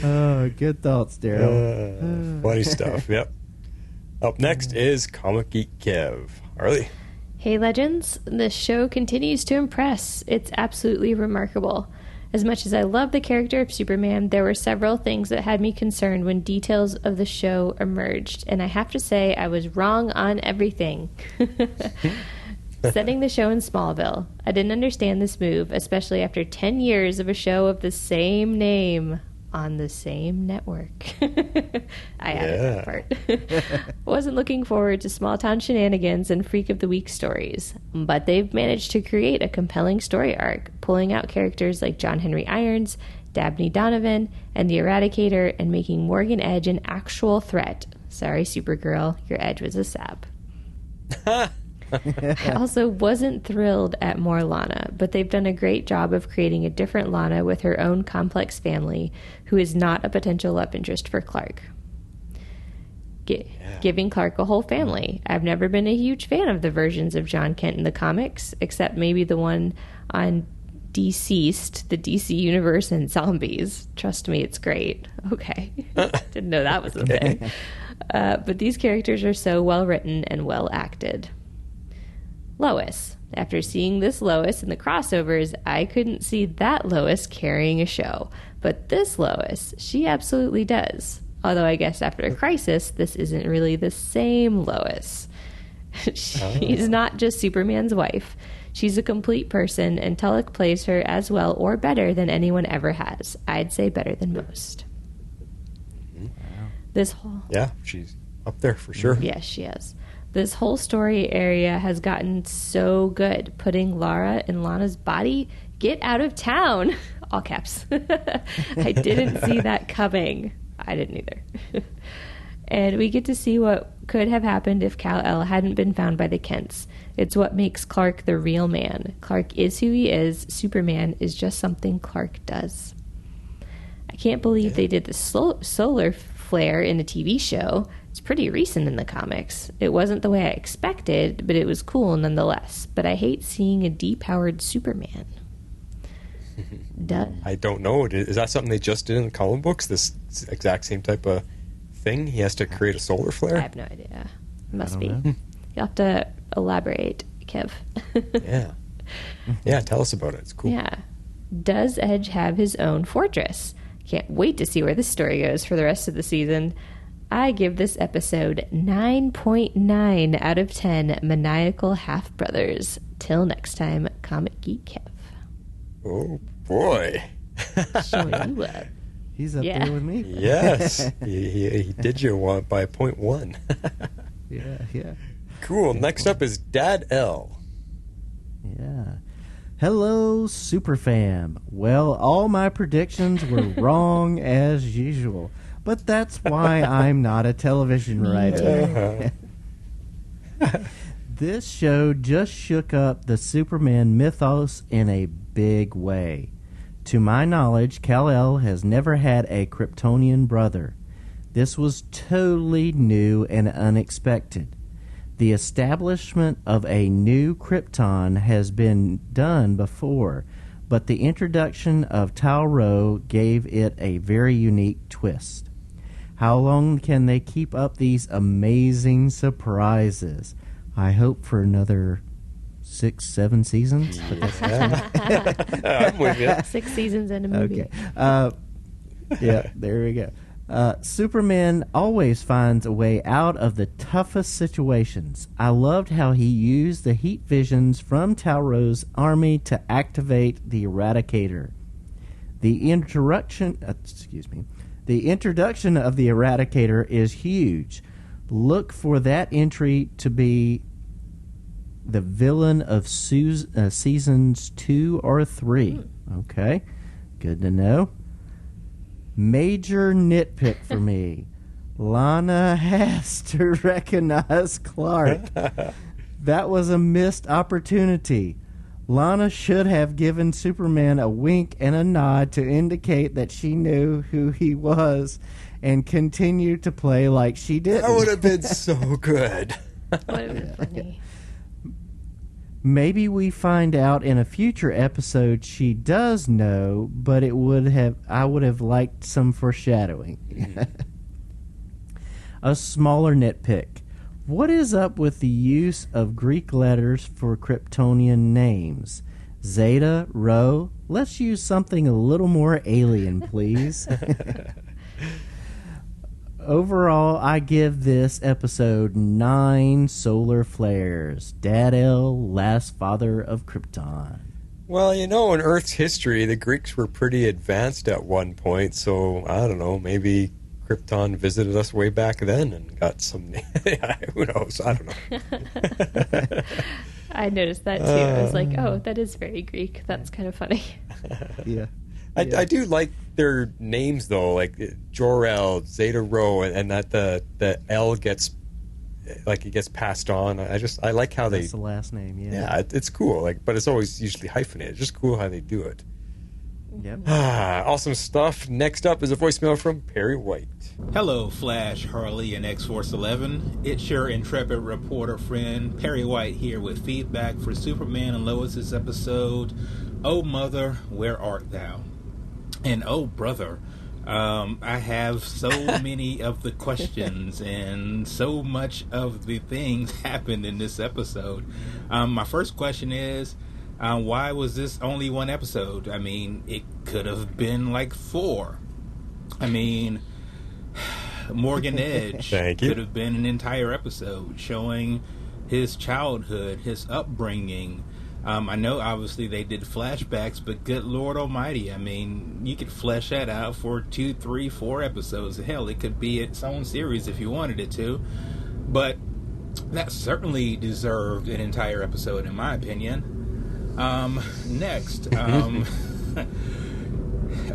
oh, good thoughts, Daryl. Funny stuff. Yep. Up next is Comic Geek Kev. Harley. Hey, Legends. The show continues to impress. It's absolutely remarkable. As much as I love the character of Superman, there were several things that had me concerned when details of the show emerged, and I have to say I was wrong on everything. Setting the show in Smallville. I didn't understand this move, especially after 10 years of a show of the same name on the same network. I added that part. Wasn't looking forward to small town shenanigans and Freak of the Week stories, but they've managed to create a compelling story arc, pulling out characters like John Henry Irons, Dabney Donovan, and the Eradicator, and making Morgan Edge an actual threat. Sorry, Supergirl, your Edge was a sap. I also wasn't thrilled at more Lana, but they've done a great job of creating a different Lana with her own complex family, who is not a potential love interest for Clark. Giving Clark a whole family. I've never been a huge fan of the versions of John Kent in the comics, except maybe the one on Deceased, the DC Universe, and Zombies. Trust me, it's great. Okay. Didn't know that was a thing. But these characters are so well written and well acted. Lois. After seeing this Lois in the crossovers, I couldn't see that Lois carrying a show. But this Lois, she absolutely does. Although I guess after a crisis, this isn't really the same Lois. She's not just Superman's wife. She's a complete person, and Tulloch plays her as well or better than anyone ever has. I'd say better than most. Wow. This whole... Yeah, she's up there for sure. Yes, she is. This whole story area has gotten so good, putting Lara in Lana's body. Get out of town! All caps. I didn't see that coming. I didn't either. And we get to see what could have happened if Kal-El hadn't been found by the Kents. It's what makes Clark the real man. Clark is who he is. Superman is just something Clark does. I can't believe they did the solar flare in a TV show. It's pretty recent in the comics. It wasn't the way I expected, but it was cool nonetheless. But I hate seeing a depowered Superman. I don't know. Is that something they just did in the comic books? This exact same type of thing? He has to create a solar flare? I have no idea. It must be. You'll have to elaborate, Kev. Yeah. Yeah, tell us about it. It's cool. Yeah. Does Edge have his own fortress? Can't wait to see where this story goes for the rest of the season. I give this episode 9.9 out of 10 maniacal half-brothers. Till next time, Comic Geek Kev. Oh, boy. Showing you up. He's up there with me. Yes. he did you by 0.1. Yeah. Cool. Next up is Dad L. Yeah. Hello, Superfam. Well, all my predictions were wrong as usual, but that's why I'm not a television writer. This show just shook up the Superman mythos in a big way. To my knowledge, Kal-El has never had a Kryptonian brother. This was totally new and unexpected. The establishment of a new Krypton has been done before, but the introduction of Tal-Rho gave it a very unique twist. How long can they keep up these amazing surprises? I hope for another 6-7 seasons. But that's I'm with you. 6 seasons and a movie. Okay. Yeah, there we go. Superman always finds a way out of the toughest situations. I loved how he used the heat visions from Tal-Rho's army to activate the Eradicator. The introduction of the Eradicator is huge. Look for that entry to be the villain of seasons 2 or 3. Okay, good to know. Major nitpick for me. Lana has to recognize Clark. That was a missed opportunity. Lana should have given Superman a wink and a nod to indicate that she knew who he was and continued to play like she didn't. That would have been so good. Would have been funny. Maybe we find out in a future episode she does know, but I would have liked some foreshadowing. A smaller nitpick. What is up with the use of Greek letters for Kryptonian names? Zeta, Rho? Let's use something a little more alien, please. Overall, I give this episode 9 solar flares. Dad-El, last father of Krypton. Well, in Earth's history, the Greeks were pretty advanced at one point, so I don't know, maybe Krypton visited us way back then and got some... Who knows? I don't know. I noticed that too. I was like, oh, that is very Greek. That's kind of funny. Yeah. I do like their names though, like Jor-El, Zeta Rho, and that the L gets passed on. I like how That's the last name. Yeah, it's cool. But it's always usually hyphenated. It's just cool how they do it. Yep. Awesome stuff. Next up is a voicemail from Perry White. Hello, Flash, Harley, and X-Force 11. It's your intrepid reporter friend, Perry White, here with feedback for Superman and Lois's episode, Oh Mother, Where Art Thou? And oh brother, I have so many of the questions and so much of the things happened in this episode. My first question is, why was this only one episode? I mean, it could have been like 4. I mean, Morgan Edge could have been an entire episode showing his childhood, his upbringing. I know obviously they did flashbacks, but good Lord Almighty, I mean, you could flesh that out for 2, 3, 4 episodes. Hell, it could be its own series if you wanted it to. But that certainly deserved an entire episode, in my opinion. Next,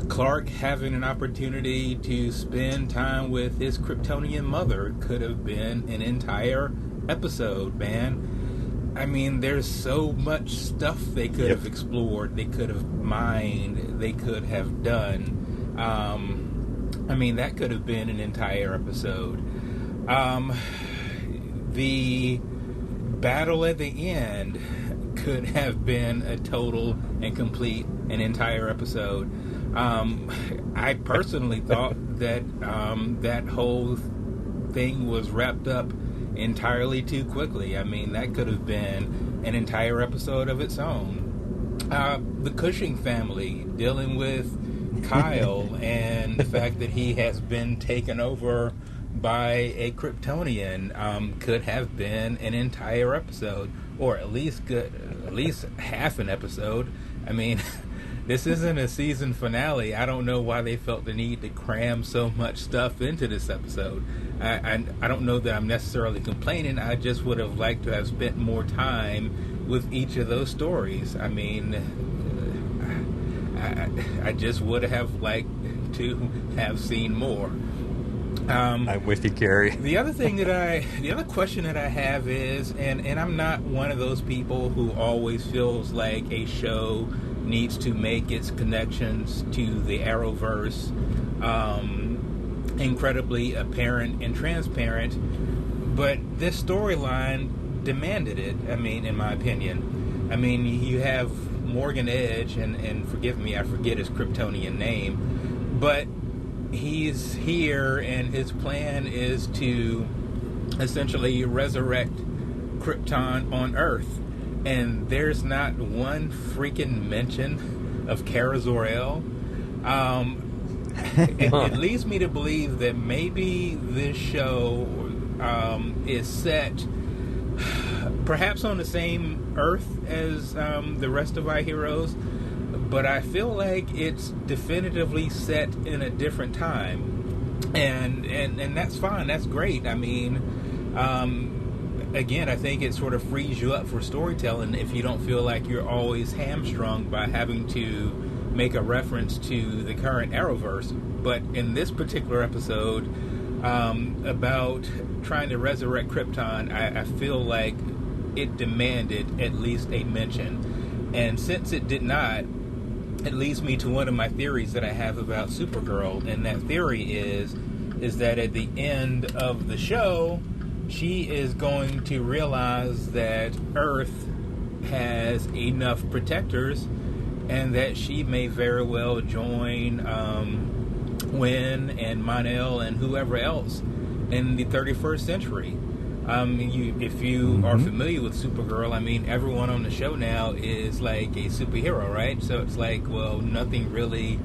Clark having an opportunity to spend time with his Kryptonian mother could have been an entire episode, man. I mean, there's so much stuff they could have explored, they could have mined, they could have done. I mean, that could have been an entire episode. The battle at the end could have been a total and complete an entire episode. I personally thought that that whole thing was wrapped up entirely too quickly. I mean, that could have been an entire episode of its own. The Cushing family dealing with Kyle and the fact that he has been taken over by a Kryptonian could have been an entire episode, or at least half an episode. I mean, this isn't a season finale. I don't know why they felt the need to cram so much stuff into this episode. I don't know that I'm necessarily complaining. I just would have liked to have spent more time with each of those stories. I mean, I just would have liked to have seen more. I'm with you, Gary. The other question that I have is, and I'm not one of those people who always feels like a show needs to make its connections to the Arrowverse incredibly apparent and transparent, but this storyline demanded it. I mean, in my opinion, you have Morgan Edge, and forgive me, I forget his Kryptonian name, but he's here, and his plan is to essentially resurrect Krypton on Earth. And there's not one freaking mention of Kara Zor-El. It leads me to believe that maybe this show is set perhaps on the same Earth as the rest of our heroes, but I feel like it's definitively set in a different time, and that's fine. That's great. I mean, again, I think it sort of frees you up for storytelling if you don't feel like you're always hamstrung by having to make a reference to the current Arrowverse. But in this particular episode, about trying to resurrect Krypton, I feel like it demanded at least a mention. And since it did not, it leads me to one of my theories that I have about Supergirl, and that theory is that at the end of the show, she is going to realize that Earth has enough protectors, and that she may very well join Wynn and Mon-El and whoever else in the 31st century. If you are familiar with Supergirl, I mean, everyone on the show now is like a superhero, right? So it's like, well, nothing really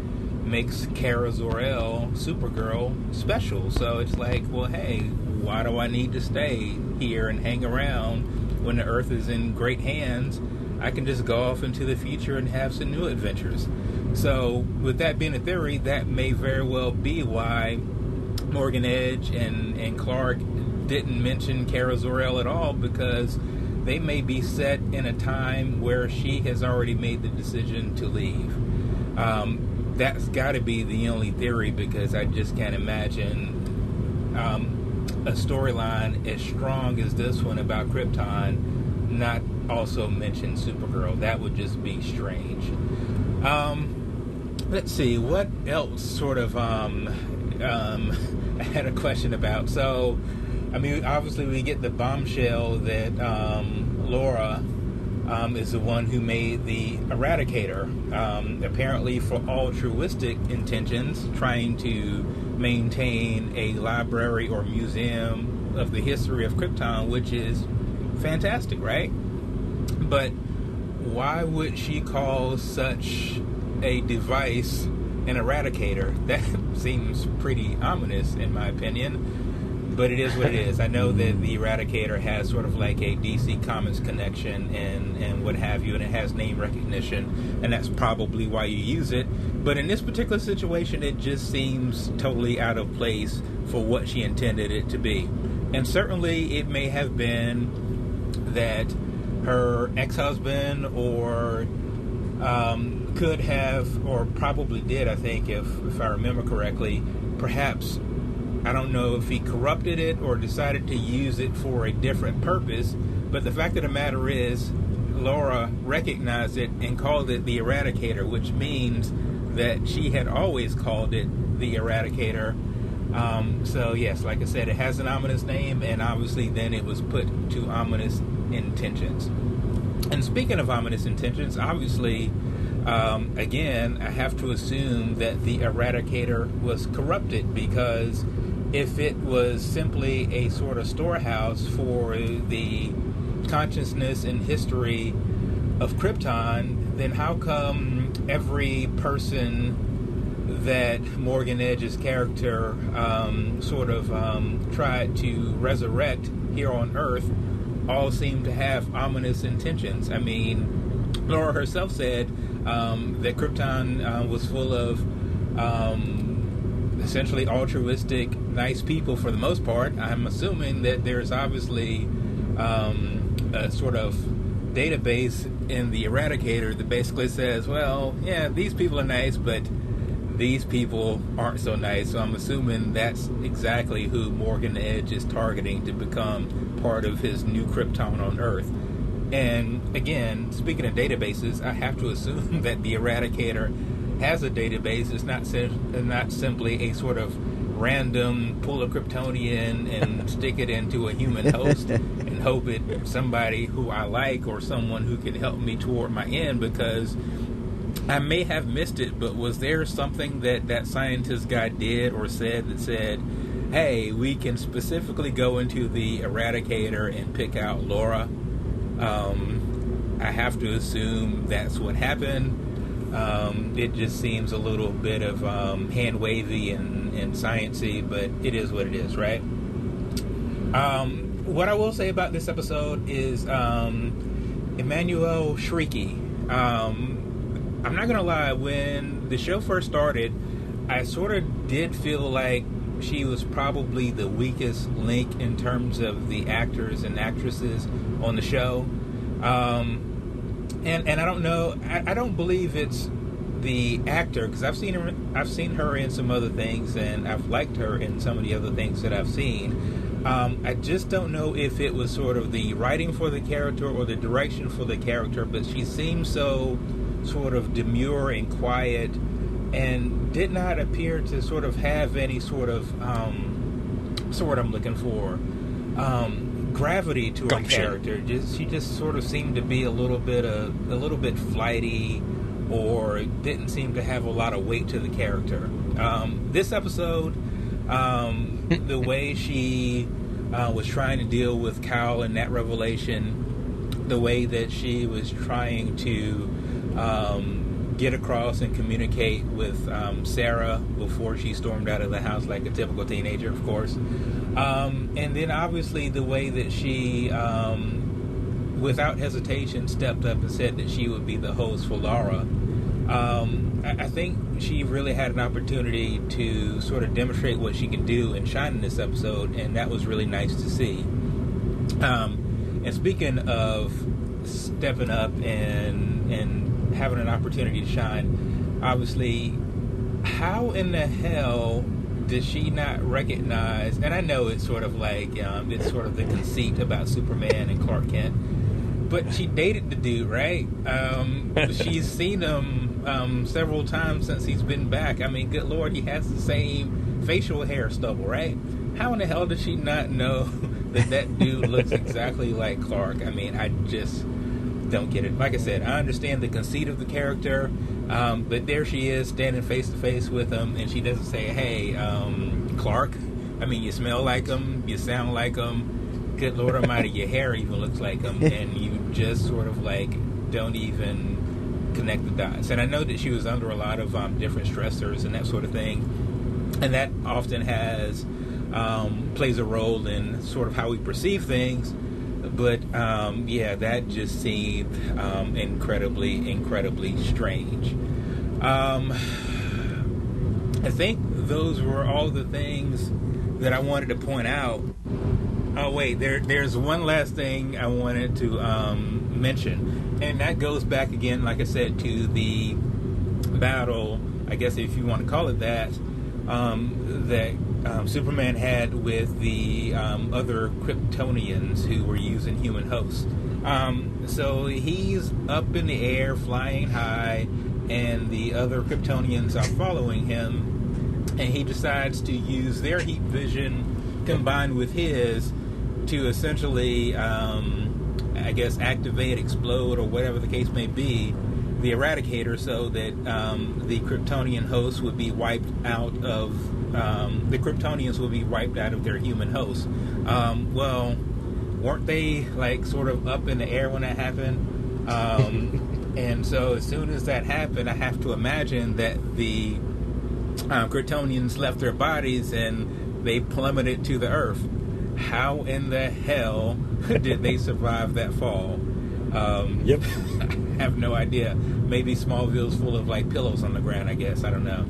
makes Kara Zor-El, Supergirl, special. So it's like, well, hey, why do I need to stay here and hang around when the Earth is in great hands? I can just go off into the future and have some new adventures. So with that being a theory, that may very well be why Morgan Edge and Clark didn't mention Kara Zor-El at all, because they may be set in a time where she has already made the decision to leave. That's got to be the only theory, because I just can't imagine a storyline as strong as this one about Krypton not also mention Supergirl. That would just be strange. Let's see, what else sort of I had a question about. So, I mean, obviously we get the bombshell that Laura is the one who made the Eradicator, apparently for altruistic intentions, trying to maintain a library or museum of the history of Krypton, which is fantastic, right? But why would she call such a device an Eradicator? That seems pretty ominous, in my opinion. But it is what it is. I know that the Eradicator has sort of like a DC Comics connection and what have you, and it has name recognition, and that's probably why you use it. But in this particular situation, it just seems totally out of place for what she intended it to be. And certainly it may have been that her ex-husband or could have, or probably did, I think, if I remember correctly, perhaps, I don't know if he corrupted it or decided to use it for a different purpose, but the fact of the matter is, Laura recognized it and called it the Eradicator, which means that she had always called it the Eradicator. So yes, like I said, it has an ominous name, and obviously then it was put to ominous intentions. And speaking of ominous intentions, obviously, again, I have to assume that the Eradicator was corrupted, because if it was simply a sort of storehouse for the consciousness and history of Krypton, then how come every person that Morgan Edge's character tried to resurrect here on Earth all seem to have ominous intentions? I mean, Laura herself said that Krypton was full of essentially altruistic, nice people for the most part. I'm assuming that there's obviously a sort of database in the Eradicator that basically says, well, yeah, these people are nice, but these people aren't so nice. So I'm assuming that's exactly who Morgan Edge is targeting to become part of his new Krypton on Earth. And again, speaking of databases, I have to assume that the Eradicator has a database. It's not simply a sort of random pull a Kryptonian and stick it into a human host and hope it's somebody who I like or someone who can help me toward my end, because I may have missed it, but was there something that scientist guy did or said that said, hey, we can specifically go into the Eradicator and pick out Laura? I have to assume that's what happened. It just seems a little bit of hand wavy and sciencey, but it is what it is, right? What I will say about this episode is Emmanuel Shrieky. I'm not gonna lie, when the show first started, I sort of did feel like she was probably the weakest link in terms of the actors and actresses on the show. And I don't know, I don't believe it's the actor, because I've seen her in some other things, and I've liked her in some of the other things that I've seen. I just don't know if it was sort of the writing for the character or the direction for the character, but she seemed so sort of demure and quiet, and did not appear to sort of have any sort of I'm looking for gravity to her character. She just sort of seemed to be a little bit flighty, or didn't seem to have a lot of weight to the character. This episode, the way she was trying to deal with Kal and that revelation, the way that she was trying to get across and communicate with Sarah before she stormed out of the house like a typical teenager, of course. And then obviously the way that she, without hesitation, stepped up and said that she would be the host for Laura. I think she really had an opportunity to sort of demonstrate what she can do and shine in this episode, and that was really nice to see. And speaking of stepping up and having an opportunity to shine, obviously, how in the hell does she not recognize, and I know it's sort of like, it's sort of the conceit about Superman and Clark Kent, but she dated the dude, right? She's seen him several times since he's been back. I mean, good Lord, he has the same facial hair stubble, right? How in the hell does she not know that dude looks exactly like Clark? I mean, I just don't get it. Like I said, I understand the conceit of the character, but there she is standing face to face with him, and she doesn't say, hey, Clark, I mean, you smell like him, you sound like him, good Lord Almighty, your hair even looks like him, and you just sort of like don't even connect the dots. And I know that she was under a lot of different stressors and that sort of thing, and that often plays a role in sort of how we perceive things. But yeah, that just seemed incredibly strange. I think those were all the things that I wanted to point out. Oh wait, there's one last thing I wanted to mention, and that goes back again, like I said, to the battle, I guess if you want to call it that, that Superman had with the other Kryptonians who were using human hosts. So he's up in the air, flying high, and the other Kryptonians are following him, and he decides to use their heat vision combined with his to essentially, I guess, activate, explode, or whatever the case may be, the Eradicator, so that the Kryptonian hosts would be wiped out of, the Kryptonians would be wiped out of their human hosts. Well, weren't they like sort of up in the air when that happened? And so as soon as that happened, I have to imagine that the Kryptonians left their bodies and they plummeted to the earth. How in the hell did they survive that fall? Yep. I have no idea. Maybe Smallville's full of like pillows on the ground, I guess. I don't know.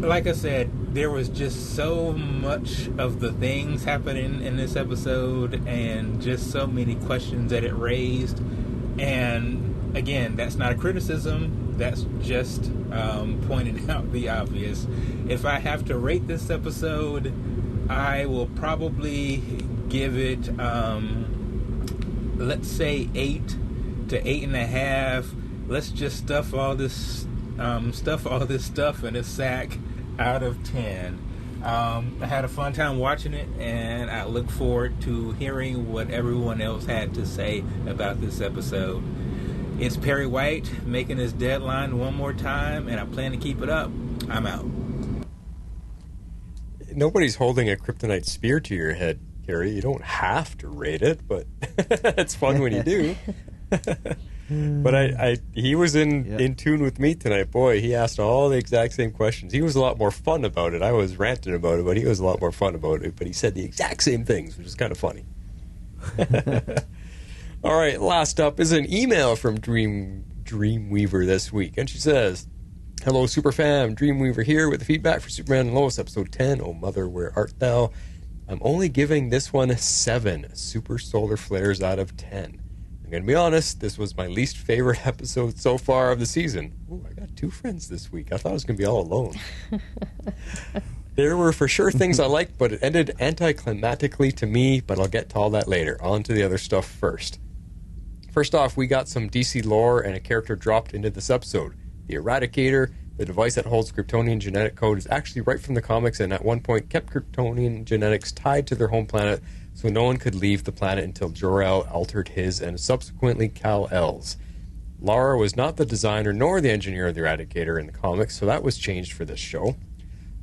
Like I said, there was just so much of the things happening in this episode, and just so many questions that it raised. And again, that's not a criticism. That's just pointing out the obvious. If I have to rate this episode, I will probably give it, let's say 8 to 8.5. Let's just stuff all this stuff in a sack out of 10. I had a fun time watching it, and I look forward to hearing what everyone else had to say about this episode. It's Perry White making his deadline one more time, and I plan to keep it up. I'm out. Nobody's holding a kryptonite spear to your head, Carrie. You don't have to rate it, but it's fun when you do. But he was in tune with me tonight. Boy, he asked all the exact same questions. He was a lot more fun about it. I was ranting about it, but he was a lot more fun about it. But he said the exact same things, which is kind of funny. All right, last up is an email from Dreamweaver this week. And she says, "Hello, Superfam. Dreamweaver here with the feedback for Superman and Lois, episode 10. Oh, Mother, Where Art Thou? I'm only giving this one 7 super solar flares out of 10. I'm going to be honest, this was my least favorite episode so far of the season." Ooh, I got 2 friends this week. I thought I was going to be all alone. There were for sure things I liked, but it ended anticlimactically to me, but I'll get to all that later. On to the other stuff first. First off, we got some DC lore and a character dropped into this episode. The Eradicator, the device that holds Kryptonian genetic code, is actually right from the comics and at one point kept Kryptonian genetics tied to their home planet so no one could leave the planet until Jor-El altered his and subsequently Kal-El's. Lara was not the designer nor the engineer of the Eradicator in the comics, so that was changed for this show.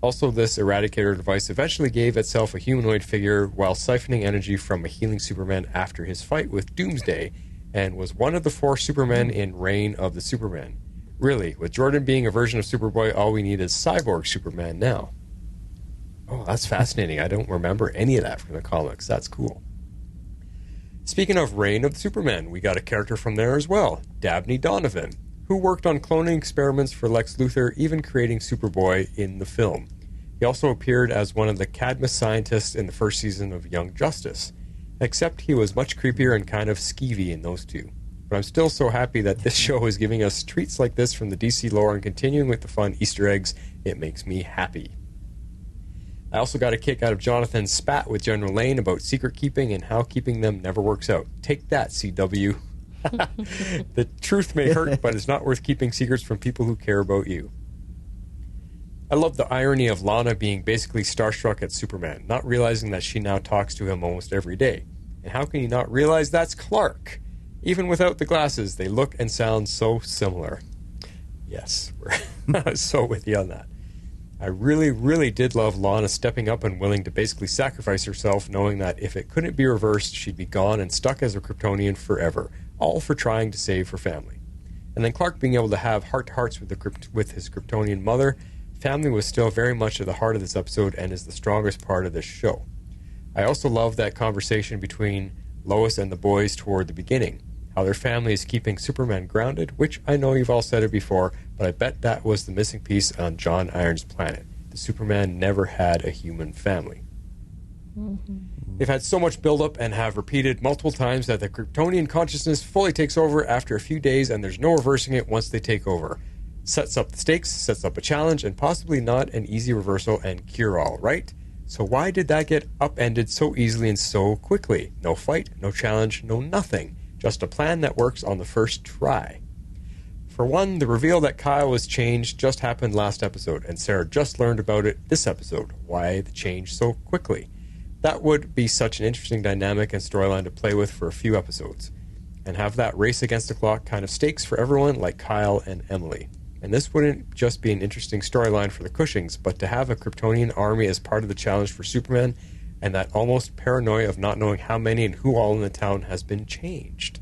Also, this Eradicator device eventually gave itself a humanoid figure while siphoning energy from a healing Superman after his fight with Doomsday, and was one of the 4 Supermen in Reign of the Supermen. Really, with Jordan being a version of Superboy, all we need is Cyborg Superman now. Oh, that's fascinating. I don't remember any of that from the comics. That's cool. Speaking of Reign of the Supermen, we got a character from there as well, Dabney Donovan, who worked on cloning experiments for Lex Luthor, even creating Superboy in the film. He also appeared as one of the Cadmus scientists in the first season of Young Justice, except he was much creepier and kind of skeevy in those two. But I'm still so happy that this show is giving us treats like this from the DC lore and continuing with the fun Easter eggs. It makes me happy. I also got a kick out of Jonathan's spat with General Lane about secret keeping and how keeping them never works out. Take that, CW. The truth may hurt, but it's not worth keeping secrets from people who care about you. I love the irony of Lana being basically starstruck at Superman, not realizing that she now talks to him almost every day. And how can you not realize that's Clark? Even without the glasses, they look and sound so similar. Yes, we're so with you on that. I really, really did love Lana stepping up and willing to basically sacrifice herself, knowing that if it couldn't be reversed, she'd be gone and stuck as a Kryptonian forever, all for trying to save her family. And then Clark being able to have heart-to-hearts with his Kryptonian mother. Family was still very much at the heart of this episode and is the strongest part of this show. I also love that conversation between Lois and the boys toward the beginning, how their family is keeping Superman grounded, which I know you've all said it before, but I bet that was the missing piece on John Irons' planet. The Superman never had a human family. Mm-hmm. They've had so much buildup and have repeated multiple times that the Kryptonian consciousness fully takes over after a few days and there's no reversing it once they take over. Sets up the stakes, sets up a challenge, and possibly not an easy reversal and cure-all, right? So why did that get upended so easily and so quickly? No fight, no challenge, no nothing. Just a plan that works on the first try. For one, the reveal that Kyle was changed just happened last episode, and Sarah just learned about it this episode. Why the change so quickly? That would be such an interesting dynamic and storyline to play with for a few episodes, and have that race against the clock kind of stakes for everyone like Kyle and Emily. And this wouldn't just be an interesting storyline for the Cushings, but to have a Kryptonian army as part of the challenge for Superman, and that almost paranoia of not knowing how many and who all in the town has been changed.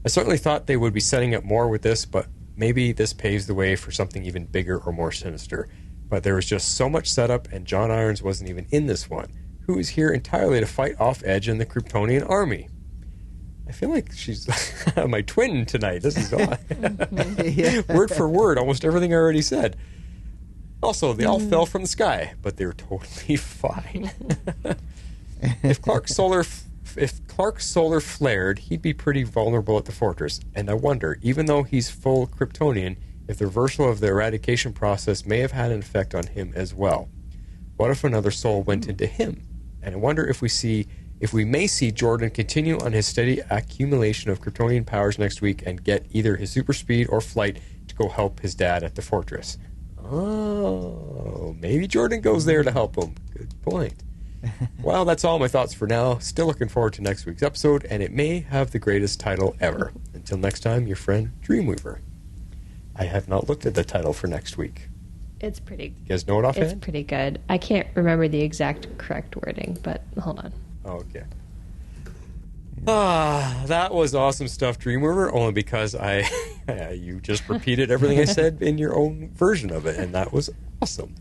I certainly thought they would be setting up more with this, but maybe this paves the way for something even bigger or more sinister. But there was just so much setup, and John Irons wasn't even in this one, who is here entirely to fight off Edge and the Kryptonian army. I feel like she's my twin tonight. This is odd. Yeah. Word for word, almost everything I already said. Also, they all fell from the sky, but they were totally fine. If Clark's solar if Clark's solar flared, he'd be pretty vulnerable at the fortress. And I wonder, even though he's full Kryptonian, if the reversal of the eradication process may have had an effect on him as well. What if another soul went into him? And I wonder if we may see Jordan continue on his steady accumulation of Kryptonian powers next week and get either his super speed or flight to go help his dad at the fortress. Oh, maybe Jordan goes there to help him. Good point. Well, that's all my thoughts for now. Still looking forward to next week's episode, and it may have the greatest title ever. Until next time, your friend Dreamweaver. I have not looked at the title for next week. It's pretty... You guys know it offhand? It's pretty good. I can't remember the exact correct wording, but hold on. Okay. That was awesome stuff, Dreamweaver, only because you just repeated everything I said in your own version of it, and that was awesome.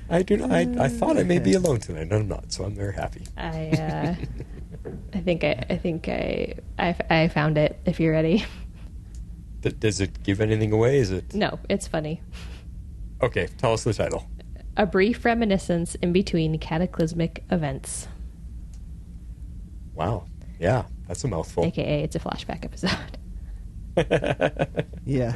I thought I may be alone tonight, and I'm not, so I'm very happy. I think I found it, if you're ready. Does it give anything away? Is it? No, it's funny. Okay, tell us the title. A brief reminiscence in between cataclysmic events. Wow. Yeah, that's a mouthful. AKA, it's a flashback episode. Yeah.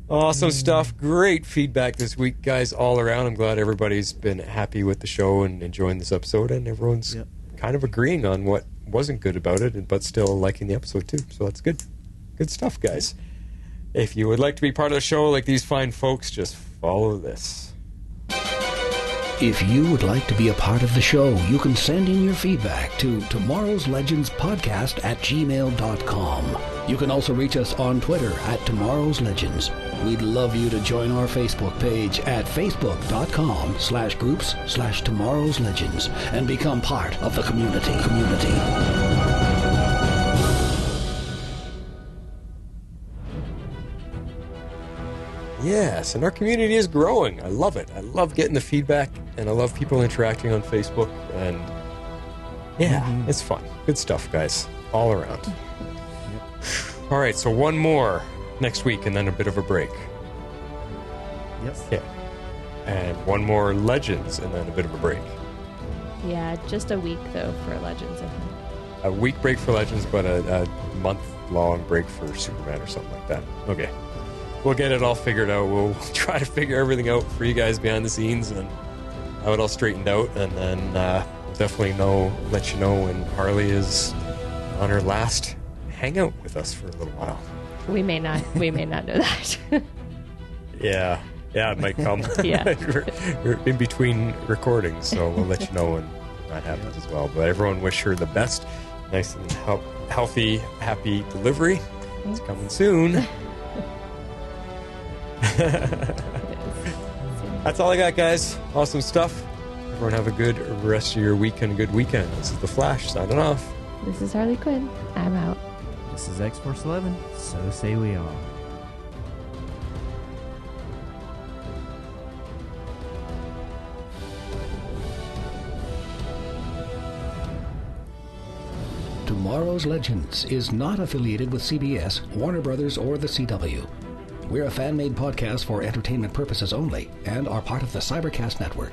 Awesome stuff. Great feedback this week, guys, all around. I'm glad everybody's been happy with the show and enjoying this episode, and everyone's kind of agreeing on what wasn't good about it, but still liking the episode, too. So that's good. Good stuff, guys. If you would like to be part of the show like these fine folks, just follow this. If you would like to be a part of the show, you can send in your feedback to Tomorrow's Legends Podcast at gmail.com. You can also reach us on Twitter at Tomorrow's Legends. We'd love you to join our Facebook page at facebook.com/groups/Tomorrow's Legends and become part of the community. Yes, and our community is growing. I love it. I love getting the feedback, and I love people interacting on Facebook, and it's fun. Good stuff, guys, all around. All right, so one more next week, and then a bit of a break. Yep. Yeah. And one more Legends, and then a bit of a break. Yeah, just a week, though, for Legends, I think. A week break for Legends, but a month-long break for Superman or something like that. Okay. We'll get it all figured out. We'll try to figure everything out for you guys behind the scenes and have it all straightened out. And then we'll definitely let you know when Harley is on her last hangout with us for a little while. We may not know that. Yeah, it might come. Yeah. We're in between recordings, so we'll let you know when that happens as well. But everyone wish her the best. Nice and healthy, happy delivery. It's coming soon. That's all I got, guys. Awesome stuff. Everyone have a good rest of your week and a good weekend. This is The Flash signing off. This is Harley Quinn. I'm out. This is X-Force 11. So say we all. Tomorrow's Legends is not affiliated with CBS, Warner Brothers, or the CW. We're a fan-made podcast for entertainment purposes only and are part of the Cybercast Network.